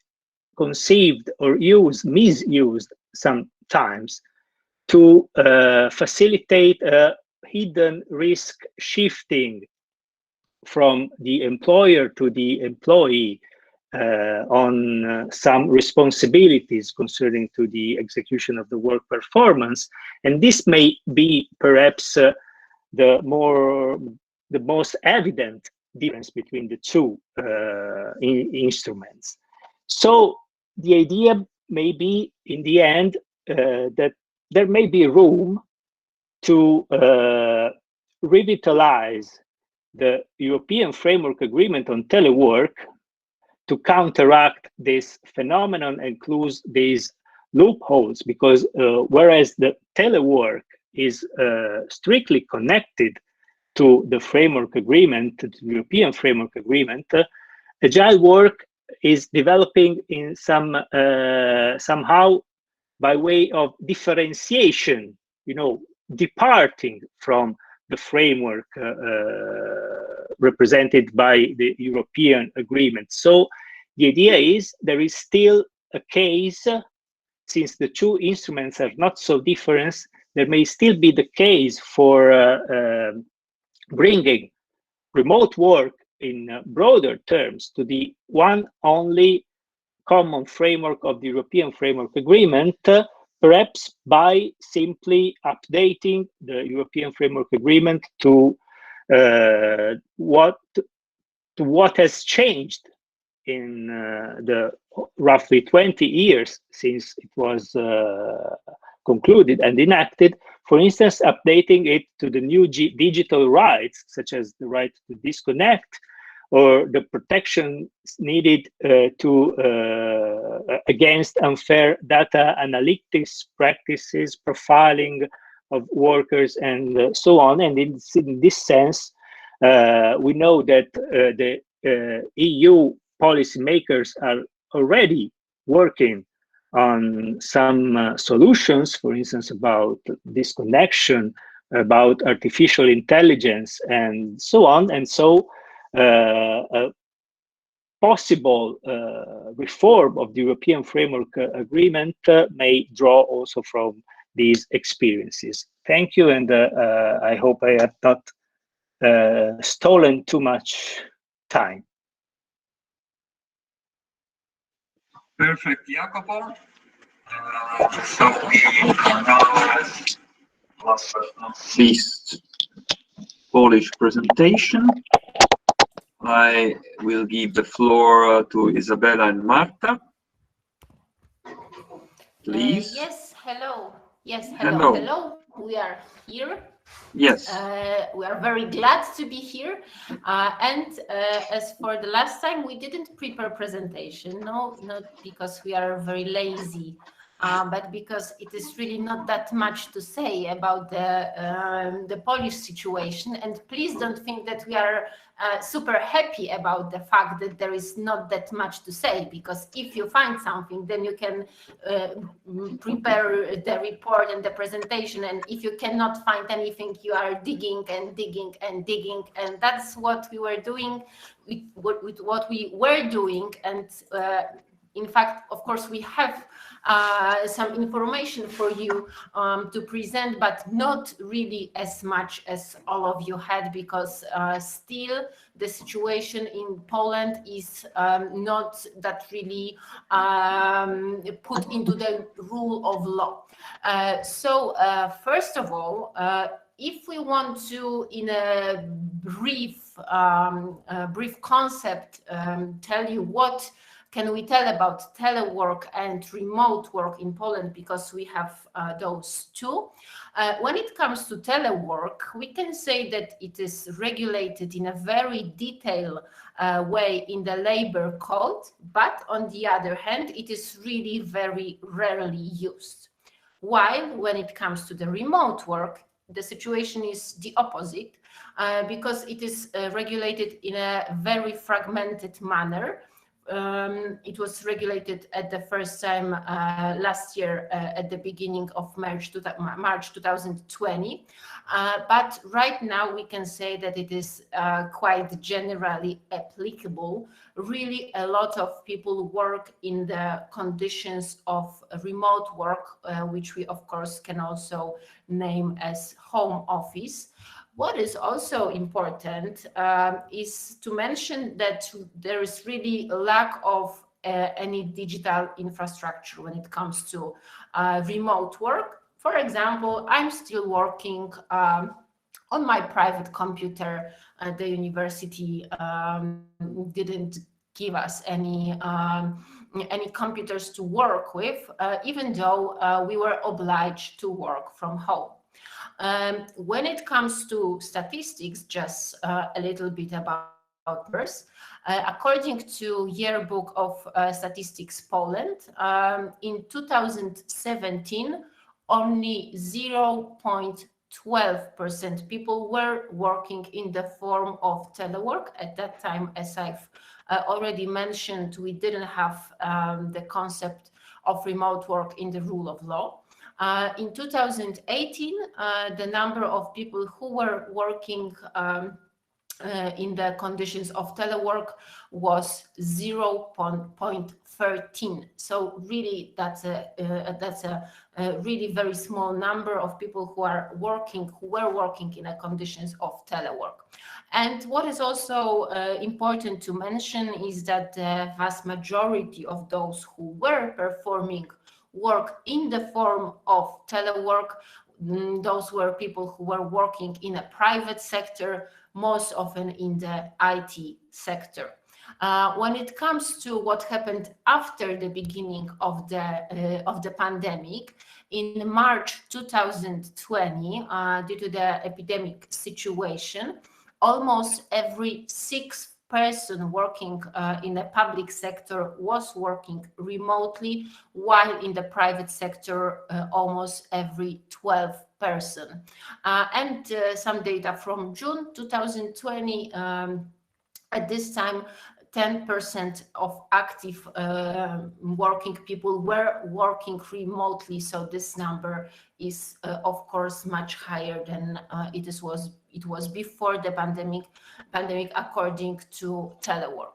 conceived or misused sometimes to facilitate a hidden risk shifting from the employer to the employee on some responsibilities concerning to the execution of the work performance. And this may be perhaps the most evident difference between the two instruments. So the idea may be, in the end, that there may be room to revitalize the European Framework Agreement on telework to counteract this phenomenon and close these loopholes, because whereas the telework is strictly connected to the framework agreement, to the European Framework Agreement, agile work is developing in some somehow by way of differentiation, departing from the framework represented by the European agreement. So the idea is there is still a case, since the two instruments are not so different, there may still be the case for bringing remote work in broader terms to the one only common framework of the European Framework Agreement, perhaps by simply updating the European Framework Agreement to what has changed in the roughly 20 years since it was concluded and enacted. For instance, updating it to the new digital rights, such as the right to disconnect, or the protections needed against unfair data analytics practices, profiling of workers, and so on. And in this sense, we know that the EU policymakers are already working on some solutions, for instance, about disconnection, about artificial intelligence, and so on. And so a possible reform of the European Framework Agreement may draw also from these experiences. Thank you, and I hope I have not stolen too much time.
Perfect, Jacopo. So we are now at last but not least Polish presentation. I will give the floor to Isabella and Marta. Please.
Yes, hello. Yes,
Hello.
hello. We are here.
Yes.
We are very glad to be here. And as for the last time, we didn't prepare presentation. No, not because we are very lazy, but because it is really not that much to say about the Polish situation. And please don't think that we are super happy about the fact that there is not that much to say, because if you find something, then you can prepare the report and the presentation. And if you cannot find anything, you are digging and digging and digging. And that's what we were doing with what we were doing. And in fact, of course, we have some information for you to present, but not really as much as all of you had, because still the situation in Poland is not that really put into the rule of law. So first of all, if we want to, in a brief concept, tell you what can we tell about telework and remote work in Poland, because we have those two. When it comes to telework, we can say that it is regulated in a very detailed way in the labor code, but on the other hand, it is really very rarely used. While when it comes to the remote work, the situation is the opposite, because it is regulated in a very fragmented manner. It was regulated at the first time last year at the beginning of March 2020. But right now we can say that it is quite generally applicable. Really, a lot of people work in the conditions of remote work, which we of course can also name as home office. What is also important is to mention that there is really a lack of any digital infrastructure when it comes to remote work. For example, I'm still working on my private computer. The university didn't give us any computers to work with, even though we were obliged to work from home. When it comes to statistics, just a little bit about numbers. According to Yearbook of Statistics Poland, in 2017, only 0.12% people were working in the form of telework. At that time, as I've already mentioned, we didn't have the concept of remote work in the rule of law. In 2018, the number of people who were working in the conditions of telework was 0.13. So really, that's a really very small number of people who were working in the conditions of telework. And what is also important to mention is that the vast majority of those who were performing work in the form of telework, those were people who were working in a private sector, most often in the IT sector. When it comes to what happened after the beginning of the pandemic, in March 2020, due to the epidemic situation, almost every sixth person working in the public sector was working remotely, while in the private sector, almost every 12th person. And some data from June 2020, at this time, 10% of active working people were working remotely. So this number is, of course, much higher than it was before the pandemic, according to Telework.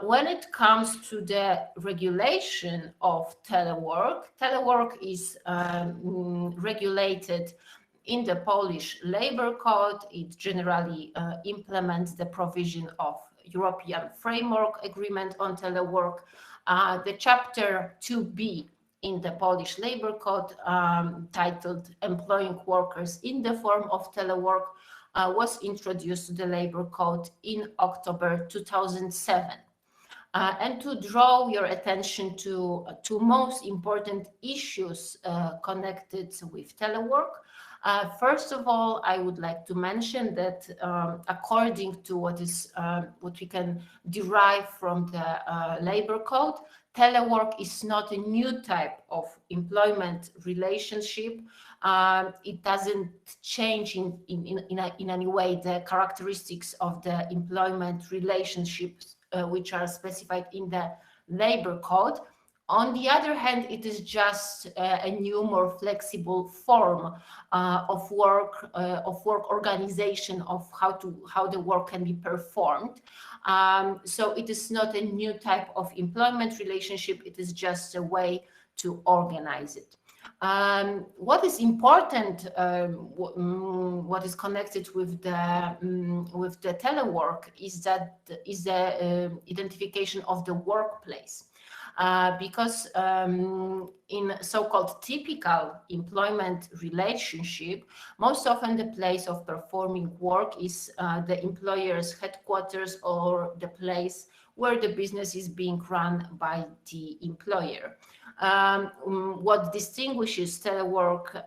When it comes to the regulation of telework, telework is regulated in the Polish Labor Code. It generally implements the provision of European Framework Agreement on Telework. The Chapter 2B in the Polish Labor Code, titled Employing Workers in the Form of Telework, was introduced to the Labor Code in October 2007. And to draw your attention to most important issues connected with telework, first of all, I would like to mention that according to what we can derive from the Labor Code, telework is not a new type of employment relationship. It doesn't change in any way the characteristics of the employment relationships which are specified in the Labor Code. On the other hand, it is just a new, more flexible form of work organization, of how the work can be performed. So it is not a new type of employment relationship. It is just a way to organize it. What is important, what is connected with the telework is the identification of the workplace. Because in so-called typical employment relationship, most often the place of performing work is the employer's headquarters or the place where the business is being run by the employer. What distinguishes telework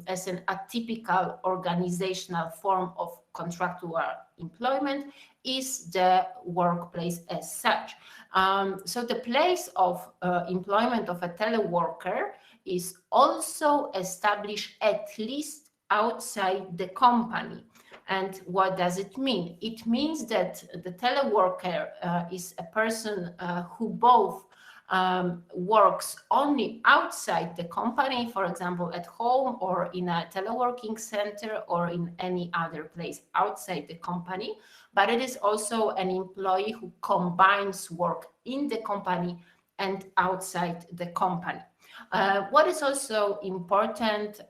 as an atypical organizational form of contractual employment is the workplace as such. So the place of employment of a teleworker is also established at least outside the company. And what does it mean? It means that the teleworker is a person who both works only outside the company, for example, at home or in a teleworking center or in any other place outside the company, but it is also an employee who combines work in the company and outside the company. What is also important,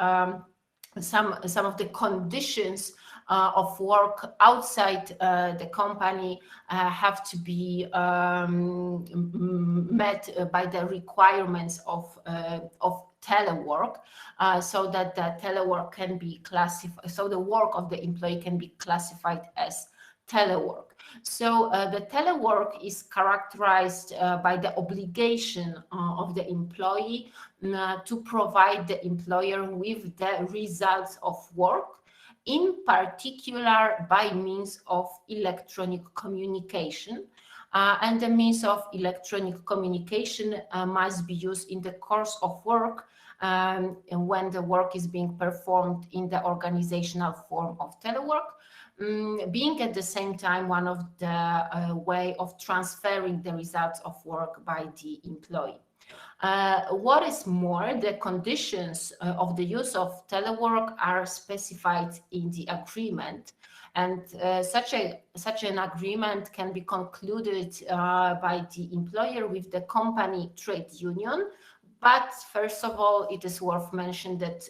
some of the conditions of work outside the company have to be met by the requirements of telework, so that the telework can be classified, so the work of the employee can be classified as telework. So the telework is characterized by the obligation of the employee to provide the employer with the results of work, in particular by means of electronic communication. And the means of electronic communication must be used in the course of work and when the work is being performed in the organizational form of telework, being at the same time one of the way of transferring the results of work by the employee. What is more, the conditions of the use of telework are specified in the agreement, and such an agreement can be concluded by the employer with the company trade union. But first of all, it is worth mentioning that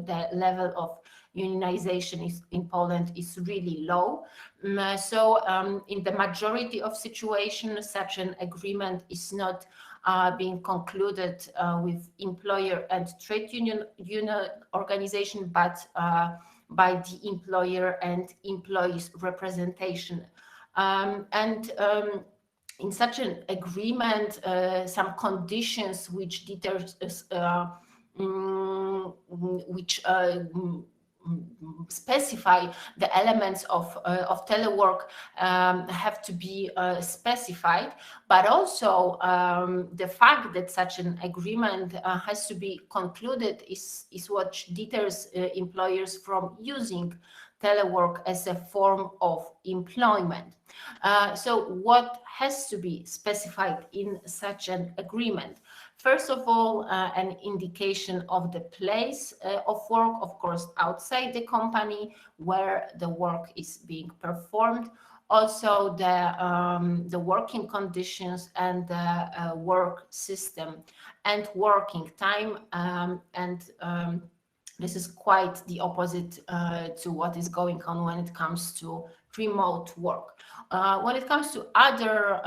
the level of unionization in Poland is really low. So in the majority of situations, such an agreement is not being concluded with employer and trade union organization, but by the employer and employees representation In such an agreement, some conditions which specify the elements of telework have to be specified, but also the fact that such an agreement has to be concluded is what deters employers from using telework as a form of employment. So what has to be specified in such an agreement? First of all, an indication of the place of work, of course, outside the company where the work is being performed. Also, the working conditions and the work system and working time. This is quite the opposite to what is going on when it comes to remote work. When it comes to other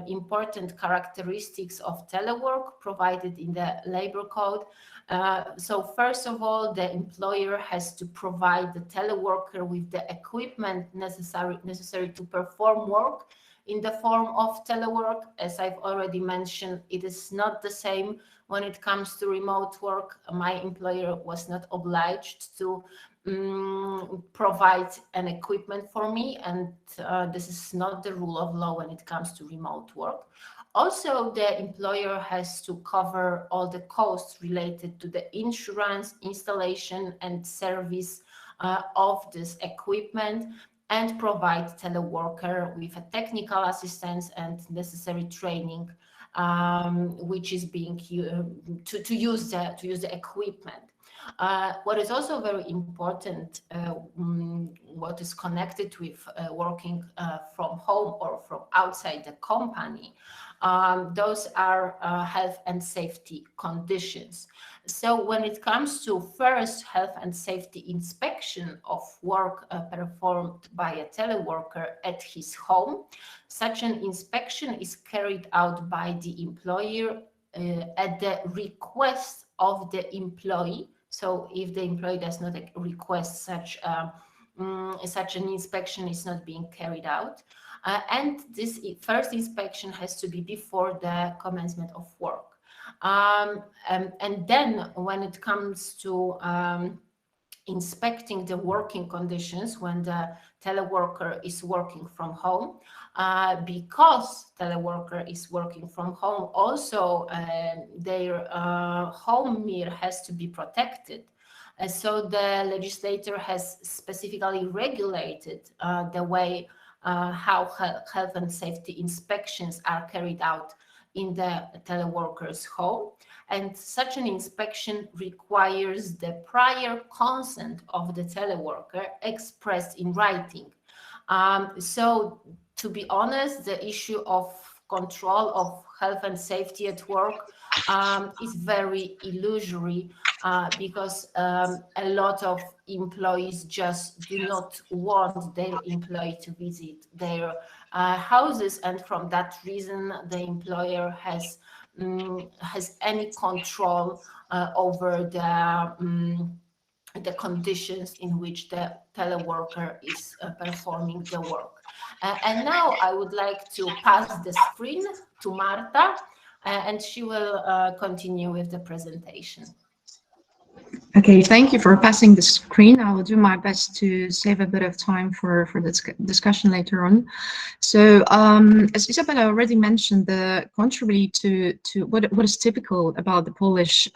important characteristics of telework provided in the labor code, so first of all, the employer has to provide the teleworker with the equipment necessary to perform work in the form of telework. As I've already mentioned, it is not the same when it comes to remote work. My employer was not obliged to provide an equipment for me, and this is not the rule of law when it comes to remote work. Also, the employer has to cover all the costs related to the insurance, installation, and service of this equipment, and provide teleworker with a technical assistance and necessary training, which is being to use the equipment. What is also very important, what is connected with working from home or from outside the company, those are health and safety conditions. So when it comes to first health and safety inspection of work performed by a teleworker at his home, such an inspection is carried out by the employer at the request of the employee. So if the employee does not request such an inspection, is not being carried out. And this first inspection has to be before the commencement of work. And then when it comes to inspecting the working conditions when the teleworker is working from home, because teleworker is working from home, also their home mirror has to be protected. So the legislator has specifically regulated the way how health and safety inspections are carried out in the teleworker's home. And such an inspection requires the prior consent of the teleworker expressed in writing. So to be honest, the issue of control of health and safety at work is very illusory, because a lot of employees just do not want their employee to visit their houses, and from that reason the employer has any control over the conditions in which the teleworker is performing the work. And now I would like to pass the screen to Marta, and she will continue with the presentation.
Okay, thank you for passing the screen. I will do my best to save a bit of time for the discussion later on. So, as Isabella already mentioned, contrary to what is typical about the Polish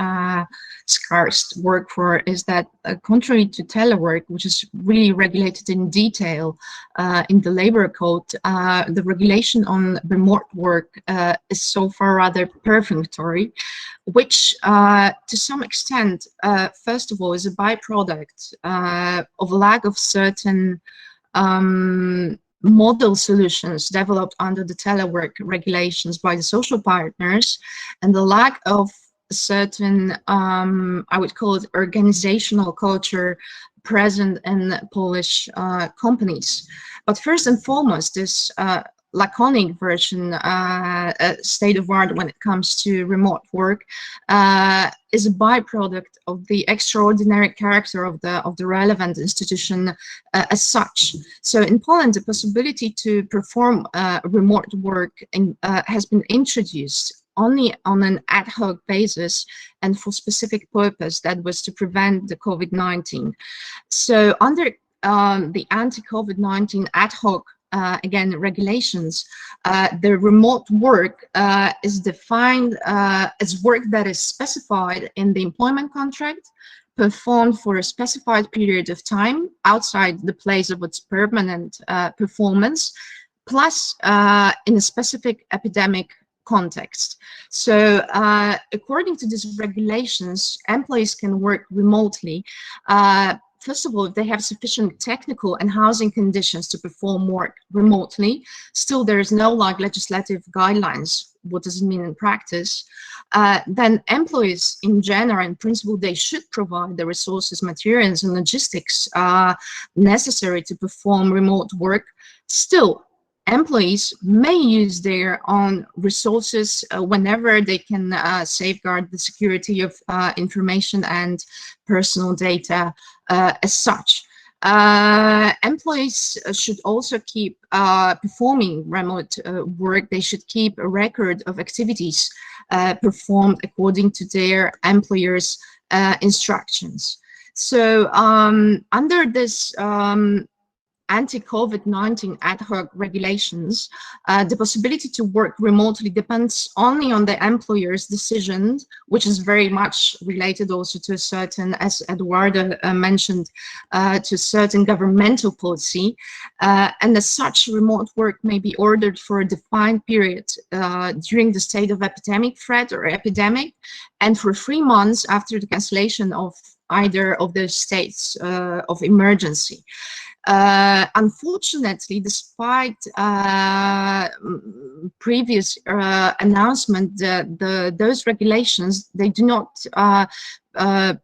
scarce workforce is that, contrary to telework, which is really regulated in detail in the labor code, the regulation on remote work is so far rather perfunctory, which to some extent, first of all, is a byproduct of a lack of certain model solutions developed under the telework regulations by the social partners, and the lack of certain, I would call it, organizational culture present in Polish companies. But first and foremost, this laconic version, state of art when it comes to remote work, is a byproduct of the extraordinary character of the relevant institution as such. So in Poland, the possibility to perform remote work has been introduced only on an ad hoc basis and for specific purpose, that was to prevent the COVID-19. So under the anti-COVID-19 ad hoc again regulations, the remote work is defined as work that is specified in the employment contract, performed for a specified period of time outside the place of its permanent performance, plus in a specific epidemic context. So according to these regulations, employees can work remotely. First of all, if they have sufficient technical and housing conditions to perform work remotely. Still, there is no legislative guidelines. What does it mean in practice? Then employees in general, in principle, they should provide the resources, materials, and logistics necessary to perform remote work. Still, employees may use their own resources whenever they can safeguard the security of information and personal data as such. Employees should also keep performing remote work. They should keep a record of activities performed according to their employer's instructions. So under this anti-COVID-19 ad hoc regulations, the possibility to work remotely depends only on the employer's decision, which is very much related also to a certain, as Eduardo mentioned, to a certain governmental policy. And as such, remote work may be ordered for a defined period during the state of epidemic threat or epidemic, and for 3 months after the cancellation of either of the states of emergency. Unfortunately, despite previous announcement, those regulations, they do not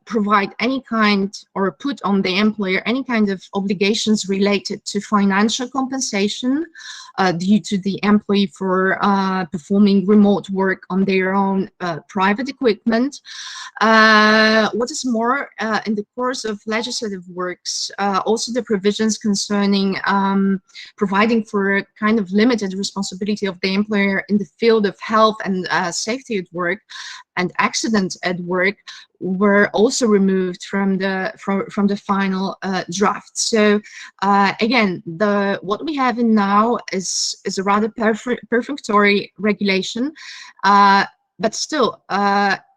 provide any kind or put on the employer any kind of obligations related to financial compensation due to the employee for performing remote work on their own private equipment. What is more, in the course of legislative works, also the provisions concerning providing for a kind of limited responsibility of the employer in the field of health and safety at work and accidents at work were also removed from the final draft. So again, what we have in now is a rather perfunctory regulation, but still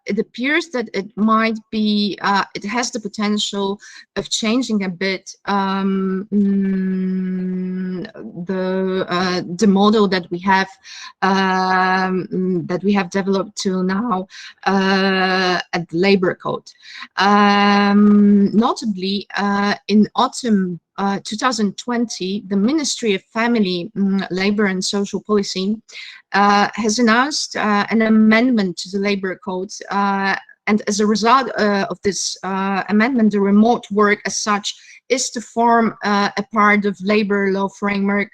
it appears that it might be, it has the potential of changing a bit the model that we have developed till now at the Labor Code. Notably, in autumn 2020, the Ministry of Family, Labor and Social Policy has announced an amendment to the Labor Code, and as a result of this amendment, the remote work as such is to form a part of labor law framework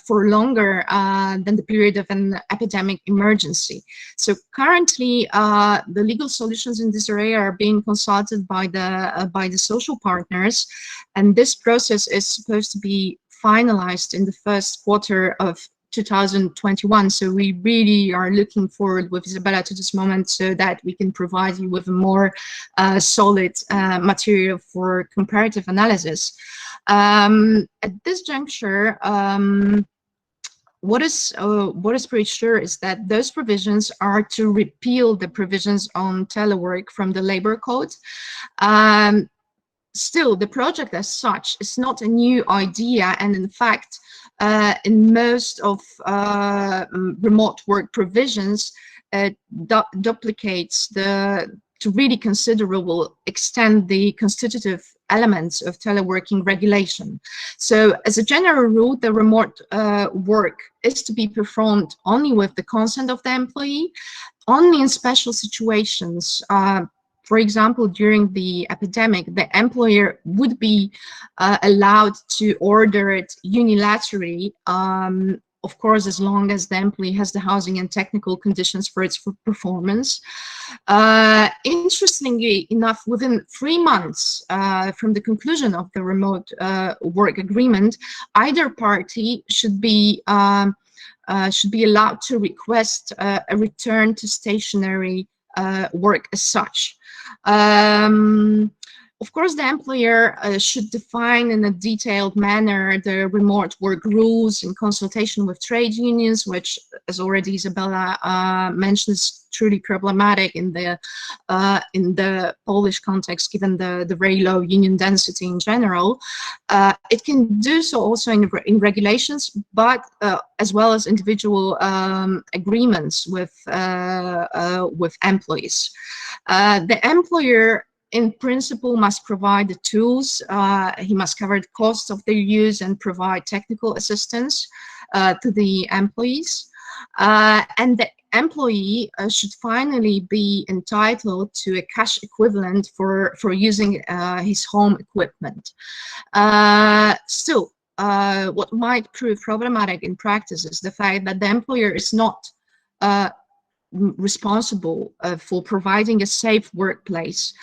for longer than the period of an epidemic emergency. So currently, the legal solutions in this area are being consulted by the social partners, and this process is supposed to be finalized in the first quarter of 2021. So we really are looking forward with Isabella to this moment so that we can provide you with a more solid material for comparative analysis. At this juncture, what is pretty sure is that those provisions are to repeal the provisions on telework from the Labor Code. Still, the project as such is not a new idea, and in fact, in most of remote work provisions, duplicates to really considerable extent the constitutive elements of teleworking regulation. So as a general rule, the remote work is to be performed only with the consent of the employee, only in special situations. For example, during the epidemic, the employer would be allowed to order it unilaterally of course, as long as the employee has the housing and technical conditions for its performance. Interestingly enough, within 3 months from the conclusion of the remote work agreement, either party should be allowed to request a return to stationary work as such. Of course, the employer should define in a detailed manner the remote work rules in consultation with trade unions, which, as already Isabella mentioned, is truly problematic in the Polish context, given the very low union density in general. It can do so also in regulations, but as well as individual agreements with employees. The employer, in principle, must provide the tools. He must cover the cost of their use and provide technical assistance to the employees. And the employee should finally be entitled to a cash equivalent for using his home equipment. Still, what might prove problematic in practice is the fact that the employer is not responsible for providing a safe workplace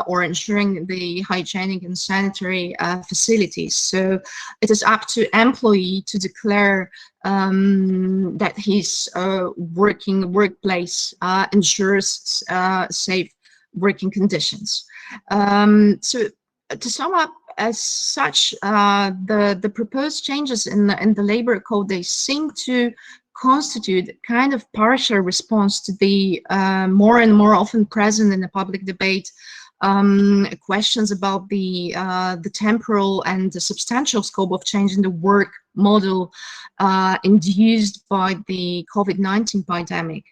or ensuring the hygienic and sanitary facilities. So it is up to employee to declare that his working workplace ensures safe working conditions. So to sum up, as such, the proposed changes in the labor code, they seem to constitute kind of partial response to the more and more often present in the public debate questions about the temporal and the substantial scope of change in the work model induced by the COVID-19 pandemic.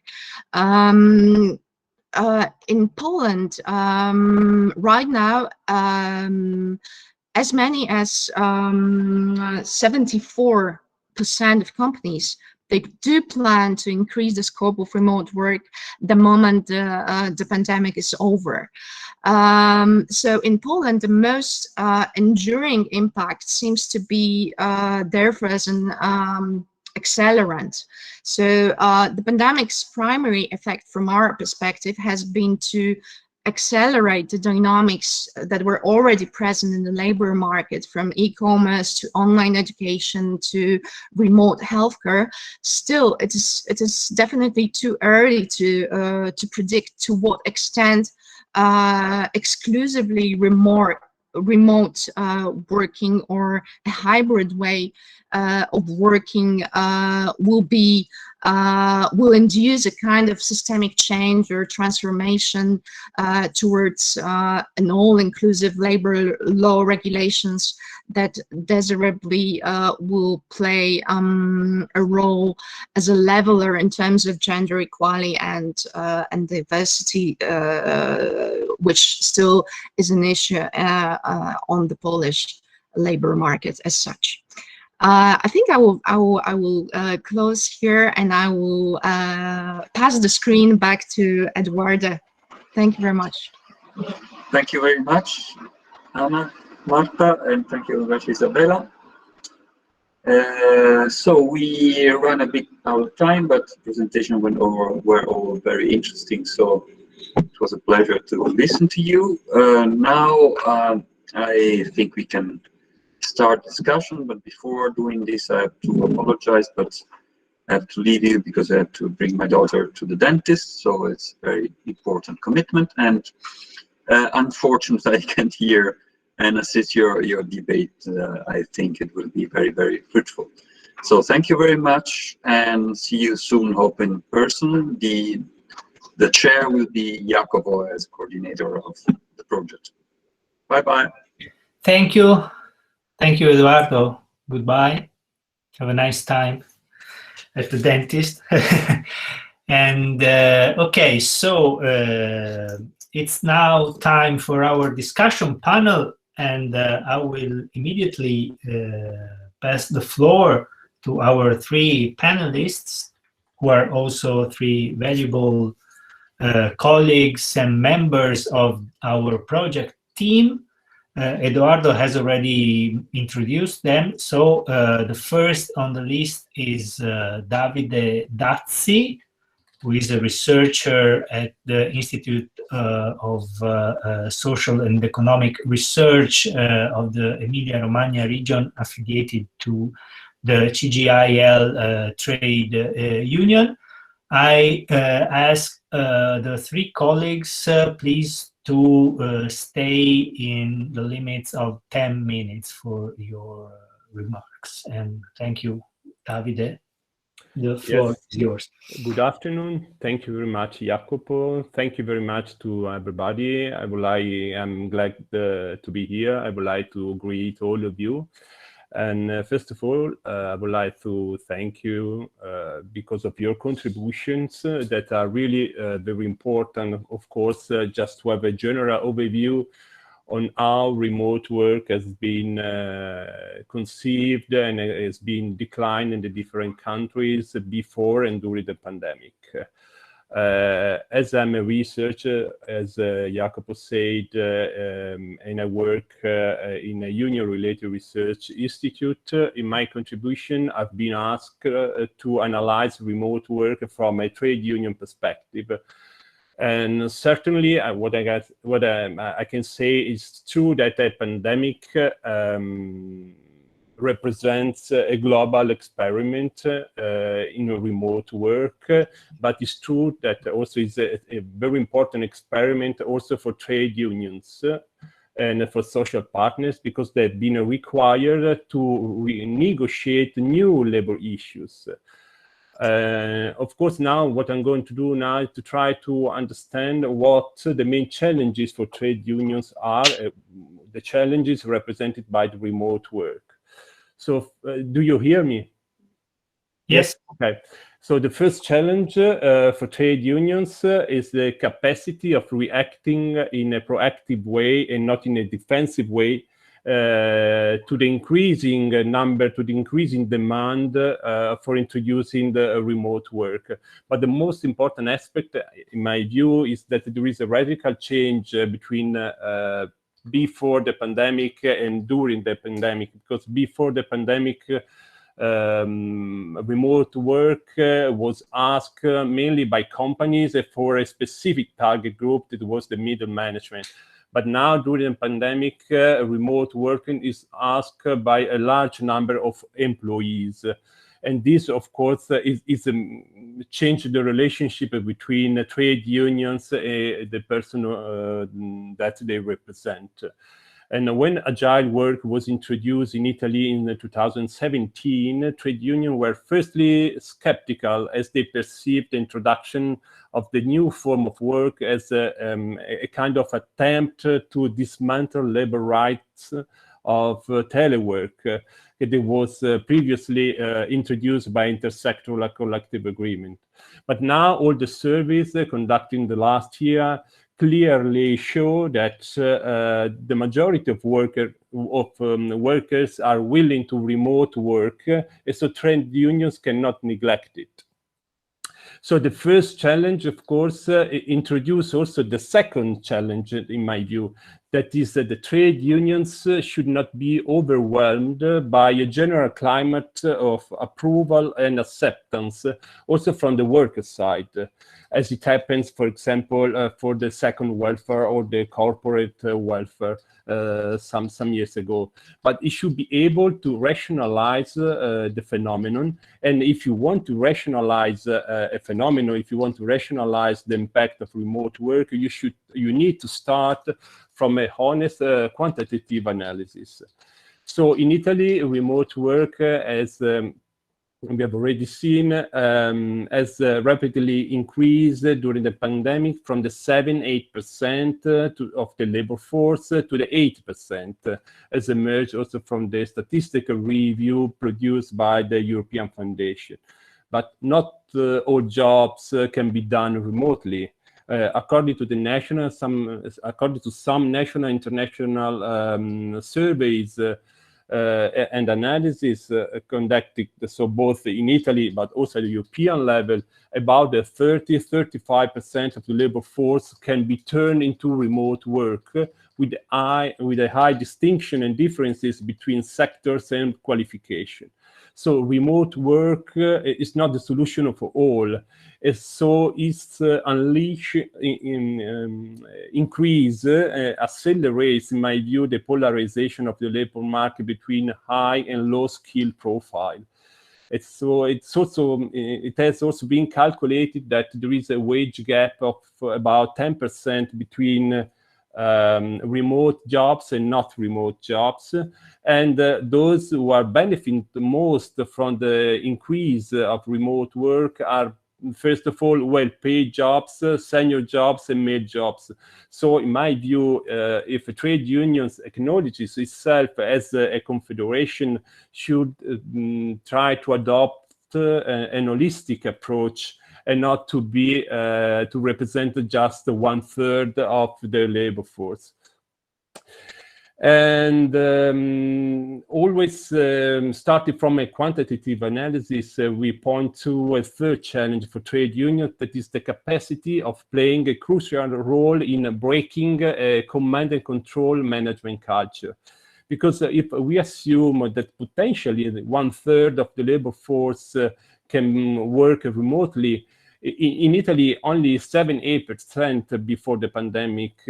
In Poland, right now, as many as 74% of companies, they do plan to increase the scope of remote work the moment the pandemic is over. So in Poland, the most enduring impact seems to be therefore as an accelerant. So the pandemic's primary effect from our perspective has been to accelerate the dynamics that were already present in the labor market, from e-commerce to online education to remote healthcare. Still, it is definitely too early to predict to what extent exclusively remote working or a hybrid way of working will induce a kind of systemic change or transformation towards an all-inclusive labor law regulations that desirably will play a role as a leveler in terms of gender equality and diversity, which still is an issue on the Polish labor market as such. I think I will close here, and I will pass the screen back to Eduarda. Thank you very much.
Thank you very much, Anna, Marta, and thank you very much, Isabella. So we ran a bit out of time, but the presentation were all very interesting. So it was a pleasure to listen to you. Now I think we can start discussion, but before doing this, I have to apologize, but I have to leave you because I have to bring my daughter to the dentist. So it's a very important commitment, and unfortunately, I can't hear and assist your debate. I think it will be very, very fruitful. So thank you very much, and see you soon, hope in person. The chair will be Jacopo as coordinator of the project. Bye-bye.
Thank you. Thank you, Eduardo. Goodbye. Have a nice time at the dentist. And okay, so it's now time for our discussion panel, and I will immediately pass the floor to our three panelists, who are also three valuable colleagues and members of our project team. Eduardo has already introduced them. So the first on the list is Davide Dazzi, who is a researcher at the Institute of Social and Economic Research of the Emilia-Romagna region, affiliated to the CGIL trade union. I ask the three colleagues, please, to stay in the limits of 10 minutes for your remarks. And thank you, Davide. The floor is yours.
Good afternoon. Thank you very much, Jacopo. Thank you very much to everybody. I'm glad to be here. I would like to greet all of you. And first of all, I would like to thank you because of your contributions that are really very important. Of course, just to have a general overview on how remote work has been conceived and has been declined in the different countries before and during the pandemic. As I'm a researcher, as Jacopo said, and I work in a union-related research institute, in my contribution, I've been asked to analyze remote work from a trade union perspective. And certainly, what I can say is true that a pandemic represents a global experiment in remote work, but it's true that also is a very important experiment also for trade unions and for social partners, because they've been required to renegotiate new labor issues. Of course, now what I'm going to do now is to try to understand what the main challenges for trade unions are, the challenges represented by the remote work. So do you hear me?
Yes.
Okay. So the first challenge for trade unions is the capacity of reacting in a proactive way and not in a defensive way to the increasing number, to the increasing demand for introducing the remote work. But the most important aspect, in my view, is that there is a radical change between before the pandemic and during the pandemic, because before the pandemic, remote work was asked mainly by companies for a specific target group, that was the middle management. But now, during the pandemic, remote working is asked by a large number of employees. And this, of course, is change the relationship between trade unions and the person that they represent. And when agile work was introduced in Italy in 2017, trade unions were firstly skeptical, as they perceived the introduction of the new form of work as a kind of attempt to dismantle labor rights of telework that was previously introduced by intersectoral collective agreement. But now all the surveys conducted in the last year clearly show that the majority of workers are willing to remote work, and so trade unions cannot neglect it. So the first challenge, of course, introduce also the second challenge, in my view, that is that the trade unions should not be overwhelmed by a general climate of approval and acceptance, also from the worker side, as it happens, for example, for the second welfare or the corporate welfare some years ago. But it should be able to rationalize the phenomenon. And if you want to rationalize a phenomenon, if you want to rationalize the impact of remote work, you need to start from a honest quantitative analysis. So in Italy, remote work, as we have already seen, has rapidly increased during the pandemic from the 7–8% of the labor force to the 8%, as emerged also from the statistical review produced by the European Foundation. But not all jobs can be done remotely. According to some national and international surveys and analysis conducted, so both in Italy but also at the European level, about 30–35% of the labor force can be turned into remote work with a high distinction and differences between sectors and qualification. So remote work is not the solution for all. So it's accelerates, in my view, the polarization of the labor market between high and low skill profile. It has also been calculated that there is a wage gap of about 10% between remote jobs and not remote jobs, and those who are benefiting the most from the increase of remote work are, first of all, well-paid jobs, senior jobs, and male jobs. So in my view, if a trade unions acknowledges itself as a confederation, should try to adopt an holistic approach and not to be to represent just 1/3 of the labor force. And always starting from a quantitative analysis, we point to a third challenge for trade unions, that is the capacity of playing a crucial role in breaking a command and control management culture. Because if we assume that potentially 1/3 of the labor force can work remotely, in Italy, only 7-8% before the pandemic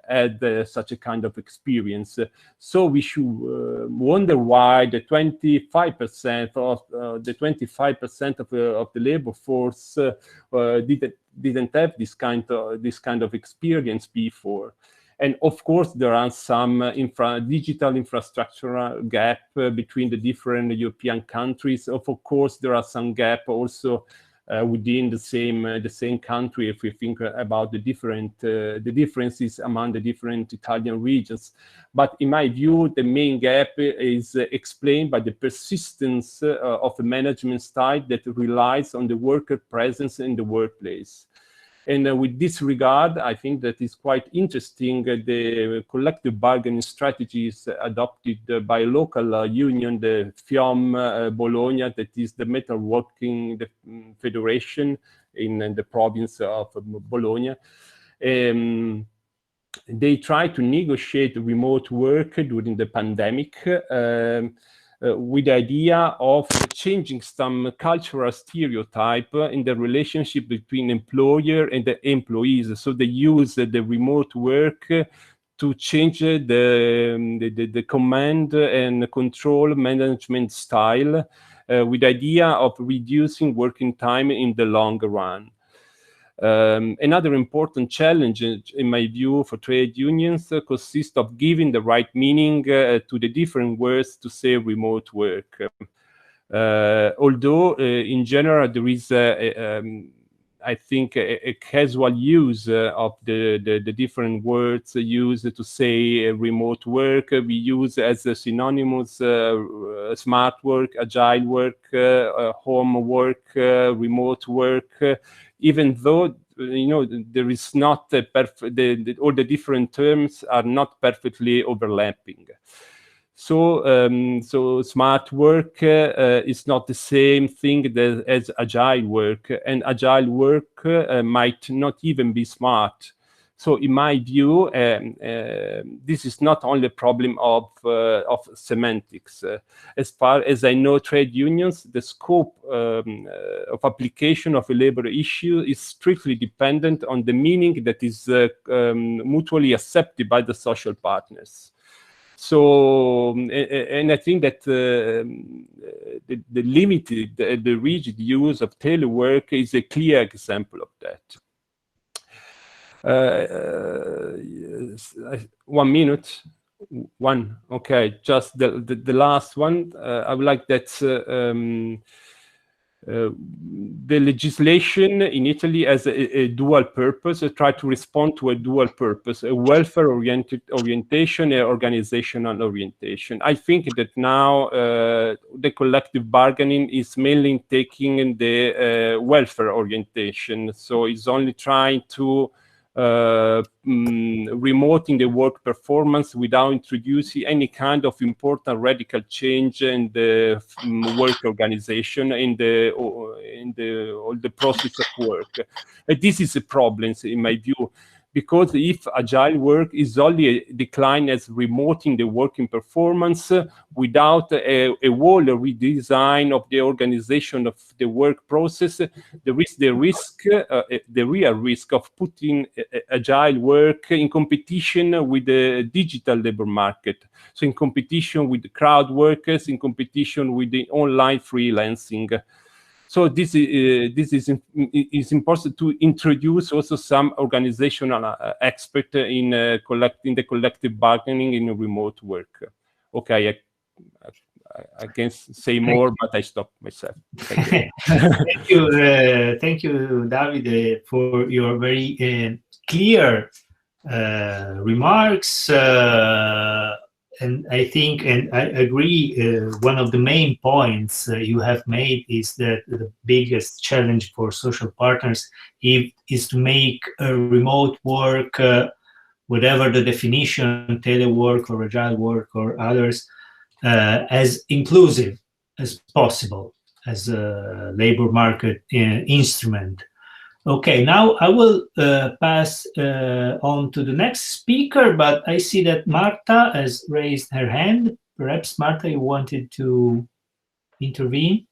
had such a kind of experience. So we should wonder why the 25% of the labor force didn't have this kind of experience before. And of course, there are some digital infrastructural gap between the different European countries. Of course, there are some gap also within the same country, if we think about the differences among the different Italian regions. But in my view, the main gap is explained by the persistence of a management style that relies on the worker presence in the workplace. And with this regard, I think that is quite interesting, the collective bargaining strategies adopted by a local union, the FIOM Bologna, that is the metalworking federation in the province of Bologna. They tried to negotiate remote work during the pandemic, with the idea of changing some cultural stereotype in the relationship between employer and the employees. So they use the remote work to change the command and control management style with the idea of reducing working time in the long run. Another important challenge, in my view, for trade unions consists of giving the right meaning to the different words to say remote work. Although in general there is, I think, a casual use of the different words used to say remote work. We use as synonymous smart work, agile work, home work, remote work. Even though, you know, there is not a perfect, all the different terms are not perfectly overlapping. So, so smart work is not the same thing as agile work, and agile work might not even be smart. So in my view, this is not only a problem of semantics. As far as I know, trade unions, the scope of application of a labor issue is strictly dependent on the meaning that is mutually accepted by the social partners. So, and I think that the limited, the rigid use of telework is a clear example of that. 1 minute. Okay, just the last one. I would like that the legislation in Italy has a dual purpose, try to respond to a dual purpose, a welfare-oriented orientation and organizational orientation. I think that now the collective bargaining is mainly taking the welfare orientation. So it's only trying to remoting the work performance without introducing any kind of important radical change in the work organization, in all the process of work. This is a problem, in my view. because if agile work is only declined as remoting the working performance without a whole redesign of the organization of the work process, there is the risk, the real risk of putting agile work in competition with the digital labor market. So in competition with the crowd workers, in competition with the online freelancing. So this is important to introduce also some organizational expert in the collective bargaining in remote work. Okay, I can say more, but I stop myself. Thank you.
Thank you, David, for your very clear remarks. And I think, and I agree, one of the main points you have made is that the biggest challenge for social partners is to make remote work, whatever the definition, telework or agile work or others, as inclusive as possible as a labor market instrument. Okay, now I will pass on to the next speaker, but I see that Marta has raised her hand. Perhaps, Marta, you wanted to intervene?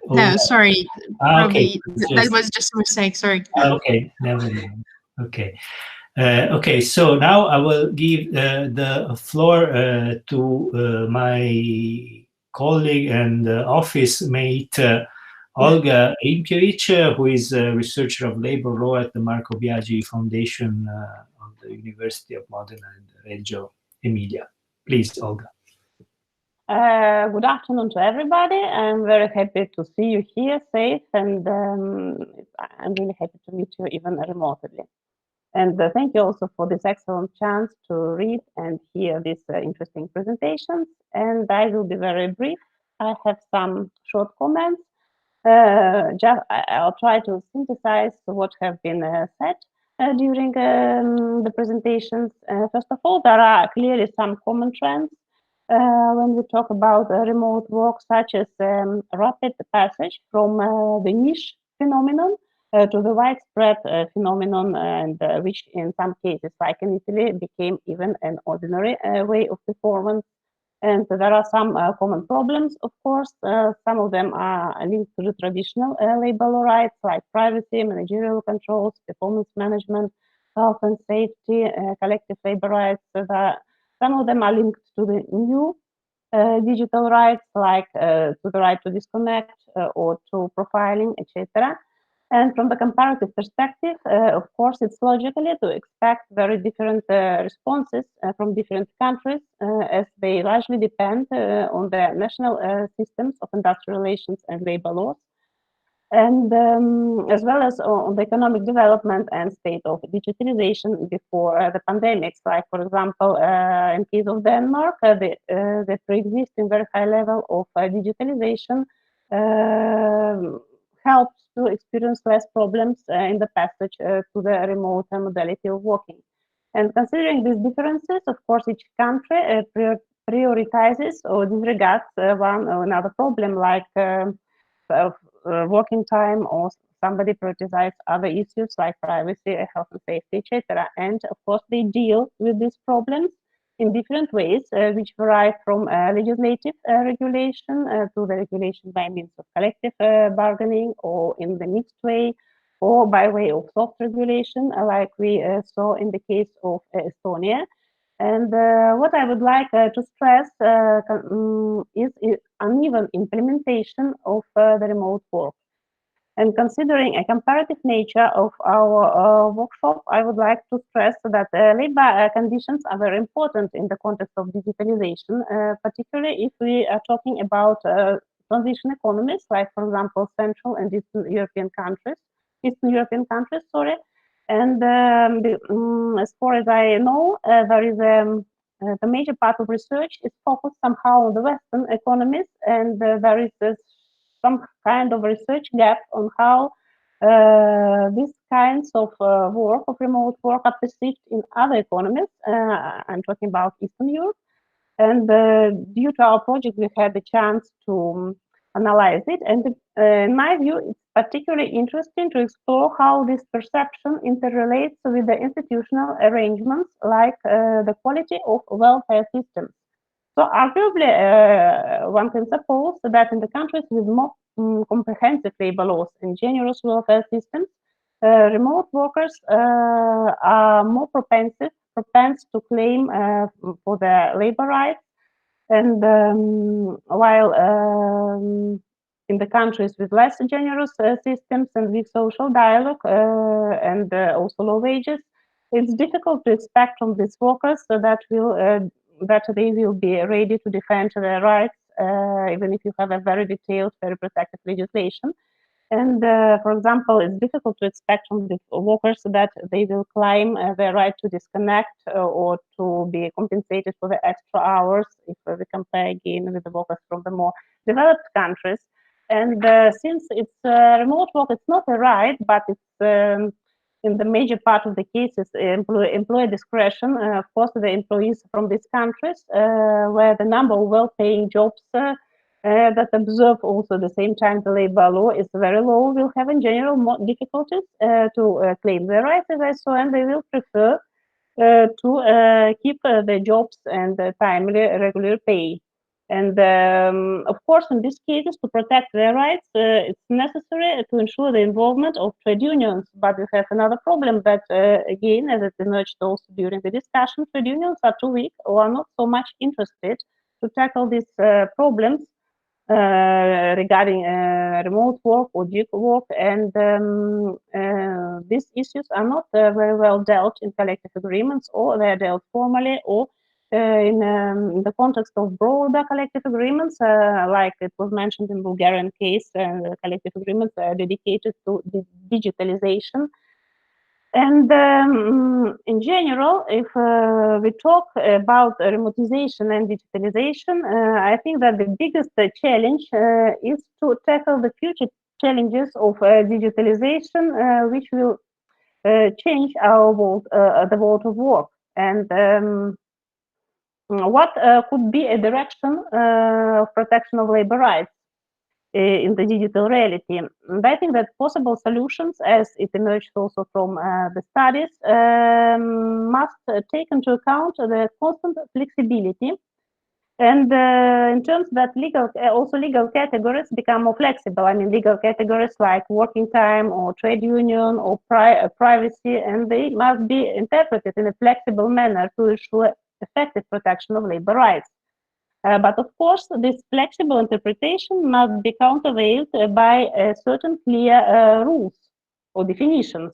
No, sorry.
Okay.
That was just a mistake, sorry.
Okay, never mind. Okay. Okay, so now I will give the floor to my colleague and office mate, Olga Rimkiewicz, who is a researcher of labor law at the Marco Biagi Foundation of the University of Modena and Reggio Emilia. Please, Olga.
Good afternoon to everybody. I'm very happy to see you here safe, and I'm really happy to meet you even remotely. And thank you also for this excellent chance to read and hear these interesting presentations. And I will be very brief. I have some short comments. I'll try to synthesize what have been said during the presentations. First of all, there are clearly some common trends when we talk about remote work, such as rapid passage from the niche phenomenon to the widespread phenomenon, and which in some cases, like in Italy, became even an ordinary way of performance. And there are some common problems, of course. Some of them are linked to the traditional labor law rights, like privacy, managerial controls, performance management, health and safety, collective labor rights. Some of them are linked to the new digital rights, like to the right to disconnect or to profiling, etc. And from the comparative perspective, of course, it's logically to expect very different responses from different countries, as they largely depend on their national systems of industrial relations and labor laws, and as well as on the economic development and state of digitalization before the pandemics. Like, for example, in case of Denmark, the pre-existing very high level of digitalization helps to experience less problems in the passage to the remote modality of working. And considering these differences, of course, each country prioritizes or disregards one or another problem, like working time, or somebody prioritizes other issues like privacy, health and safety, etc. And of course, they deal with these problems in different ways, which vary from legislative regulation to the regulation by means of collective bargaining, or in the mixed way, or by way of soft regulation, like we saw in the case of Estonia. And what I would like to stress is uneven implementation of the remote work. And considering a comparative nature of our workshop, I would like to stress that labor conditions are very important in the context of digitalization, particularly if we are talking about transition economies, like, for example, Central and Eastern European countries. And as far as I know, there is the major part of research is focused somehow on the Western economies, and there is some kind of research gap on how these kinds of work, of remote work, are perceived in other economies. I'm talking about Eastern Europe. And due to our project, we had the chance to analyze it. And in my view, it's
particularly interesting to explore how this perception interrelates with the institutional arrangements, like the quality of welfare systems. So arguably, one can suppose that in the countries with more comprehensive labor laws and generous welfare systems, remote workers are more propense to claim for their labor rights, and while in the countries with less generous systems and with social dialogue and also low wages, it's difficult to expect from these workers that they will be ready to defend their rights, even if you have a very detailed, very protective legislation. And for example, it's difficult to expect from the workers that they will claim their right to disconnect or to be compensated for the extra hours if we compare again with the workers from the more developed countries. And since it's remote work, it's not a right, but it's in the major part of the cases employer discretion. Of course, the employees from these countries, where the number of well-paying jobs that observe also at the same time the labor law is very low, will have in general more difficulties to claim their rights, as I saw, and they will prefer to keep their jobs and timely regular pay. And of course, in these cases, to protect their rights, it's necessary to ensure the involvement of trade unions. But we have another problem that, again, as it emerged also during the discussion, trade unions are too weak or are not so much interested to tackle these problems regarding remote work or gig work, and these issues are not very well dealt in collective agreements, or they are dealt formally, or in the context of broader collective agreements, like it was mentioned in Bulgarian case, collective agreements are dedicated to digitalization. And in general, if we talk about remotization and digitalization, I think that the biggest challenge is to tackle the future challenges of digitalization, which will change our world, the world of work. And what could be a direction of protection of labor rights in the digital reality? And I think that possible solutions, as it emerged also from the studies, must take into account the constant flexibility, and in terms that legal categories become more flexible. I mean, legal categories like working time or trade union or privacy, and they must be interpreted in a flexible manner to ensure effective protection of labor rights. But of course, this flexible interpretation must be countervailed by certain clear rules or definitions.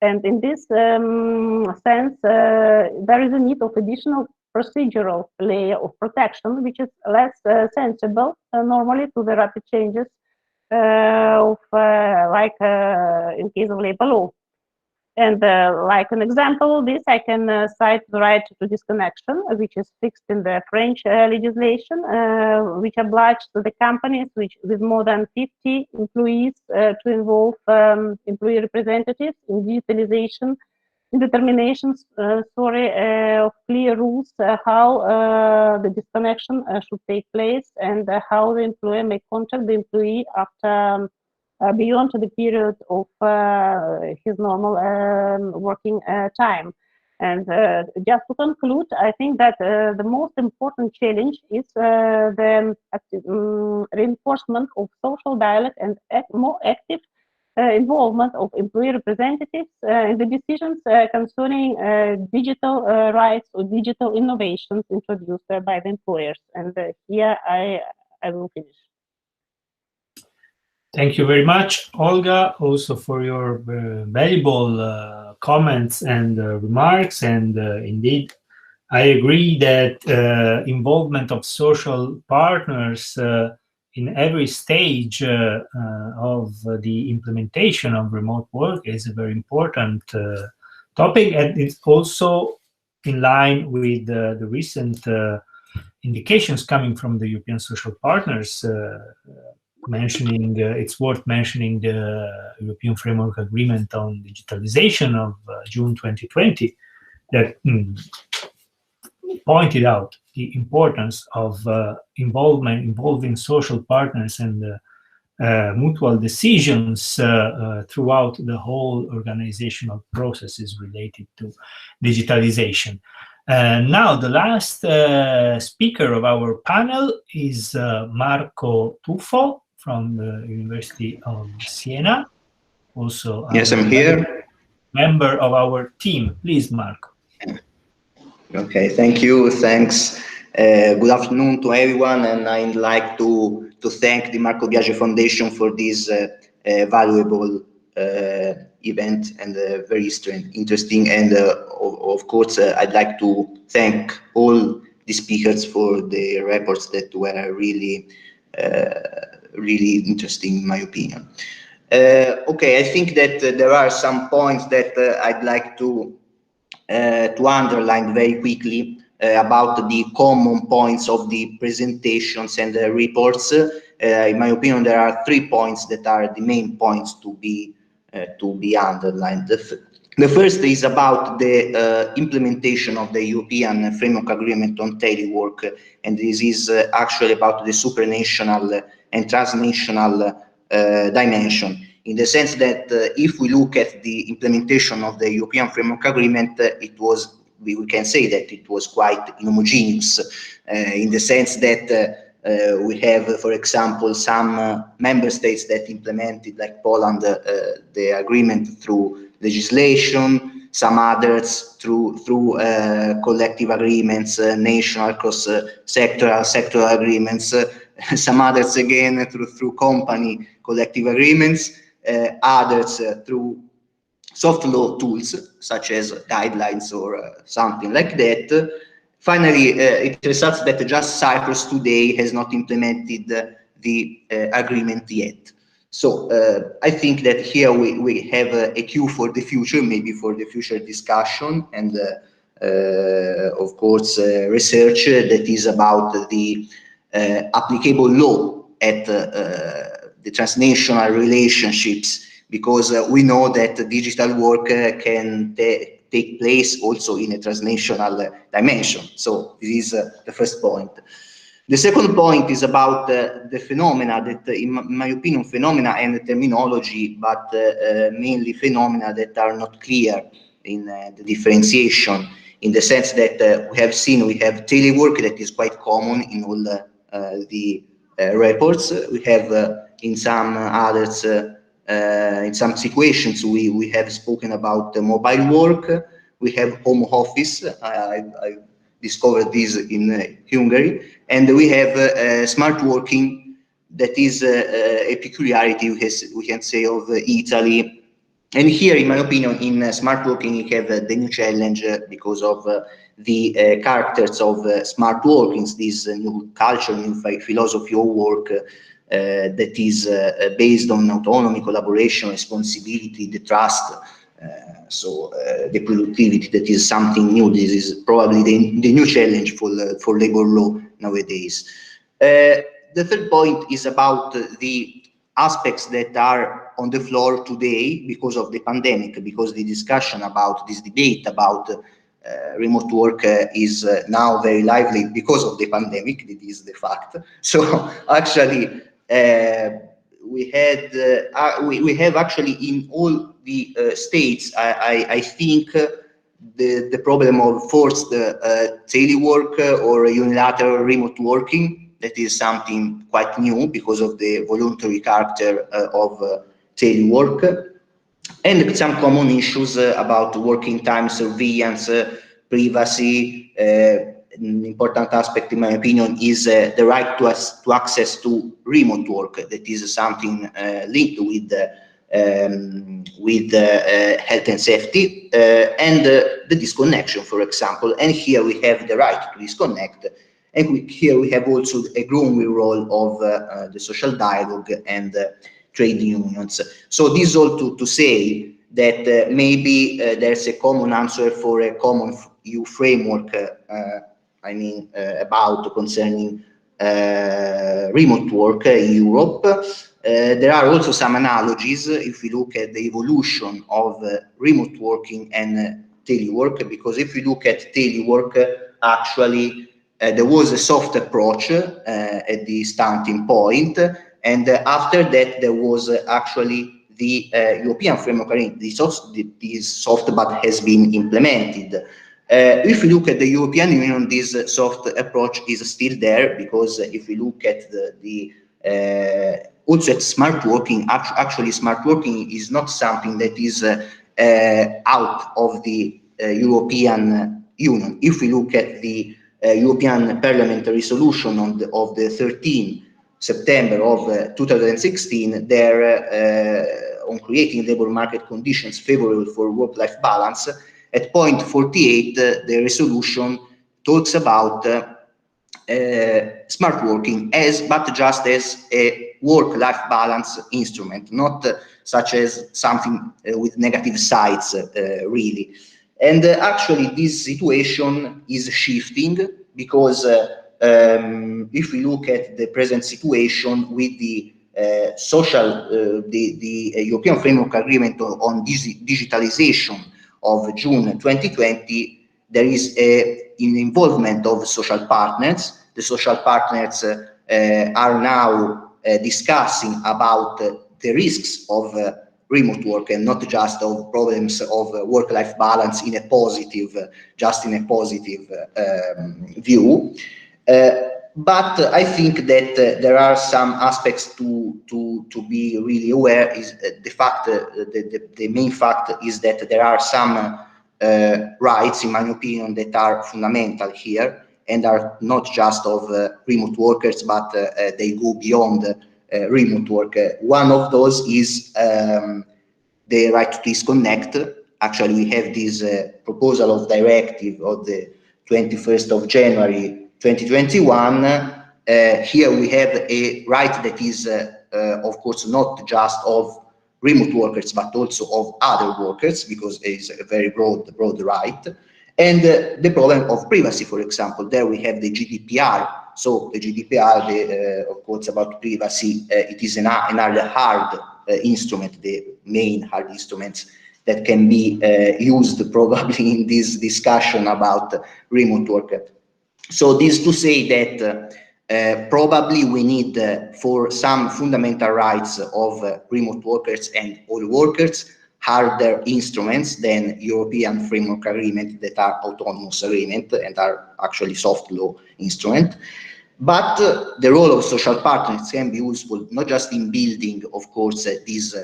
And in this sense, there is a need of additional procedural layer of protection, which is less sensible normally to the rapid changes of like in case of labor law. And like an example of this, I can cite the right to disconnection, which is fixed in the French legislation, which obliges the companies with more than 50 employees to involve employee representatives in digitalization, in determinations, of clear rules how the disconnection should take place, and how the employer may contact the employee after beyond the period of his normal working time. And just to conclude, I think that the most important challenge is the reinforcement of social dialogue and more active involvement of employee representatives in the decisions concerning digital rights or digital innovations introduced by the employers. And here I will finish.
Thank you very much, Olga, also for your valuable comments and remarks. And indeed, I agree that involvement of social partners in every stage of the implementation of remote work is a very important topic. And it's also in line with the recent indications coming from the European social partners, mentioning, it's worth mentioning the European Framework Agreement on Digitalization of June 2020 that pointed out the importance of involving social partners and mutual decisions throughout the whole organizational processes related to digitalization. Now, the last speaker of our panel is Marco Tuffo from the University of Siena. Also,
yes, I'm here.
Member of our team. Please, Marco.
Okay, thank you. Thanks. Good afternoon to everyone, and I'd like to thank the Marco Biagi Foundation for this valuable event and very interesting. And of course, I'd like to thank all the speakers for the reports that were really, really interesting, in my opinion. Okay, I think that there are some points that I'd like to underline very quickly about the common points of the presentations and the reports. In my opinion, there are 3 points that are the main points to be underlined. The first is about the implementation of the European Framework Agreement on Telework, and this is actually about the supranational and transnational dimension, in the sense that if we look at the implementation of the European Framework Agreement, we can say that it was quite homogeneous, in the sense that we have, for example, some member states that implemented, like Poland, the agreement through legislation, some others through collective agreements, national sectoral agreements, some others again through company collective agreements, others through soft law tools such as guidelines or something like that. Finally, it results that just Cyprus today has not implemented the agreement yet. So I think that here we have a cue for the future, maybe for the future discussion and of course research that is about the applicable law at the transnational relationships, because we know that digital work can take place also in a transnational dimension. So this is the first point. The second point is about the phenomena that, in my opinion, phenomena and terminology, but mainly phenomena that are not clear in the differentiation, in the sense that we have telework that is quite common in all the reports. We have in some others, in some situations, we have spoken about mobile work. We have home office. I discovered this in Hungary. And we have smart working, that is a peculiarity, we can say, of Italy. And here, in my opinion, in smart working, you have the new challenge because of the characters of smart working, this new culture, new philosophy of work that is based on autonomy, collaboration, responsibility, the trust. So the productivity, that is something new. This is probably the new challenge for labor law nowadays. The third point is about the aspects that are on the floor today because of the pandemic, because the discussion about this debate about remote work is now very lively because of the pandemic. It is the fact. So actually, we have actually in all the states, I think, the problem of forced telework or unilateral remote working. That is something quite new because of the voluntary character of telework, and some common issues about working time surveillance, privacy. An important aspect, in my opinion, is the right to access to remote work. That is something linked with health and safety and the disconnection, for example. And here we have the right to disconnect. And here we have also a growing role of the social dialogue and trade unions. So this is all to say that maybe there's a common answer for a common EU framework, about concerning remote work in Europe. There are also some analogies if we look at the evolution of remote working and telework, because if we look at telework, actually there was a soft approach at the starting point, And after that, there was actually the European framework agreement. This soft but has been implemented. If you look at the European Union, this soft approach is still there, because if you look at also at smart working, actually smart working is not something that is out of the European Union. If we look at the European Parliament resolution of the 13th September of 2016, there on creating labor market conditions favorable for work-life balance, at point 48, the resolution talks about smart working but just as a work-life balance instrument, not such as something with negative sides, really. And actually, this situation is shifting, because if we look at the present situation with the the European Framework Agreement on Digitalization of June 2020, there is an involvement of social partners. The social partners are now discussing about the risks of remote work, and not just of problems of work-life balance in a positive, just in a positive view. But I think that there are some aspects to be really aware. Is the fact, the main fact is that there are some rights, in my opinion, that are fundamental here, and are not just of remote workers, but they go beyond remote work. One of those is the right to disconnect. Actually, we have this proposal of directive of the 21st of January 2021. Here we have a right that is, of course, not just of remote workers, but also of other workers, because it is a very broad right. And the problem of privacy, for example, there we have the GDPR. So the GDPR, of course, about privacy, it is another hard instrument, the main hard instruments that can be used probably in this discussion about remote work. So this to say that probably we need for some fundamental rights of remote workers and all workers harder instruments than European Framework Agreement that are autonomous agreement and are actually soft law instrument. But the role of social partners can be useful not just in building, of course, this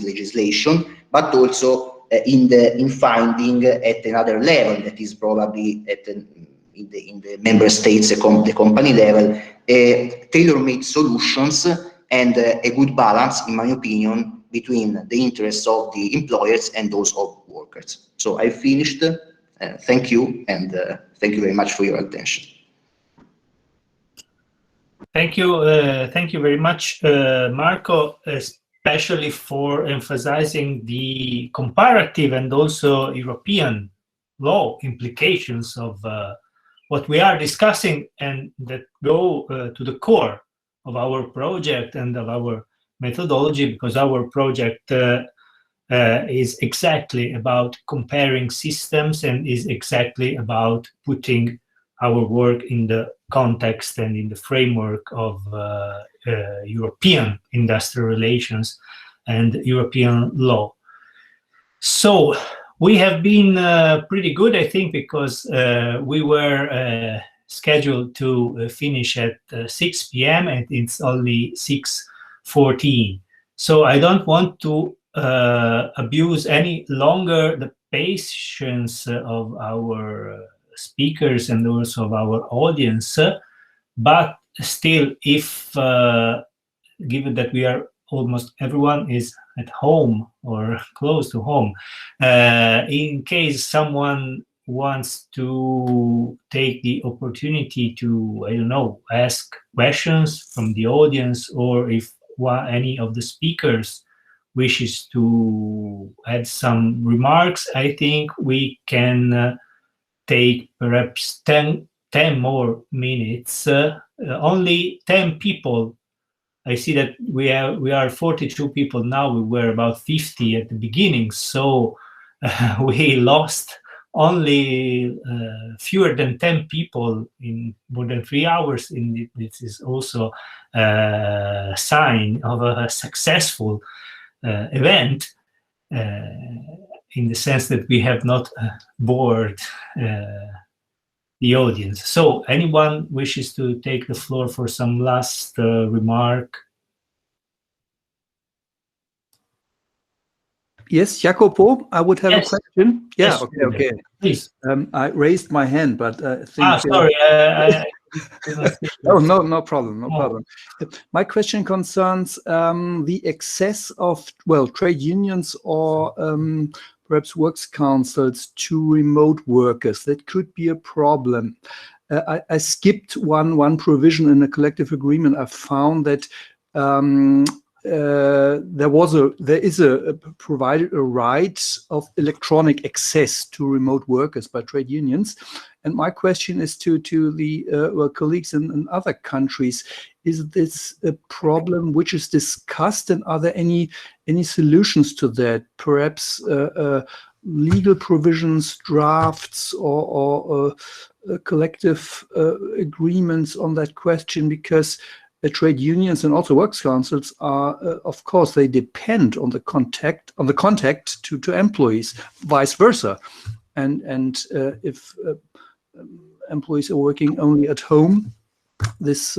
legislation, but also in finding at another level, that is probably at in the member states, the company level, tailor-made solutions and a good balance, in my opinion, between the interests of the employers and those of workers. So I finished. Thank you, and thank you very much for your attention.
Thank you very much, Marco, especially for emphasizing the comparative and also European law implications of what we are discussing, and that go to the core of our project and of our methodology, because our project is exactly about comparing systems and is exactly about putting our work in the context and in the framework of European industrial relations and European law. So we have been pretty good, I think, because we were scheduled to finish at 6 p.m. and it's only 6:14. So I don't want to abuse any longer the patience of our speakers and also of our audience, but still, if given that we are almost everyone is at home or close to home, in case someone wants to take the opportunity to, I don't know, ask questions from the audience, or if any of the speakers wishes to add some remarks, I think we can take perhaps 10 more minutes. Only 10 people. I see that we are 42 people now. We were about 50 at the beginning, so we lost only fewer than 10 people in more than 3 hours, this is also a sign of a successful event, in the sense that we have not bored the audience. So anyone wishes to take the floor for some last remark?
Yes, Jacopo, I would have a question. Yeah,
Yes,
okay.
Please.
I raised my hand, but I think...
sorry.
Oh, no problem, no problem. My question concerns the access of, well, trade unions or perhaps works councils to remote workers. That could be a problem. I skipped one provision in a collective agreement. I found that there is provided a right of electronic access to remote workers by trade unions. And my question is to the colleagues in other countries: is this a problem which is discussed, and are there any solutions to that? Perhaps legal provisions, drafts, or collective agreements on that question, because trade unions and also works councils are, of course, they depend on the contact to employees, vice versa, and if employees are working only at home, this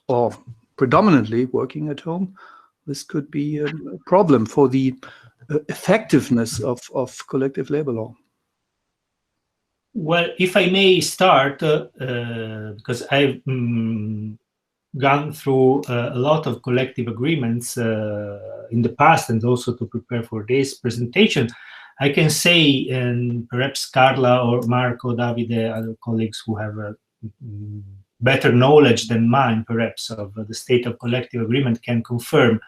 or predominantly working at home, this could be a problem for the effectiveness of collective labor law.
Well, if I may start, because I've gone through a lot of collective agreements in the past, and also to prepare for this presentation, I can say, and perhaps Carla or Marco, Davide, other colleagues who have a better knowledge than mine, perhaps, of the state of collective agreement can confirm.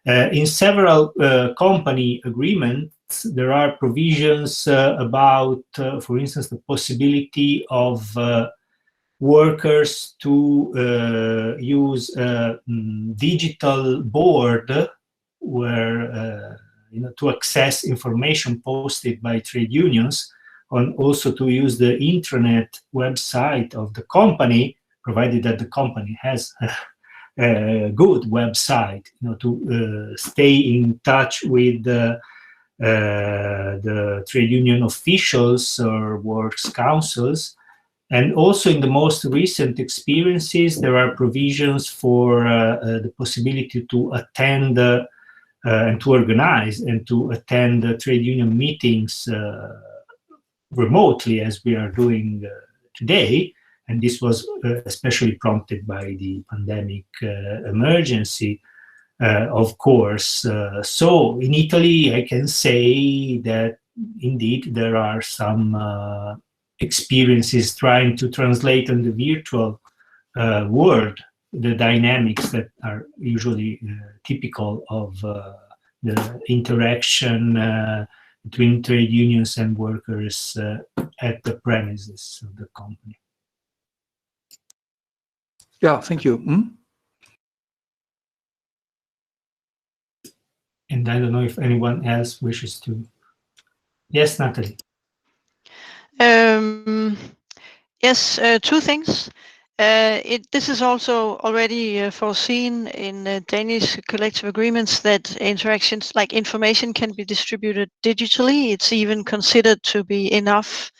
In several company agreements, there are provisions about, for instance, the possibility of workers to use a digital board where to access information posted by trade unions, and also to use the intranet website of the company, provided that the company has a good website, to stay in touch with the trade union officials or works councils. And also in the most recent experiences, there are provisions for the possibility to attend and to organize and to attend trade union meetings remotely, as we are doing today. And this was especially prompted by the pandemic emergency, of course. So in Italy, I can say that indeed there are some experiences trying to translate in the virtual world the dynamics that are usually typical of the interaction between trade unions and workers at the premises of the company.
Yeah, thank you.
And I don't know if anyone else wishes to. Yes, Natalie.
Yes, two things. This is also already foreseen in Danish collective agreements that interactions like information can be distributed digitally. It's even considered to be enough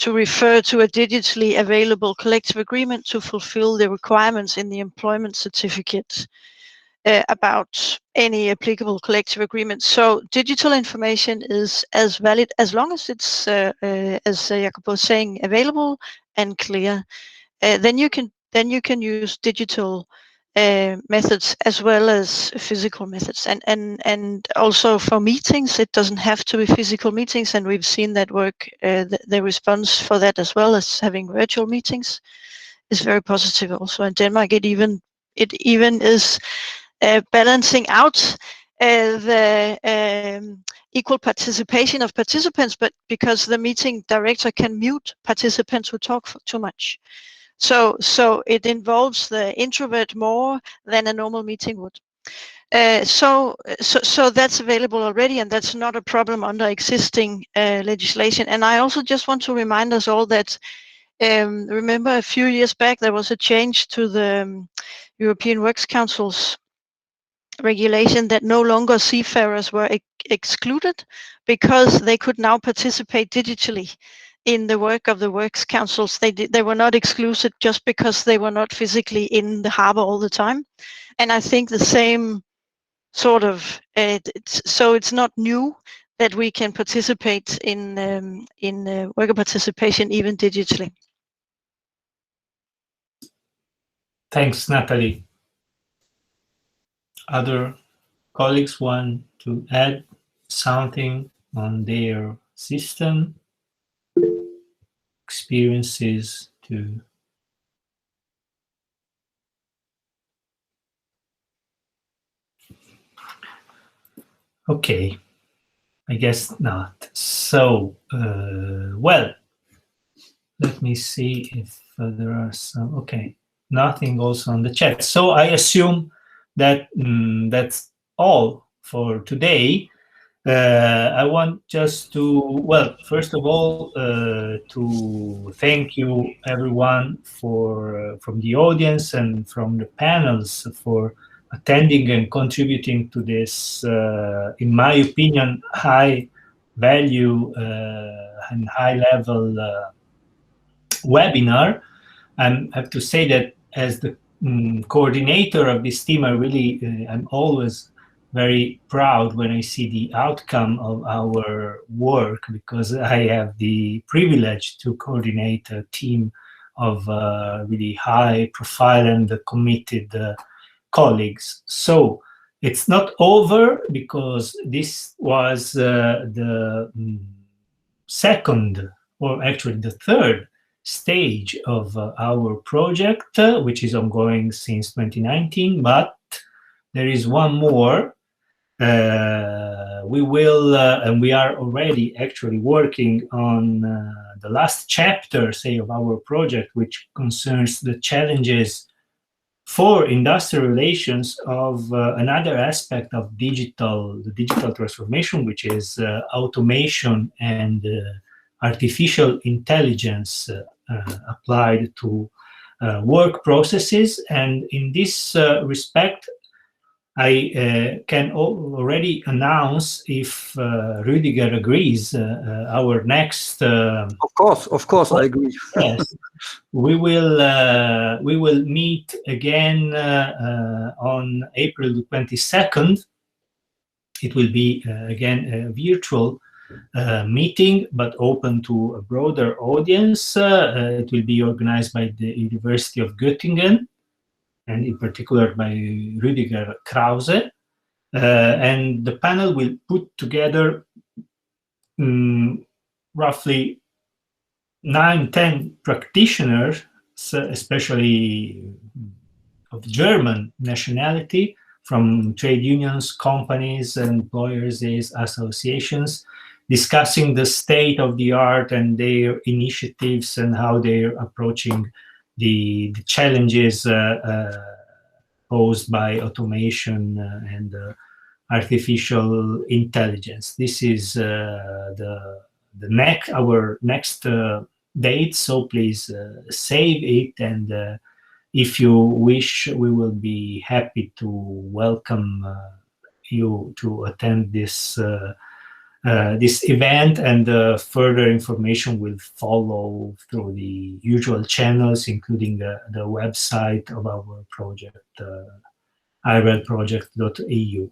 to refer to a digitally available collective agreement to fulfill the requirements in the employment certificate about any applicable collective agreement. So digital information is as valid as long as it's, as Jacob was saying, available and clear. Then you can use digital methods as well as physical methods, and also for meetings, it doesn't have to be physical meetings, and we've seen that work. The response for that, as well as having virtual meetings, is very positive. Also in Denmark, it even is balancing out the equal participation of participants, but because the meeting director can mute participants who talk too much. So it involves the introvert more than a normal meeting would. So that's available already, and that's not a problem under existing legislation. And I also just want to remind us all that remember a few years back there was a change to the European Works Council's regulation that no longer seafarers were excluded because they could now participate digitally in the work of the works councils. They were not excluded just because they were not physically in the harbor all the time. And I think the same sort of so it's not new that we can participate in worker participation even digitally.
Thanks, Natalie. Other colleagues want to add something on their system, experiences to okay, I guess not. So, well, let me see if there are some, okay, nothing also on the chat. So I assume that that's all for today. I want just to, well, first of all, to thank you everyone from the audience and from the panels for attending and contributing to this, in my opinion, high value and high level webinar. I have to say that as the coordinator of this team, I'm always very proud when I see the outcome of our work, because I have the privilege to coordinate a team of really high profile and committed colleagues. So it's not over, because this was the second, or actually the third stage of our project, which is ongoing since 2019, but there is one more. We will, and we are already actually working on the last chapter, say, of our project, which concerns the challenges for industrial relations of another aspect of the digital transformation, which is automation and artificial intelligence applied to work processes. And in this respect, I can already announce, if Rüdiger agrees, our next.
Of course, I agree.
Yes, we will meet again on April the 22nd. It will be again a virtual meeting, but open to a broader audience. It will be organized by the University of Göttingen, and in particular by Rüdiger Krause. And the panel will put together roughly 9-10 practitioners, especially of German nationality, from trade unions, companies, employers, associations, discussing the state of the art and their initiatives and how they're approaching the challenges posed by automation and artificial intelligence. This is our next date, so please save it, and if you wish, we will be happy to welcome you to attend this this event, and further information will follow through the usual channels, including the website of our project, irelproject.eu.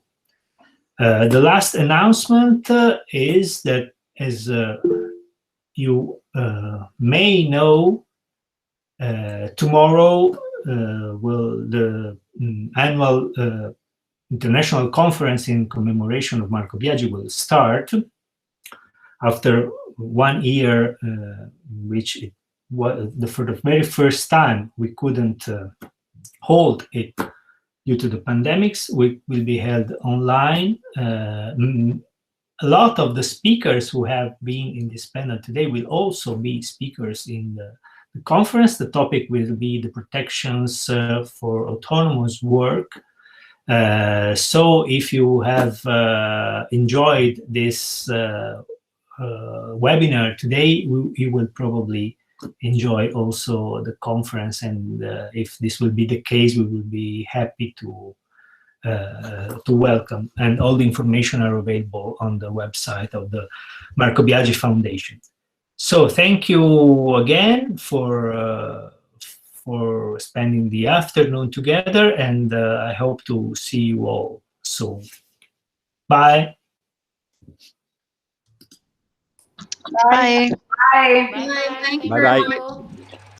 The last announcement is that, as you may know, tomorrow will the annual international conference in commemoration of Marco Biagi will start after 1 year, which it was for the very first time we couldn't hold it due to the pandemics. We will be held online. A lot of the speakers who have been in this panel today will also be speakers in the conference. The topic will be the protections for autonomous work. So if you have enjoyed this webinar today, you will probably enjoy also the conference, and if this will be the case, we will be happy to welcome, and all the information are available on the website of the Marco Biagi Foundation. So thank you again for spending the afternoon together, and I hope to see you all soon. Bye.
Bye.
Bye.
Bye.
Bye-bye.